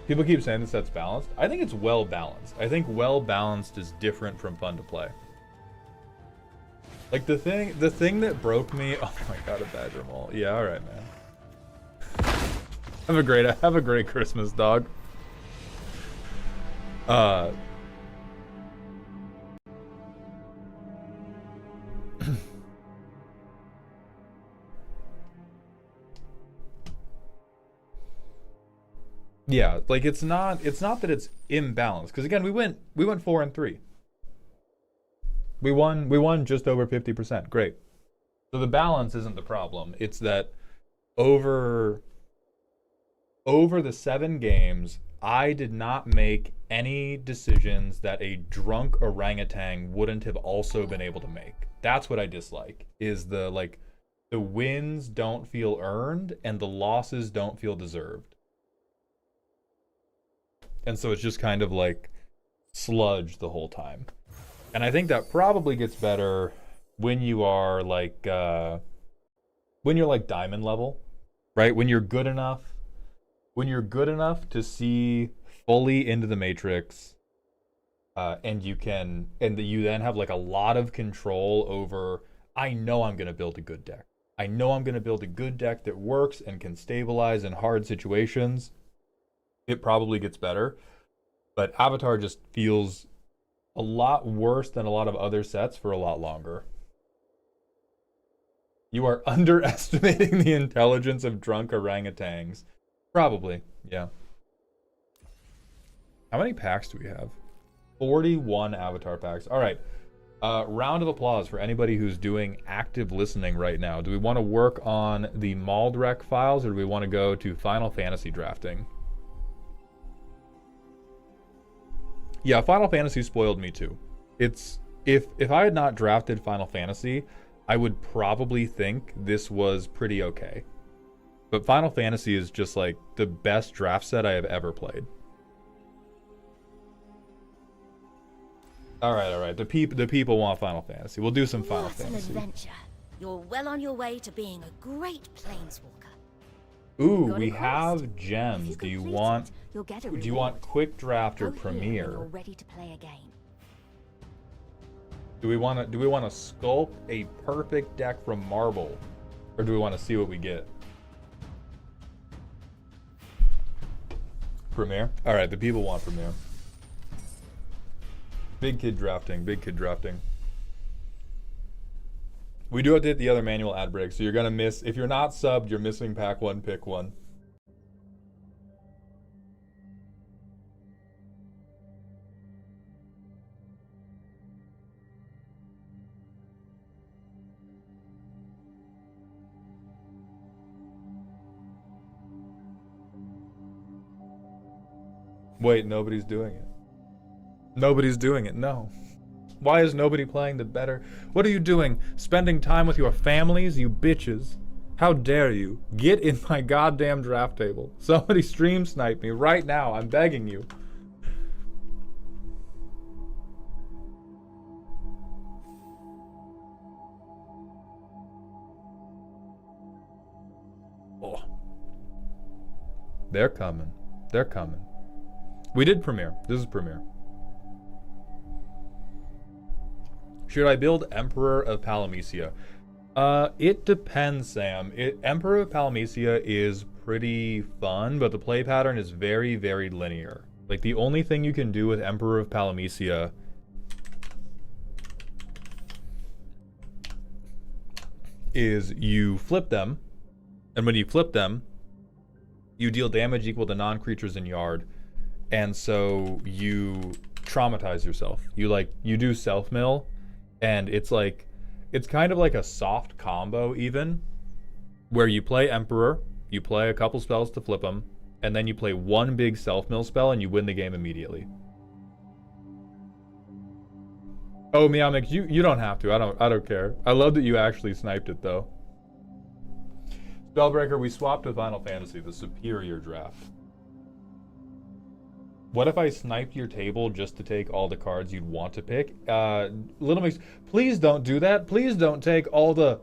People keep saying this set's balanced. I think it's well balanced. I think well balanced is different from fun to play. Like the thing that broke me. Oh my god, a badger mole. Yeah, all right, man. Have a great Christmas, dog. Yeah, like it's not that it's imbalanced, because again we went 4-3. We won just over 50%. Great. So the balance isn't the problem. It's that over the 7 games, I did not make any decisions that a drunk orangutan wouldn't have also been able to make. That's what I dislike. Is the wins don't feel earned and the losses don't feel deserved. And so it's just kind of like sludge the whole time. And I think that probably gets better when you are like, when you're like diamond level, right? When you're good enough to see fully into the matrix, and you then have like a lot of control over, I know I'm going to build a good deck. I know I'm going to build a good deck that works and can stabilize in hard situations. It probably gets better, but Avatar just feels a lot worse than a lot of other sets for a lot longer. You are underestimating the intelligence of drunk orangutans. Probably, yeah. How many packs do we have? 41 Avatar packs. All right. Round of applause for anybody who's doing active listening right now. Do we want to work on the Maldrek files, or do we want to go to Final Fantasy drafting? Yeah, Final Fantasy spoiled me too. It's if I had not drafted Final Fantasy, I would probably think this was pretty okay. But Final Fantasy is just like the best draft set I have ever played. All right. The people want Final Fantasy. We'll do some Final Fantasy. What an adventure! You're well on your way to being a great planeswalker. Ooh, we have gems. Do you want quick draft or premier? You're ready to play a game. Do we want to sculpt a perfect deck from marble, or do we want to see what we get? Premier? All right, the people want premier. Big kid drafting. We do have to hit the other manual ad break, so you're gonna miss. If you're not subbed, you're missing pack 1, pick 1. Wait, nobody's doing it. Nobody's doing it, no. Why is nobody playing the better? What are you doing? Spending time with your families, you bitches? How dare you? Get in my goddamn draft table. Somebody stream snipe me right now. I'm begging you. Oh. They're coming. They're coming. We did Premiere. This is Premiere. Should I build Emperor of Palamecia? It depends, Sam. Emperor of Palamecia is pretty fun, but the play pattern is very, very linear. Like, the only thing you can do with Emperor of Palamecia is you flip them, and when you flip them, you deal damage equal to non-creatures in yard, and so you traumatize yourself. You do self-mill, and it's kind of like a soft combo even, where you play Emperor, you play a couple spells to flip them, and then you play one big self-mill spell and you win the game immediately. Oh, Meow Mix, you don't have to. I don't care. I love that you actually sniped it though. Spellbreaker, we swapped to Final Fantasy, the superior draft. What if I sniped your table just to take all the cards you'd want to pick? Little Mix, please don't do that. Please don't take all the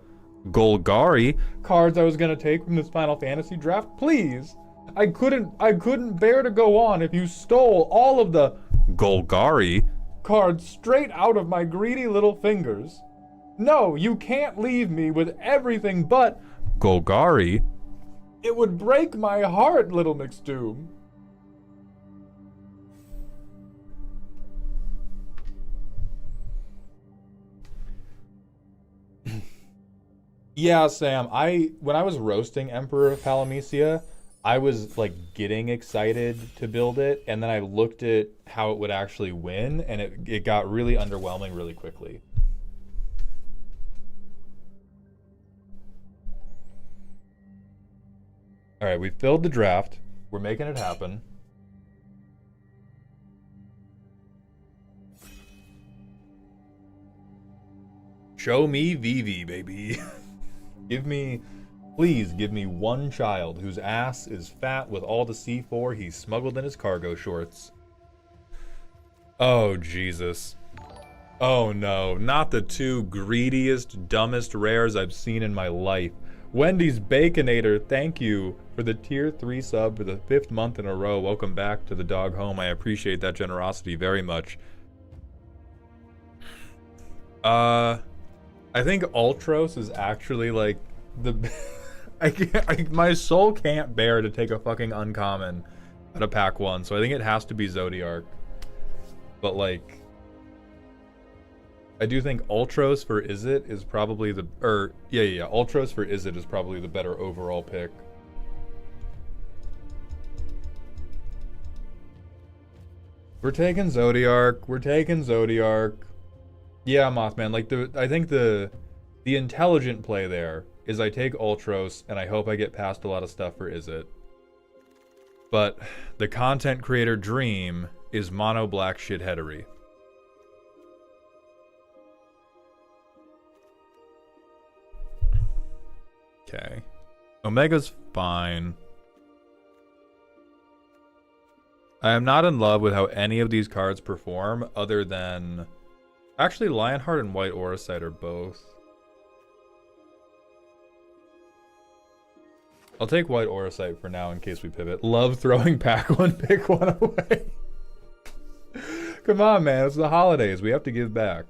Golgari cards I was gonna take from this Final Fantasy draft. Please. I couldn't bear to go on if you stole all of the Golgari cards straight out of my greedy little fingers. No, you can't leave me with everything but Golgari. It would break my heart, Little McStoom. Yeah, Sam, when I was roasting Emperor of Palamecia, I was like getting excited to build it, and then I looked at how it would actually win, and it got really underwhelming really quickly. All right, we filled the draft. We're making it happen. Show me Vivi, baby. Please give me one child whose ass is fat with all the C4 he smuggled in his cargo shorts. Oh, Jesus. Oh no, not the two greediest, dumbest rares I've seen in my life. Wendy's Baconator, thank you for the tier 3 sub for the 5th month in a row. Welcome back to the dog home. I appreciate that generosity very much. I think Ultros is actually like the my soul can't bear to take a fucking uncommon at a pack 1, so I think it has to be Zodiark. But like, I do think Ultros for Izzet is probably the Ultros for Izzet is probably the better overall pick. We're taking Zodiark. We're taking Zodiark. Yeah, Mothman. Like I think the intelligent play there is I take Ultros and I hope I get past a lot of stuff for Izzet. But the content creator dream is mono black shitheadery. Okay. Omega's fine. I am not in love with how any of these cards perform other than... Actually, Lionheart and White Auracite are both. I'll take White Auracite for now in case we pivot. Love throwing pack 1, pick 1 away. Come on, man. It's the holidays. We have to give back.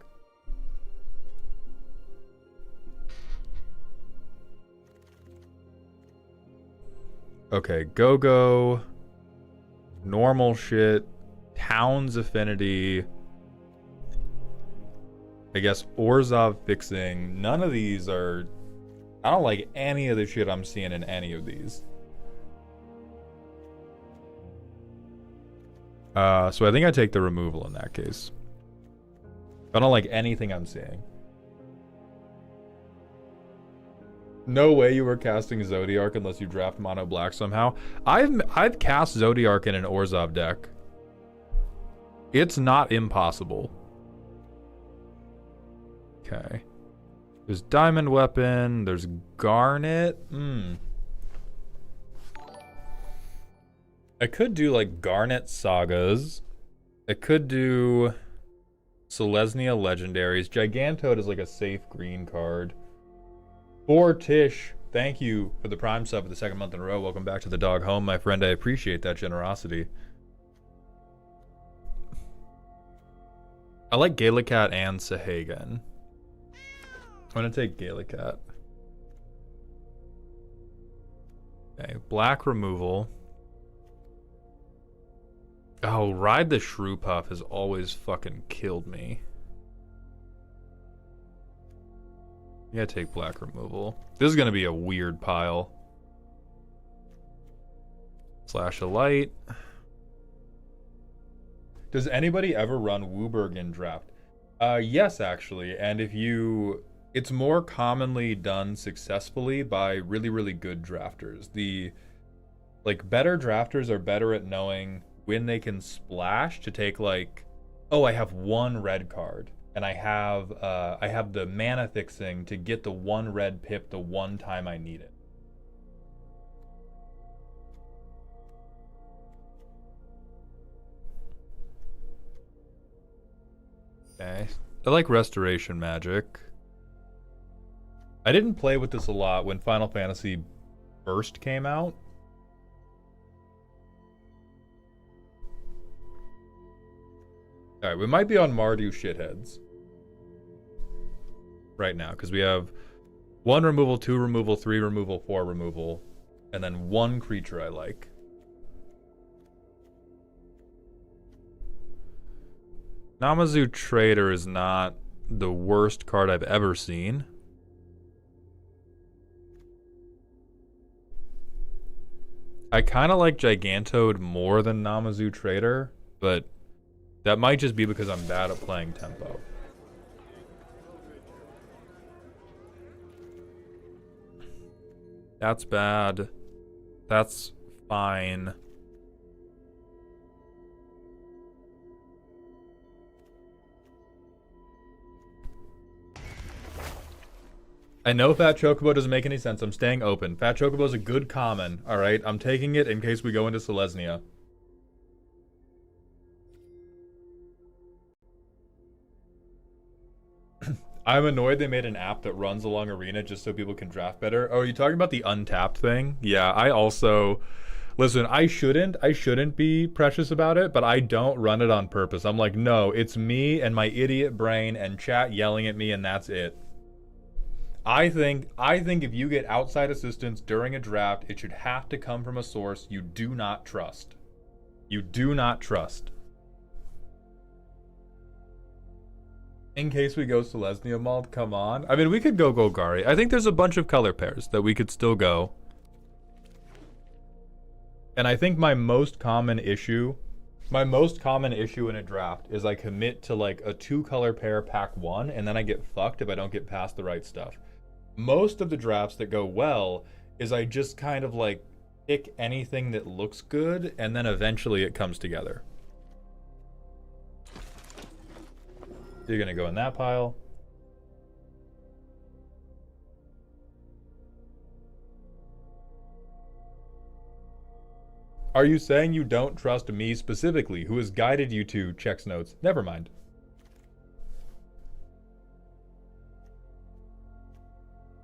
Okay, Go-Go. Normal shit. Town's Affinity. I guess Orzhov Fixing. None of these are... I don't like any of the shit I'm seeing in any of these. So I think I take the removal in that case. I don't like anything I'm seeing. No way you were casting Zodiark unless you draft mono black somehow. I've cast Zodiark in an Orzhov deck. It's not impossible. Okay. There's Diamond Weapon. There's Garnet. I could do like Garnet Sagas. I could do Selesnya Legendaries. Gigantoad is like a safe green card. Tish, thank you for the Prime sub for the second month in a row. Welcome back to the dog home, my friend. I appreciate that generosity. I like Gallicat and Sahagan. I'm gonna take Gallicat. Okay, black removal. Oh, Ride the Shrew Puff has always fucking killed me. You gotta take black removal. This is gonna be a weird pile. Flash of Light. Does anybody ever run Wooburg in draft? Yes, actually. And if you... It's more commonly done successfully by really, really good drafters. The... Like, better drafters are better at knowing when they can splash to take, like... Oh, I have one red card. And I have the mana fixing to get the one red pip the one time I need it. Okay. I like Restoration Magic. I didn't play with this a lot when Final Fantasy first came out. Alright, we might be on Mardu shitheads right now, because we have 1 removal, 2 removal, 3 removal, 4 removal, and then 1 creature I like. Namazu Trader is not the worst card I've ever seen. I kind of like Gigantoad more than Namazu Trader, but that might just be because I'm bad at playing tempo. That's bad. That's fine. I know Fat Chocobo doesn't make any sense. I'm staying open. Fat Chocobo is a good common, alright? I'm taking it in case we go into Selesnya. I'm annoyed they made an app that runs along Arena just so people can draft better. Oh, are you talking about the untapped thing? Yeah, I also... Listen, I shouldn't be precious about it, but I don't run it on purpose. I'm like, no, it's me and my idiot brain and chat yelling at me and that's it. I think if you get outside assistance during a draft, it should have to come from a source you do not trust. You do not trust. In case we go Selesnya Mald, come on. I mean, we could go Golgari. I think there's a bunch of color pairs that we could still go. And I think my most common issue in a draft is I commit to like a 2-color pair pack 1, and then I get fucked if I don't get past the right stuff. Most of the drafts that go well is I just kind of like pick anything that looks good, and then eventually it comes together. You're gonna go in that pile. Are you saying you don't trust me specifically, who has guided you to checks notes? Never mind.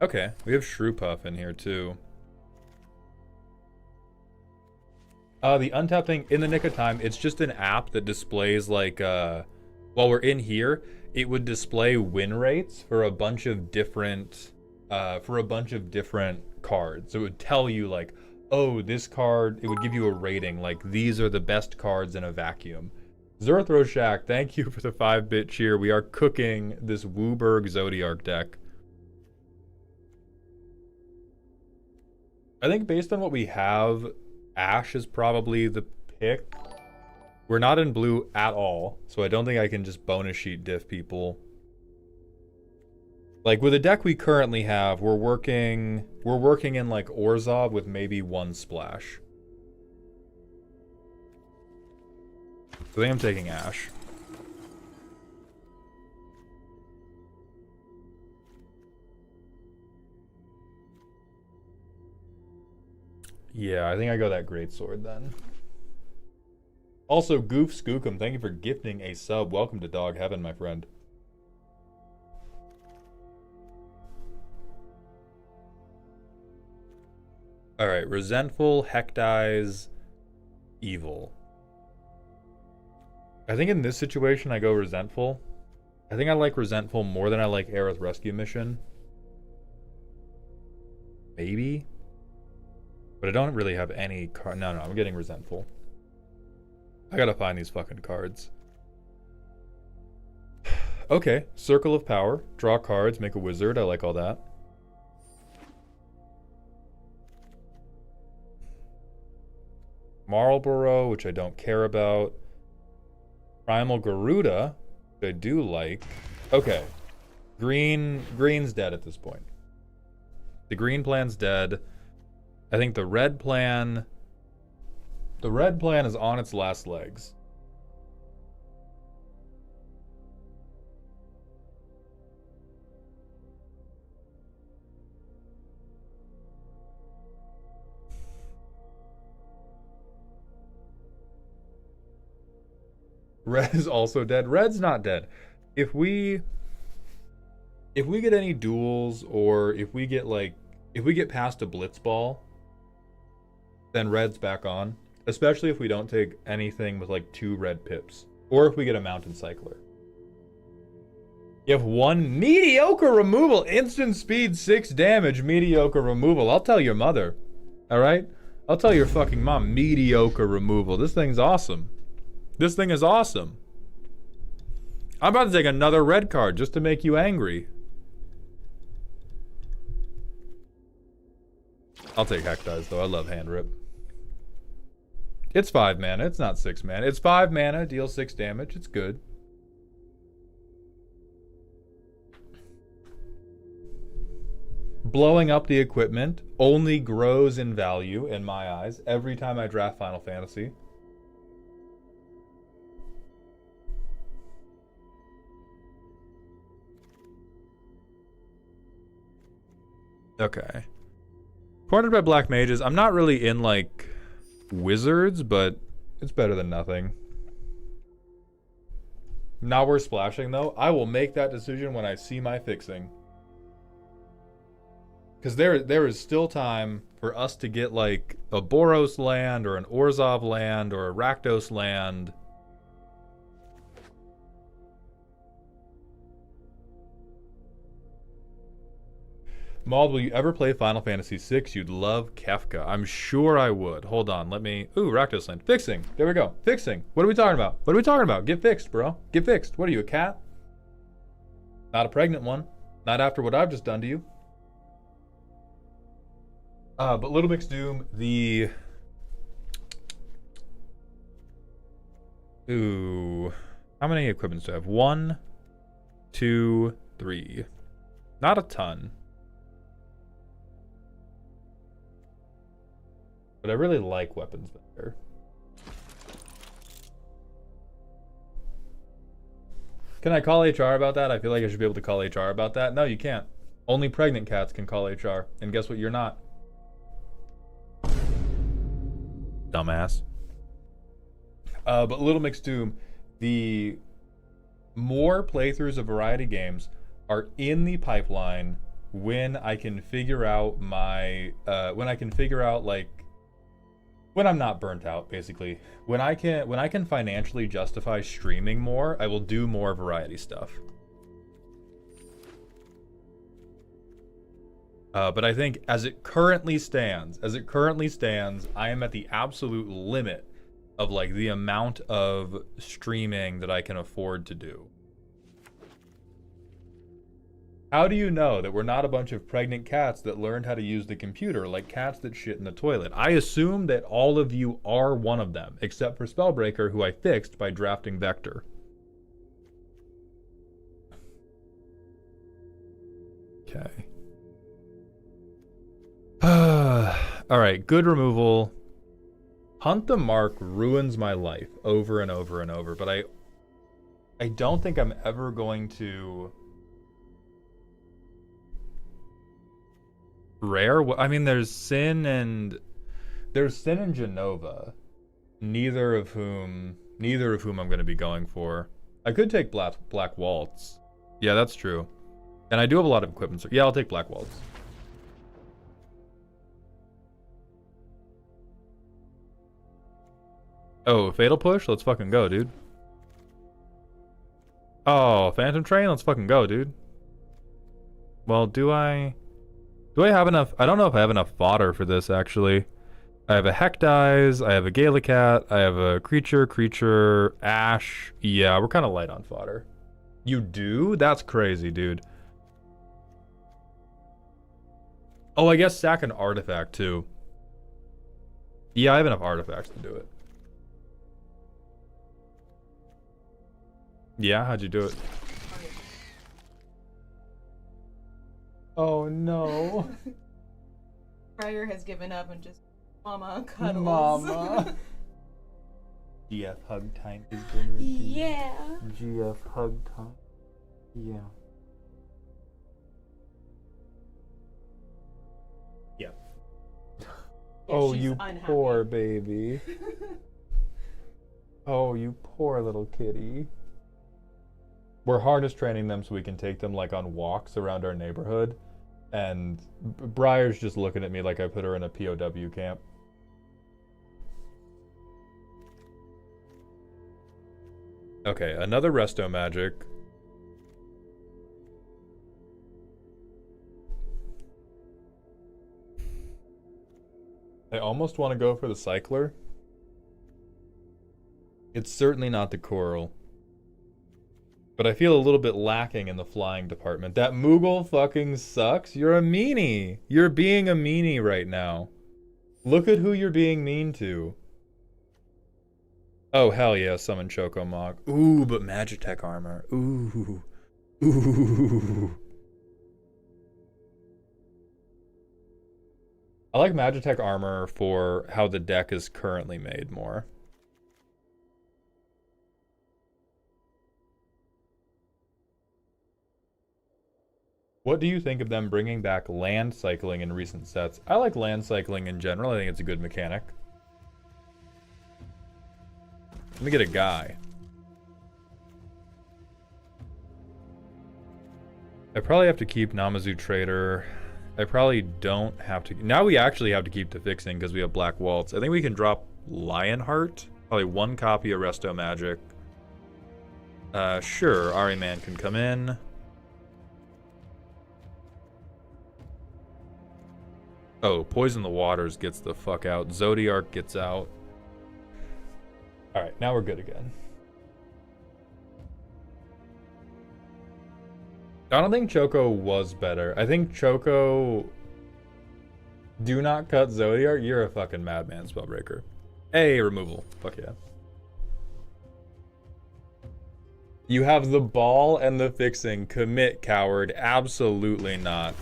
Okay, we have Shrewpuff in here too. The untap thing, in the nick of time, it's just an app that displays like, while we're in here, it would display win rates for a bunch of different, cards. So it would tell you like, oh, this card, it would give you a rating, like these are the best cards in a vacuum. Zerthro Shack, thank you for the 5-bit cheer. We are cooking this Wooburg Zodiark deck. I think based on what we have, Ash is probably the pick. We're not in blue at all, so I don't think I can just bonus sheet diff people. Like with the deck we currently have, we're working in like Orzhov with maybe 1 splash. I think I'm taking Ash. Yeah, I think I go that great sword then. Also, Goof Skookum, thank you for gifting a sub. Welcome to Dog Heaven, my friend. Alright, resentful, hectize, evil. I think in this situation I go resentful. I think I like resentful more than I like Aerith Rescue Mission. Maybe? But I don't really have any card. No, I'm getting resentful. I gotta find these fucking cards. Okay, Circle of Power. Draw cards, make a wizard. I like all that. Marlborough, which I don't care about. Primal Garuda, which I do like. Okay. Green's dead at this point. The green plan's dead. I think the red plan is on its last legs. Red is also dead. Red's not dead. If we get any duels, or if we get past a blitzball, then red's back on. Especially if we don't take anything with like 2 red pips. Or if we get a mountain cycler. You have 1 mediocre removal. Instant speed, 6 damage, mediocre removal. I'll tell your mother. Alright? I'll tell your fucking mom. Mediocre removal. This thing's awesome. This thing is awesome. I'm about to take another red card just to make you angry. I'll take Hectize though. I love Hand Rip. It's 5 mana. It's not 6 mana. It's 5 mana. Deals 6 damage. It's good. Blowing up the equipment only grows in value in my eyes every time I draft Final Fantasy. Okay. Cornered by black mages. I'm not really in like wizards, but it's better than nothing. Not worth splashing though. I will make that decision when I see my fixing. Because there is still time for us to get like a Boros land or an Orzhov land or a Rakdos land. Maud, will you ever play Final Fantasy VI? You'd love Kefka. I'm sure I would. Hold on, let me... Ooh, Rakdos land. Fixing. There we go. Fixing. What are we talking about? What are we talking about? Get fixed, bro. Get fixed. What are you, a cat? Not a pregnant one. Not after what I've just done to you. But Little Mix Doom, the... Ooh. How many equipments do I have? 1, 2, 3. Not a ton. But I really like weapons better. Can I call HR about that? I feel like I should be able to call HR about that. No, you can't. Only pregnant cats can call HR. And guess what? You're not. Dumbass. But Little Mix Doom, the more playthroughs of variety games are in the pipeline when I can figure out my... when I'm not burnt out, basically. When I can financially justify streaming more, I will do more variety stuff. But I think as it currently stands, I am at the absolute limit of like the amount of streaming that I can afford to do. How do you know that we're not a bunch of pregnant cats that learned how to use the computer like cats that shit in the toilet? I assume that all of you are one of them, except for Spellbreaker, who I fixed by drafting Vector. Okay. Alright, good removal. Hunt the Mark ruins my life over and over and over, but I don't think I'm ever going to... Rare? I mean, there's Sin and There's Sin and Genova, neither of whom I'm going to be going for. I could take Black Waltz. Yeah, that's true. And I do have a lot of equipment. So yeah, I'll take Black Waltz. Oh, Fatal Push? Let's fucking go, dude. Oh, Phantom Train? Let's fucking go, dude. Well, do I have enough? I don't know if I have enough fodder for this, actually. I have a Hecdize, I have a Gallicat, I have a Creature, Ash. Yeah, we're kind of light on fodder. You do? That's crazy, dude. Oh, I guess sack an artifact, too. Yeah, I have enough artifacts to do it. Yeah, how'd you do it? Oh no. Briar has given up and just mama cuddles. Mama. GF hug time is been redeemed. Yeah. GF hug time. Yeah. Yep. Yeah, Oh, she's you unhappy. poor baby. Oh, you poor little kitty. We're harness training them so we can take them like on walks around our neighborhood. And Briar's just looking at me like I put her in a POW camp. Okay, another resto magic. I almost want to go for the cycler. It's certainly not the coral. But I feel a little bit lacking in the flying department. That Moogle fucking sucks. You're a meanie. You're being a meanie right now. Look at who you're being mean to. Oh, hell yeah, summon Chocomog. Ooh, but Magitech armor. Ooh. Ooh. I like Magitech armor for how the deck is currently made more. What do you think of them bringing back land cycling in recent sets? I like land cycling in general. I think it's a good mechanic. Let me get a guy. I probably have to keep Namazu Trader. I probably don't have to. Now we actually have to keep the fixing because we have Black Waltz. I think we can drop Lionheart. Probably one copy of Resto Magic. Sure, Ariman can come in. Oh, Poison the Waters gets the fuck out. Zodiark gets out. Alright, now we're good again. I don't think Choco was better. I think Choco... Do not cut Zodiark. You're a fucking madman, Spellbreaker. Hey, removal. Fuck yeah. You have the ball and the fixing. Commit, coward. Absolutely not.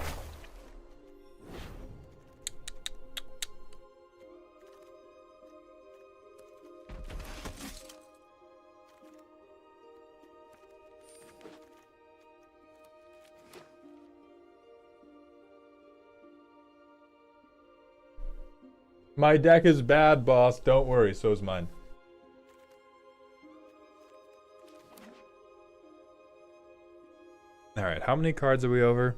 My deck is bad, boss. Don't worry, so is mine. Alright, how many cards are we over?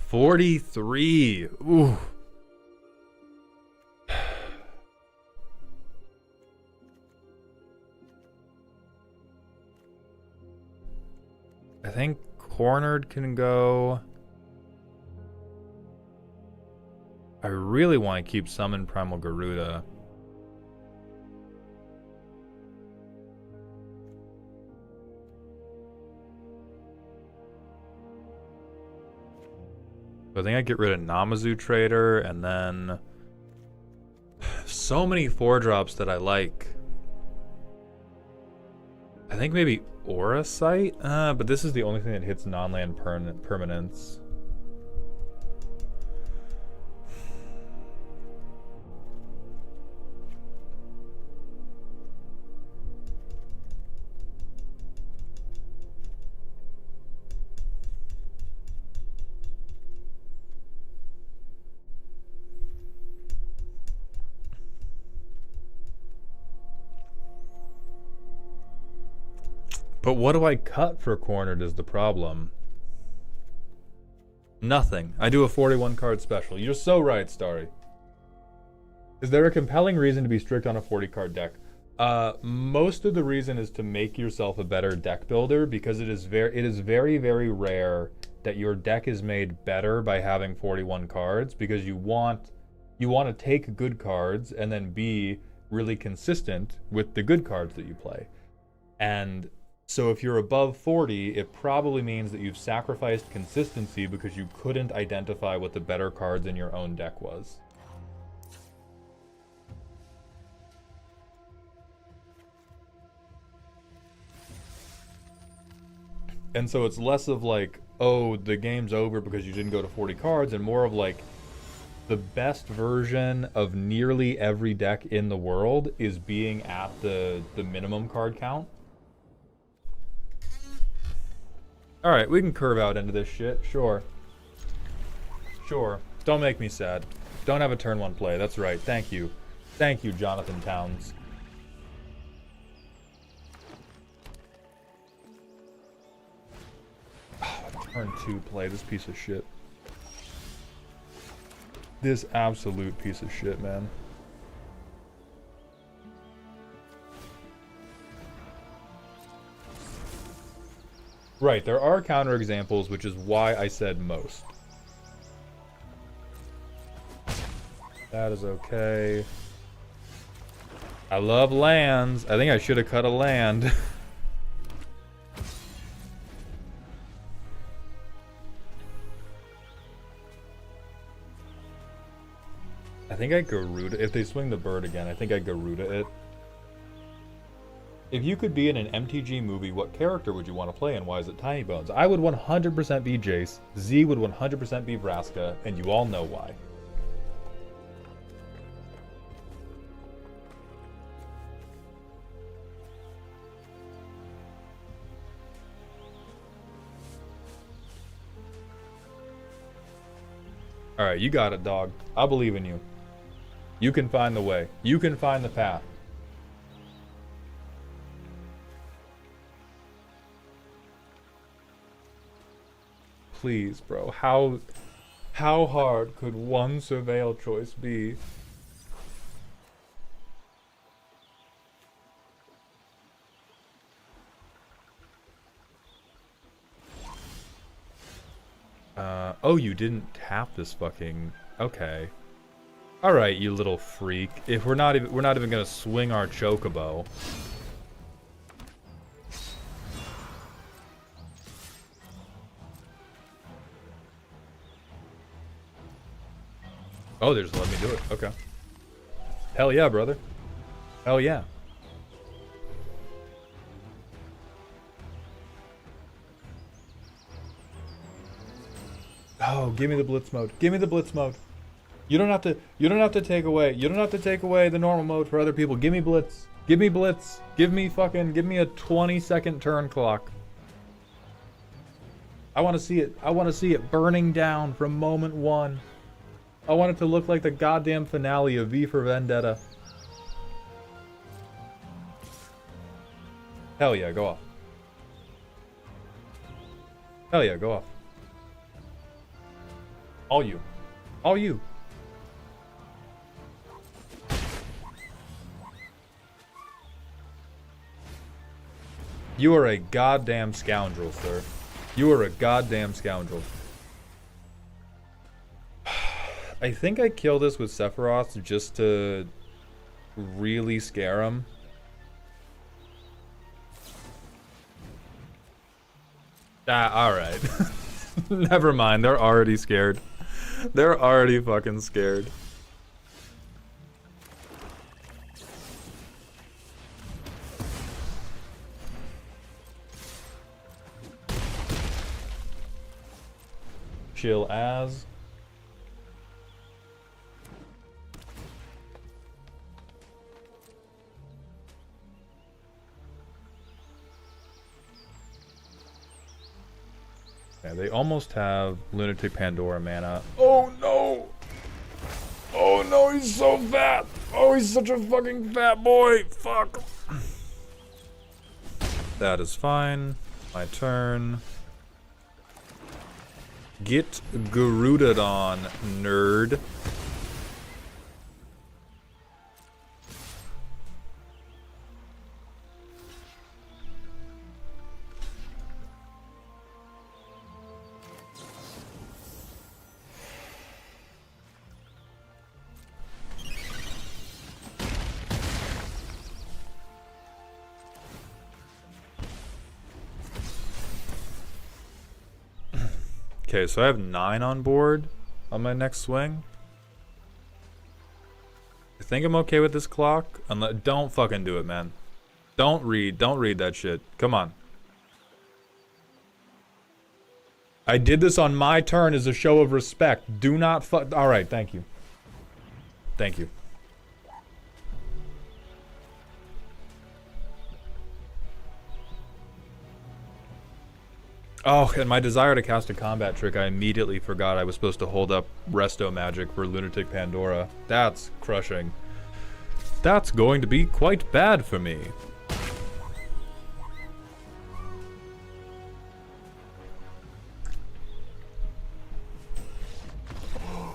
43! Ooh. I think Cornered can go. I really want to keep Summon Primal Garuda. I think I get rid of Namazu Trader and then so many 4-drops that I like. I think maybe Aura Sight? But this is the only thing that hits non-land permanents. But what do I cut for cornered is the problem. Nothing. I do a 41 card special. You're so right, Starry. Is there a compelling reason to be strict on a 40 card deck? Most of the reason is to make yourself a better deck builder, because it is very, very rare that your deck is made better by having 41 cards, because you want to take good cards and then be really consistent with the good cards that you play. And so if you're above 40, it probably means that you've sacrificed consistency because you couldn't identify what the better cards in your own deck was. And so it's less of like, oh, the game's over because you didn't go to 40 cards, and more of like, the best version of nearly every deck in the world is being at the minimum card count. Alright, we can curve out into this shit, sure. Sure. Don't make me sad. Don't have a turn 1 play, that's right, thank you. Thank you, Jonathan Towns. Turn 2 play, this piece of shit. This absolute piece of shit, man. Right, there are counterexamples, which is why I said most. That is okay. I love lands. I think I should have cut a land. I think I Garuda. If they swing the bird again, I think I Garuda it. If you could be in an MTG movie, what character would you want to play, and why is it Tiny Bones? I would 100% be Jace. Z would 100% be Vraska, and you all know why. Alright, you got it, dog. I believe in you. You can find the way. You can find the path. Please, bro. How hard could one surveil choice be? Oh, you didn't tap this fucking... Okay. Alright, you little freak. If we're not even gonna swing our chocobo. Oh, they're just letting me do it. Okay. Hell yeah, brother. Hell yeah. Oh, give me the blitz mode. Give me the blitz mode. You don't have to take away the normal mode for other people. Give me blitz. Give me blitz. Give me a 20-second turn clock. I want to see it. I want to see it burning down from moment 1. I want it to look like the goddamn finale of V for Vendetta. Hell yeah, go off. Hell yeah, go off. All you. All you. You are a goddamn scoundrel, sir. You are a goddamn scoundrel. I think I kill this with Sephiroth just to really scare him. Ah, alright. Never mind, they're already scared. They're already fucking scared. Chill as. Yeah, they almost have Lunatic Pandora mana. Oh no! Oh no, he's so fat! Oh, he's such a fucking fat boy! Fuck! That is fine. My turn. Get Garuded on, nerd. Okay, so I have 9 on board on my next swing. I think I'm okay with this clock. Don't fucking do it, man. Don't read that shit. Come on. I did this on my turn as a show of respect. Do not Alright, thank you. Thank you. Oh, and my desire to cast a combat trick, I immediately forgot I was supposed to hold up Resto Magic for Lunatic Pandora. That's crushing. That's going to be quite bad for me.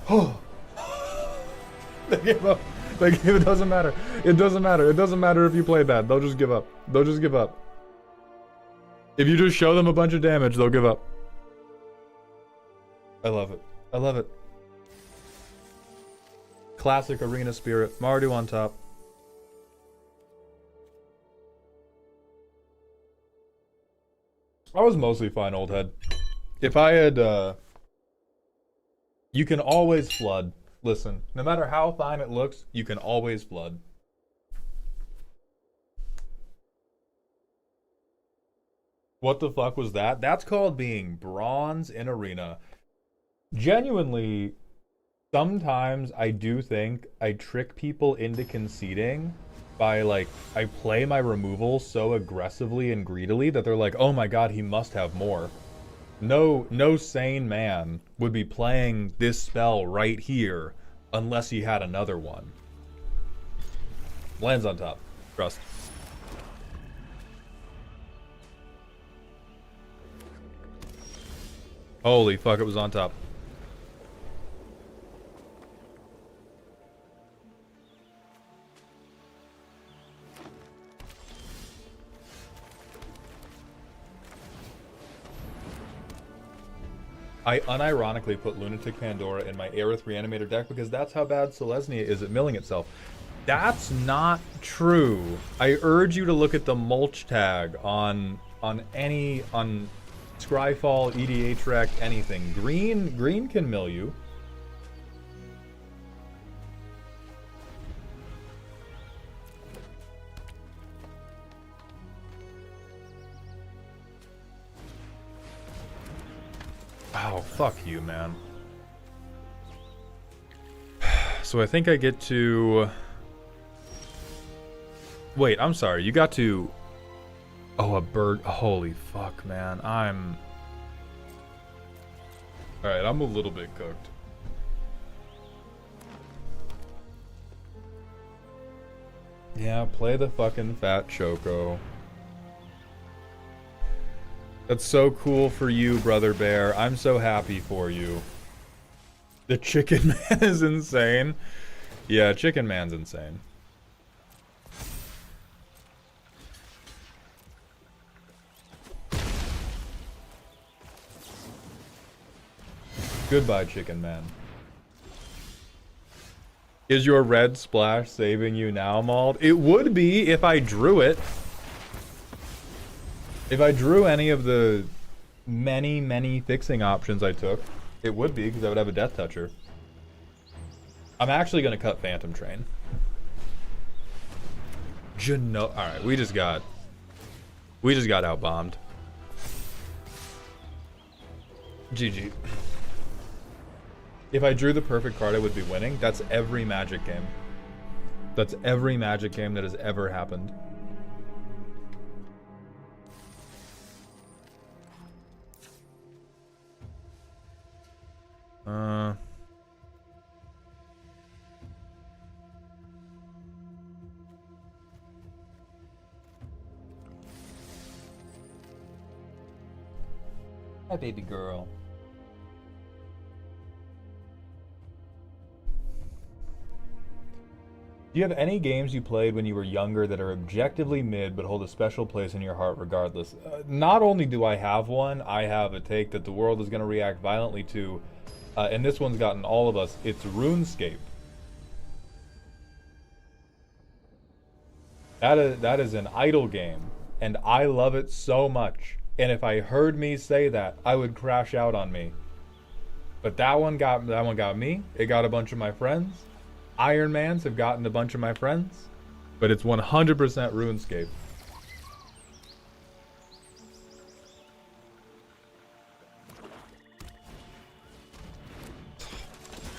Oh. They gave up. It doesn't matter. It doesn't matter. It doesn't matter if you play bad. They'll just give up. They'll just give up. If you just show them a bunch of damage, they'll give up. I love it. I love it. Classic Arena Spirit. Mardu on top. I was mostly fine, old head. If I had, you can always flood. Listen, no matter how fine it looks, you can always flood. What the fuck was that? That's called being bronze in Arena. Genuinely, sometimes I do think I trick people into conceding by, like, I play my removal so aggressively and greedily that they're like, oh my god, he must have more. No sane man would be playing this spell right here unless he had another one. Lands on top. Trust. Holy fuck, it was on top. I unironically put Lunatic Pandora in my Aerith Reanimator deck because that's how bad Selesnya is at milling itself. That's not true. I urge you to look at the mulch tag on Scryfall, EDH Rec, anything. Green can mill you. Oh, fuck you, man. So I think I get to... Wait, I'm sorry. You got to... Oh, a bird. Holy fuck, man. I'm... Alright, I'm a little bit cooked. Yeah, play the fucking fat Choco. That's so cool for you, Brother Bear. I'm so happy for you. The Chicken Man is insane. Yeah, Chicken Man's insane. Goodbye, Chicken Man. Is your red splash saving you now, Mauled? It would be if I drew it. If I drew any of the many fixing options I took, it would be because I would have a Death Toucher. I'm actually going to cut Phantom Train. Alright, we just got outbombed. GG. If I drew the perfect card, I would be winning. That's every Magic game. That's every Magic game that has ever happened. Hi, baby girl. Do you have any games you played when you were younger that are objectively mid but hold a special place in your heart regardless? Not only do I have one, I have a take that the world is going to react violently to, and this one's gotten all of us. It's RuneScape. That is an idle game, and I love it so much. And if I heard me say that, I would crash out on me. But that one got me. It got a bunch of my friends. Iron Mans have gotten a bunch of my friends, but it's 100% RuneScape.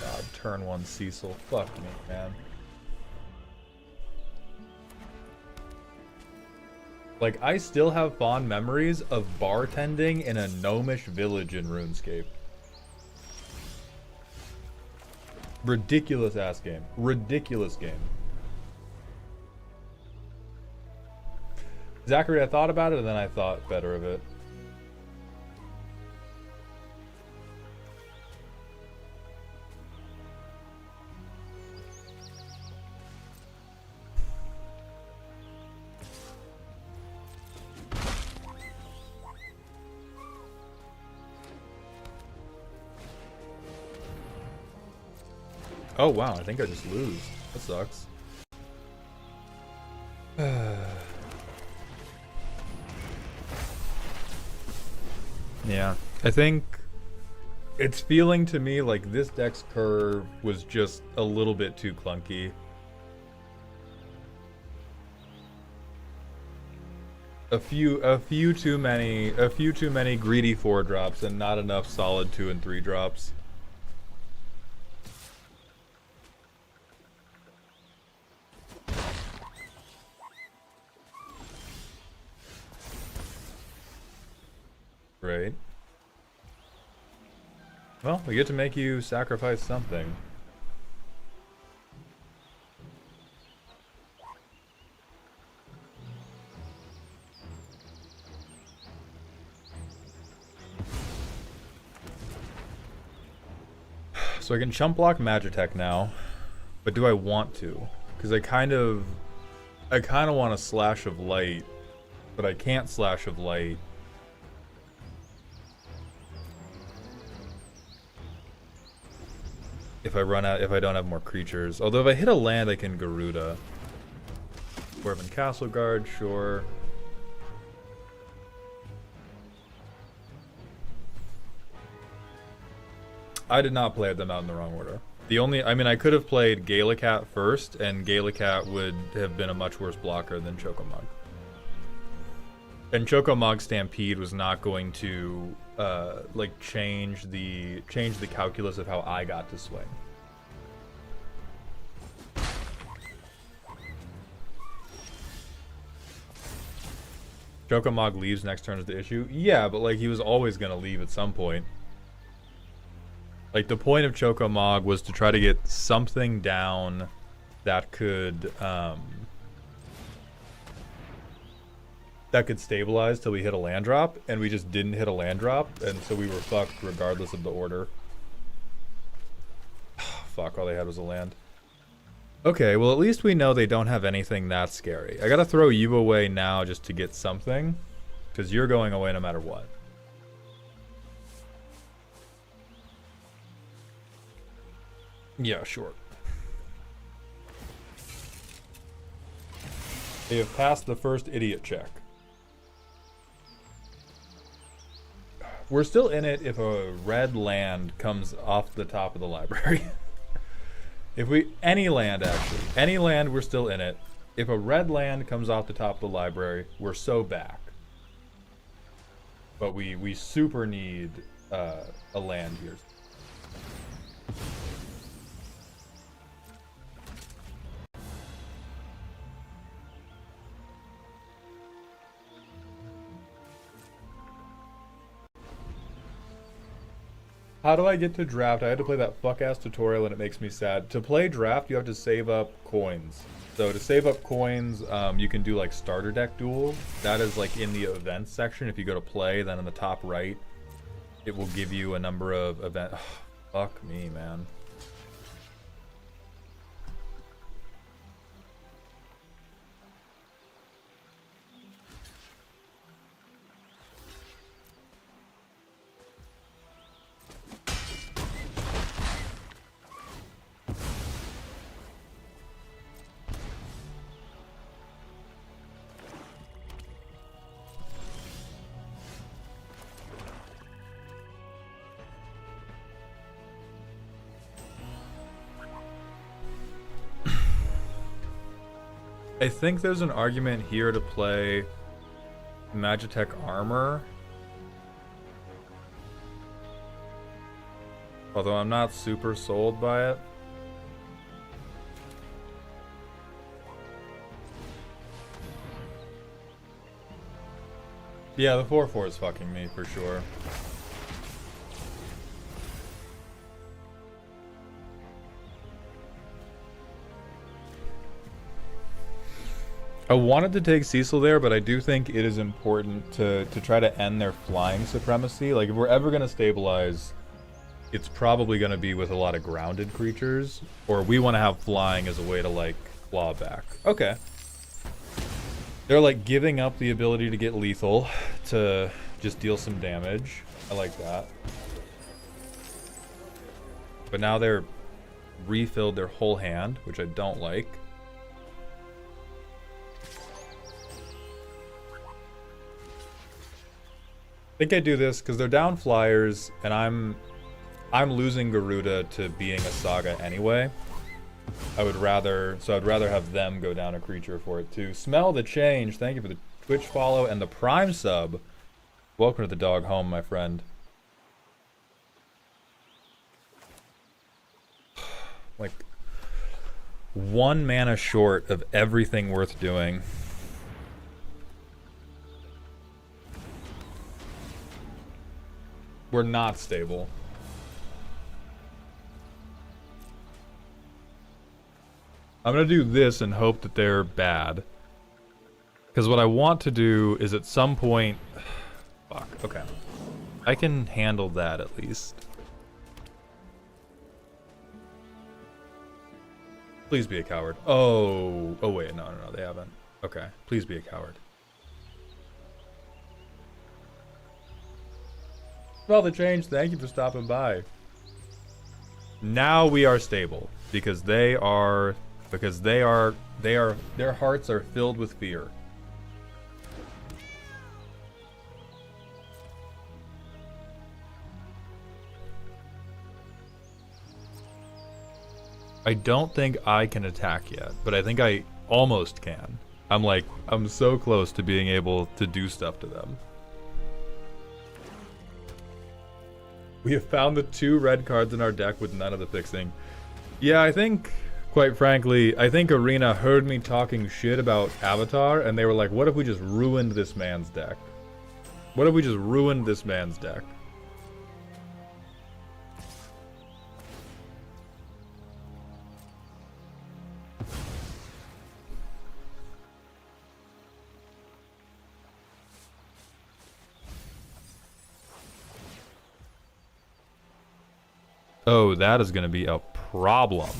God, turn one Cecil. Fuck me, man. Like, I still have fond memories of bartending in a gnomish village in RuneScape. Ridiculous ass game. Ridiculous game. Zachary, I thought about it and then I thought better of it. Oh wow, I think I just lose. That sucks. Yeah, I think it's feeling to me like this deck's curve was just a little bit too clunky. A few too many greedy 4-drops and not enough solid 2 and 3 drops. Right. Well, we get to make you sacrifice something. So I can chump block Magitech now, but do I want to? Because I kind of want a Slash of Light, but I can't Slash of Light. If I don't have more creatures. Although if I hit a land, I can Garuda. Dwarven Castle Guard, sure. I did not play them out in the wrong order. I mean, I could have played Gallicat first, and Gallicat would have been a much worse blocker than Chocomog. And Chocomog Stampede was not going to like change the calculus of how I got to swing. Chocomog leaves next turn is the issue. Yeah, but like he was always gonna leave at some point. Like the point of Chocomog was to try to get something down that could stabilize till we hit a land drop, and we just didn't hit a land drop, and so we were fucked regardless of the order. Fuck, all they had was a land. Okay, well at least we know they don't have anything that scary. I gotta throw you away now just to get something, because you're going away no matter what. Yeah, sure. They have passed the first idiot check. We're still in it if a red land comes off the top of the library. Any land, we're still in it. If a red land comes off the top of the library, we're so back. But we super need a land here. How do I get to draft? I had to play that fuck-ass tutorial and it makes me sad. To play draft, you have to save up coins. So to save up coins, you can do like starter deck duels. That is like in the events section. If you go to play, then in the top right, it will give you a number of event. Fuck me, man. I think there's an argument here to play Magitech Armor. Although I'm not super sold by it. Yeah, the 4/4 is fucking me for sure. I wanted to take Cecil there, but I do think it is important to try to end their flying supremacy. Like, if we're ever going to stabilize, it's probably going to be with a lot of grounded creatures. Or we want to have flying as a way to, like, claw back. Okay. They're, like, giving up the ability to get lethal to just deal some damage. I like that. But now they're refilled their whole hand, which I don't like. I think I do this because they're down flyers, and I'm losing Garuda to being a saga anyway. I'd rather have them go down a creature for it too. Smell the change. Thank you for the Twitch follow and the Prime sub. Welcome to the dog home, my friend. Like 1 mana short of everything worth doing. We're not stable. I'm gonna do this and hope that they're bad. Because what I want to do is at some point... Fuck, okay. I can handle that at least. Please be a coward. Oh wait, no, they haven't. Okay, please be a coward. Well, the change. Thank you for stopping by. Now we are stable because their hearts are filled with fear. I don't think I can attack yet, but I think I almost can. I'm so close to being able to do stuff to them. We have found the 2 red cards in our deck with none of the fixing. Yeah, I think, quite frankly, I think Arena heard me talking shit about Avatar, and they were like, what if we just ruined this man's deck? What if we just ruined this man's deck? Oh, that is going to be a problem.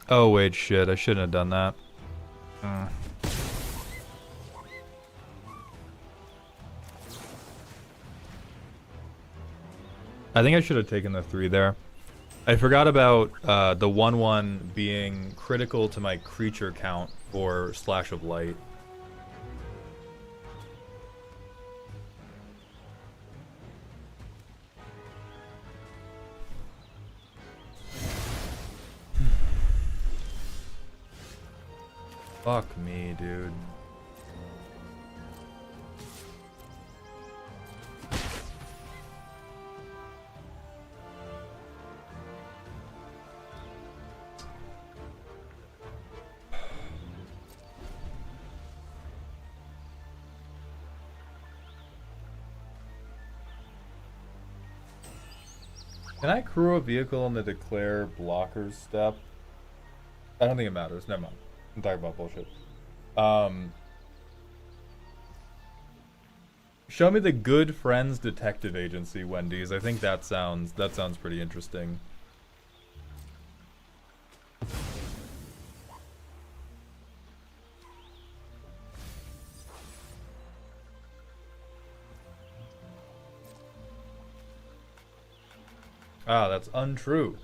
Oh, wait, shit. I shouldn't have done that. I think I should have taken the 3 there. I forgot about the 1/1 being critical to my creature count for Slash of Light. Fuck me, dude. Can I crew a vehicle in the declare blockers step? I don't think it matters. Never mind. I'm talking about bullshit. Show me the Good Friends Detective Agency, Wendy's. I think that sounds pretty interesting. Ah, that's untrue.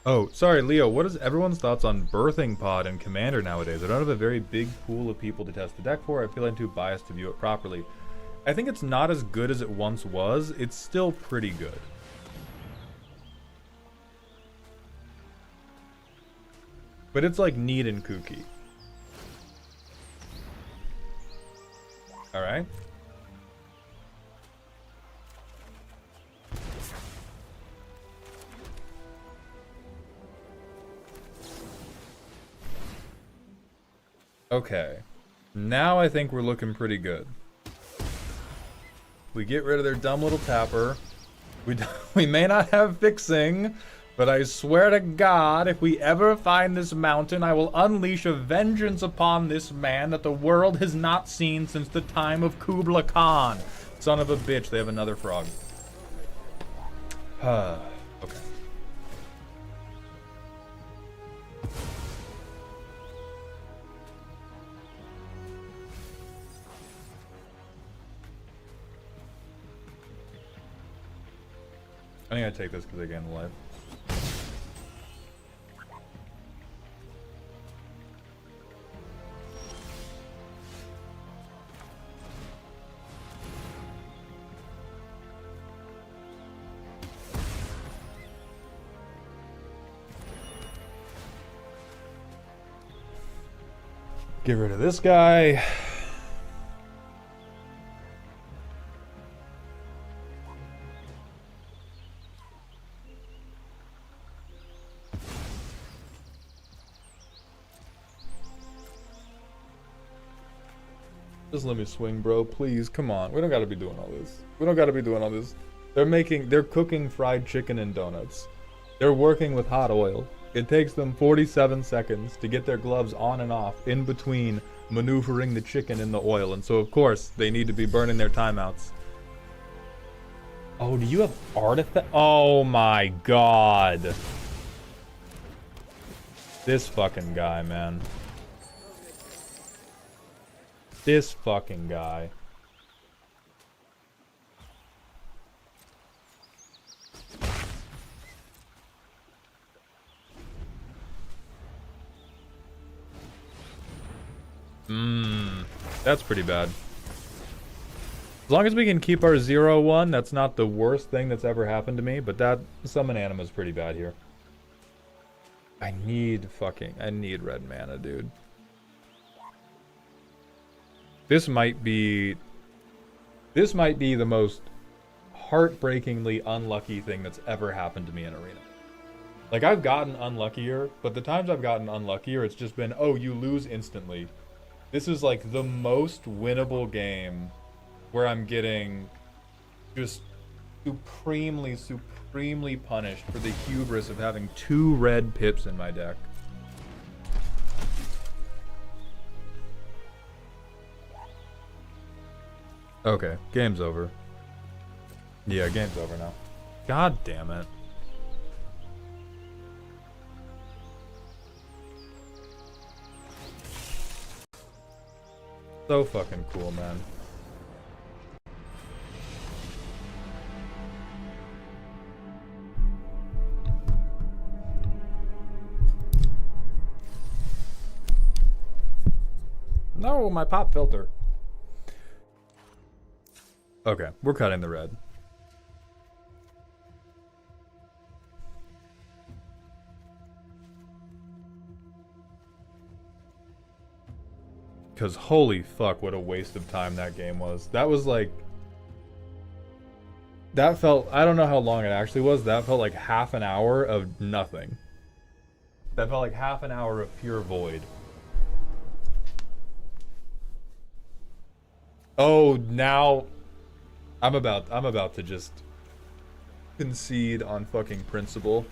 Oh, sorry, Leo, what is everyone's thoughts on Birthing Pod and Commander nowadays? I don't have a very big pool of people to test the deck for. I feel I'm too biased to view it properly. I think it's not as good as it once was. It's still pretty good. But it's like neat and kooky. Alright. Okay. Now I think we're looking pretty good. We get rid of their dumb little tapper. We may not have fixing, but I swear to God, if we ever find this mountain, I will unleash a vengeance upon this man that the world has not seen since the time of Kubla Khan. Son of a bitch, they have another frog. Okay. I think I take this because I gain the life. Get rid of this guy. Just let me swing, bro. Please, come on. We don't gotta be doing all this. We don't gotta be doing all this. They're cooking fried chicken and donuts. They're working with hot oil. It takes them 47 seconds to get their gloves on and off in between maneuvering the chicken in the oil. And so, of course, they need to be burning their timeouts. Oh, do you have artifact? Oh my God. This fucking guy, man. This fucking guy. That's pretty bad. As long as we can keep our 0-1, that's not the worst thing that's ever happened to me, but that summon anima's pretty bad here. I need red mana, dude. This might be the most heartbreakingly unlucky thing that's ever happened to me in Arena. Like, I've gotten unluckier, but the times I've gotten unluckier, it's just been, oh, you lose instantly. This is like the most winnable game where I'm getting just supremely punished for the hubris of having 2 red pips in my deck. Okay, game's over. Yeah, game's over now. God damn it. So fucking cool, man. No, my pop filter. Okay, we're cutting the red. because holy fuck, what a waste of time that game was. That was like... That felt... I don't know how long it actually was. That felt like half an hour of nothing. That felt like half an hour of pure void. Oh, now... I'm about to just concede on fucking principle.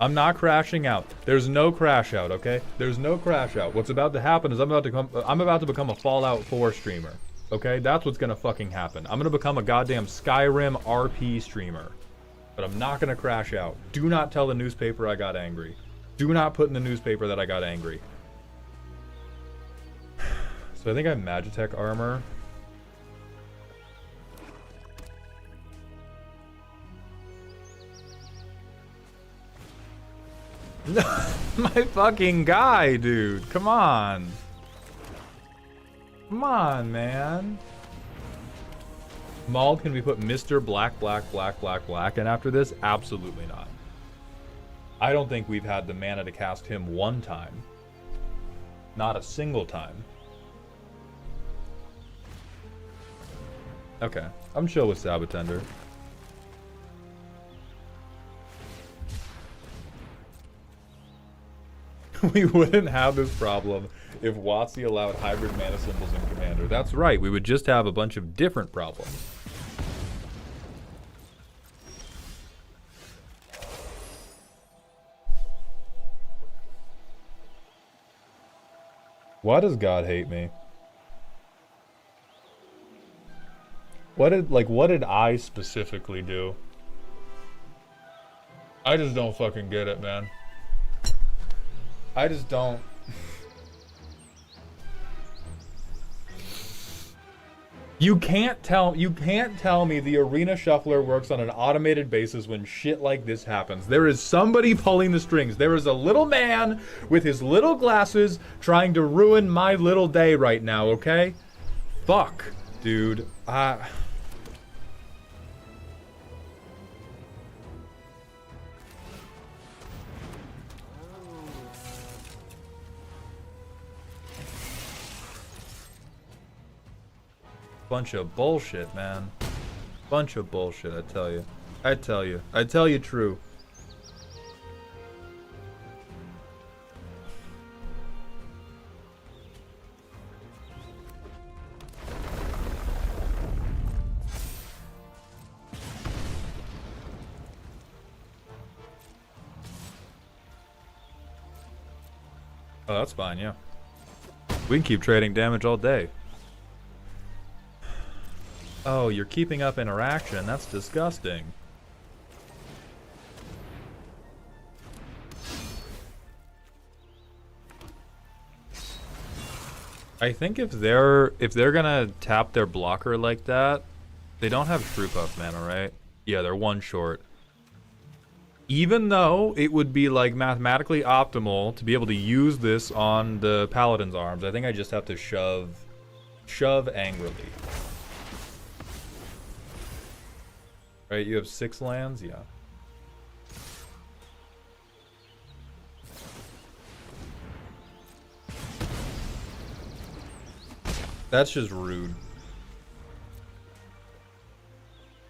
I'm not crashing out. There's no crash out, okay? There's no crash out. What's about to happen is I'm about to become a Fallout 4 streamer. Okay? That's what's gonna fucking happen. I'm gonna become a goddamn Skyrim RP streamer. But I'm not gonna crash out. Do not tell the newspaper I got angry. Do not put in the newspaper that I got angry. So I think I have Magitech armor. My fucking guy, dude. Come on. Come on, man. Mauled, can we put Mr. Black, Black, Black, Black, Black in after this? Absolutely not. I don't think we've had the mana to cast him one time. Not a single time. Okay. I'm chill with Sabatender. We wouldn't have this problem if WotC allowed hybrid mana symbols in Commander. That's right, we would just have a bunch of different problems. Why does God hate me? What did I specifically do? I just don't fucking get it, man. I just don't. You can't tell me the arena shuffler works on an automated basis when shit like this happens. There is somebody pulling the strings. There is a little man with his little glasses trying to ruin my little day right now, okay? Fuck, dude. Bunch of bullshit, man. Bunch of bullshit, I tell you. I tell you true. Oh, that's fine, yeah. We can keep trading damage all day. Oh, you're keeping up interaction. That's disgusting. I think if they're gonna tap their blocker like that, they don't have True Puff mana, right? Yeah, they're one short. Even though it would be like mathematically optimal to be able to use this on the Paladin's arms, I think I just have to shove angrily. Right, you have 6 lands? Yeah. That's just rude.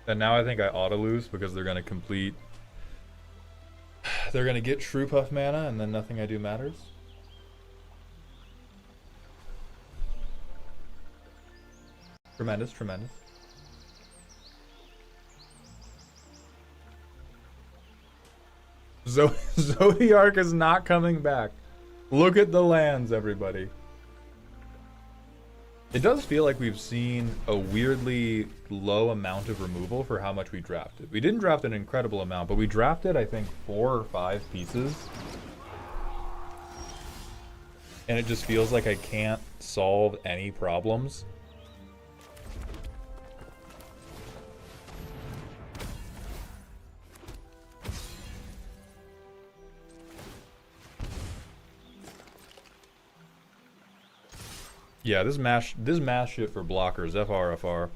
And now I think I ought to lose because they're gonna complete... They're gonna get True Puff mana and then nothing I do matters. Tremendous, tremendous. Zodiark is not coming back. Look at the lands, everybody. It does feel like we've seen a weirdly low amount of removal for how much we drafted. We didn't draft an incredible amount, but we drafted, I think, 4 or 5 pieces. And it just feels like I can't solve any problems. Yeah, this mash shit for blockers. FR.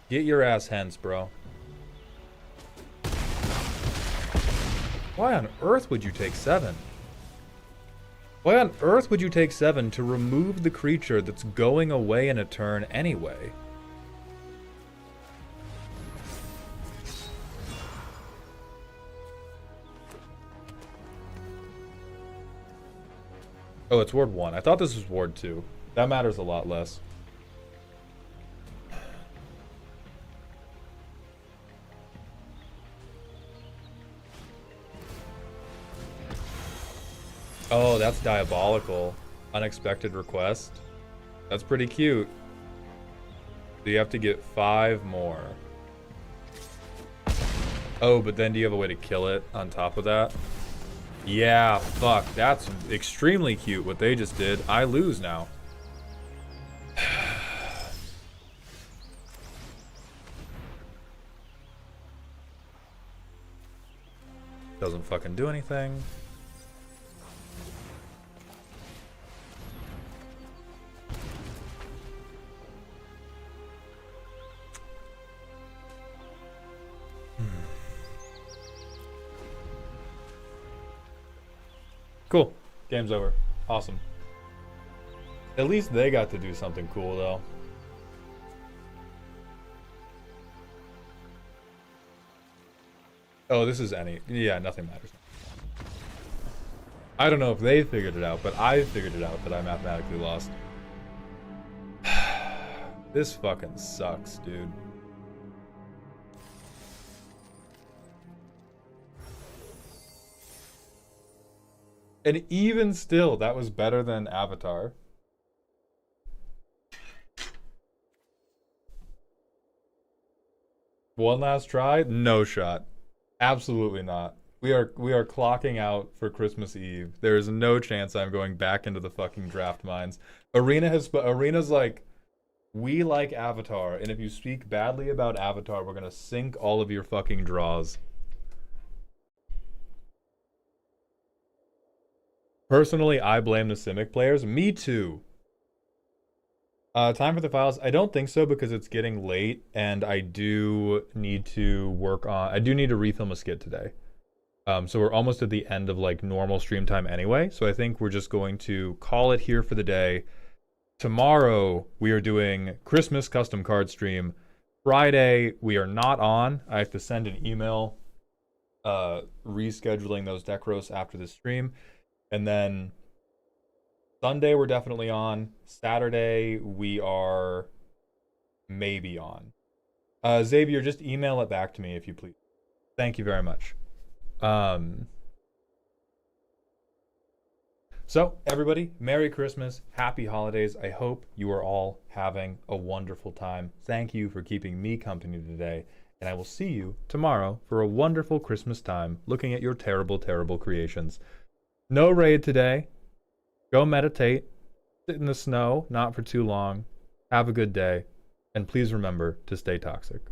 Get your ass hence, bro. Why on earth would you take 7? Why on earth would you take 7 to remove the creature that's going away in a turn anyway? Oh, it's Ward 1. I thought this was Ward 2. That matters a lot less. Oh, that's diabolical. Unexpected request. That's pretty cute. So you have to get 5 more. Oh, but then do you have a way to kill it on top of that? Yeah, fuck. That's extremely cute what they just did. I lose now. Doesn't fucking do anything. Cool. Game's over. Awesome. At least they got to do something cool, though. Oh, this is any... Yeah, nothing matters. I don't know if they figured it out, but I figured it out that I mathematically lost. This fucking sucks, dude. And even still, that was better than Avatar. One last try? No shot. Absolutely not. We are clocking out for Christmas Eve. There is no chance I'm going back into the fucking draft mines. Arena's like, we like Avatar, and if you speak badly about Avatar, we're gonna sink all of your fucking draws. Personally, I blame the Simic players. Me too. Time for the files. I don't think so because it's getting late and I do need to work on... I do need to refilm a skit today. So we're almost at the end of like normal stream time anyway. So I think we're just going to call it here for the day. Tomorrow, we are doing Christmas custom card stream. Friday, we are not on. I have to send an email rescheduling those deck roasts after the stream. And then Sunday, we're definitely on. Saturday, we are maybe on. Xavier, just email it back to me if you please. Thank you very much. So, everybody, Merry Christmas, Happy Holidays. I hope you are all having a wonderful time. Thank you for keeping me company today. And I will see you tomorrow for a wonderful Christmas time looking at your terrible, terrible creations. No raid today. Go meditate. Sit in the snow, not for too long. Have a good day. And please remember to stay toxic.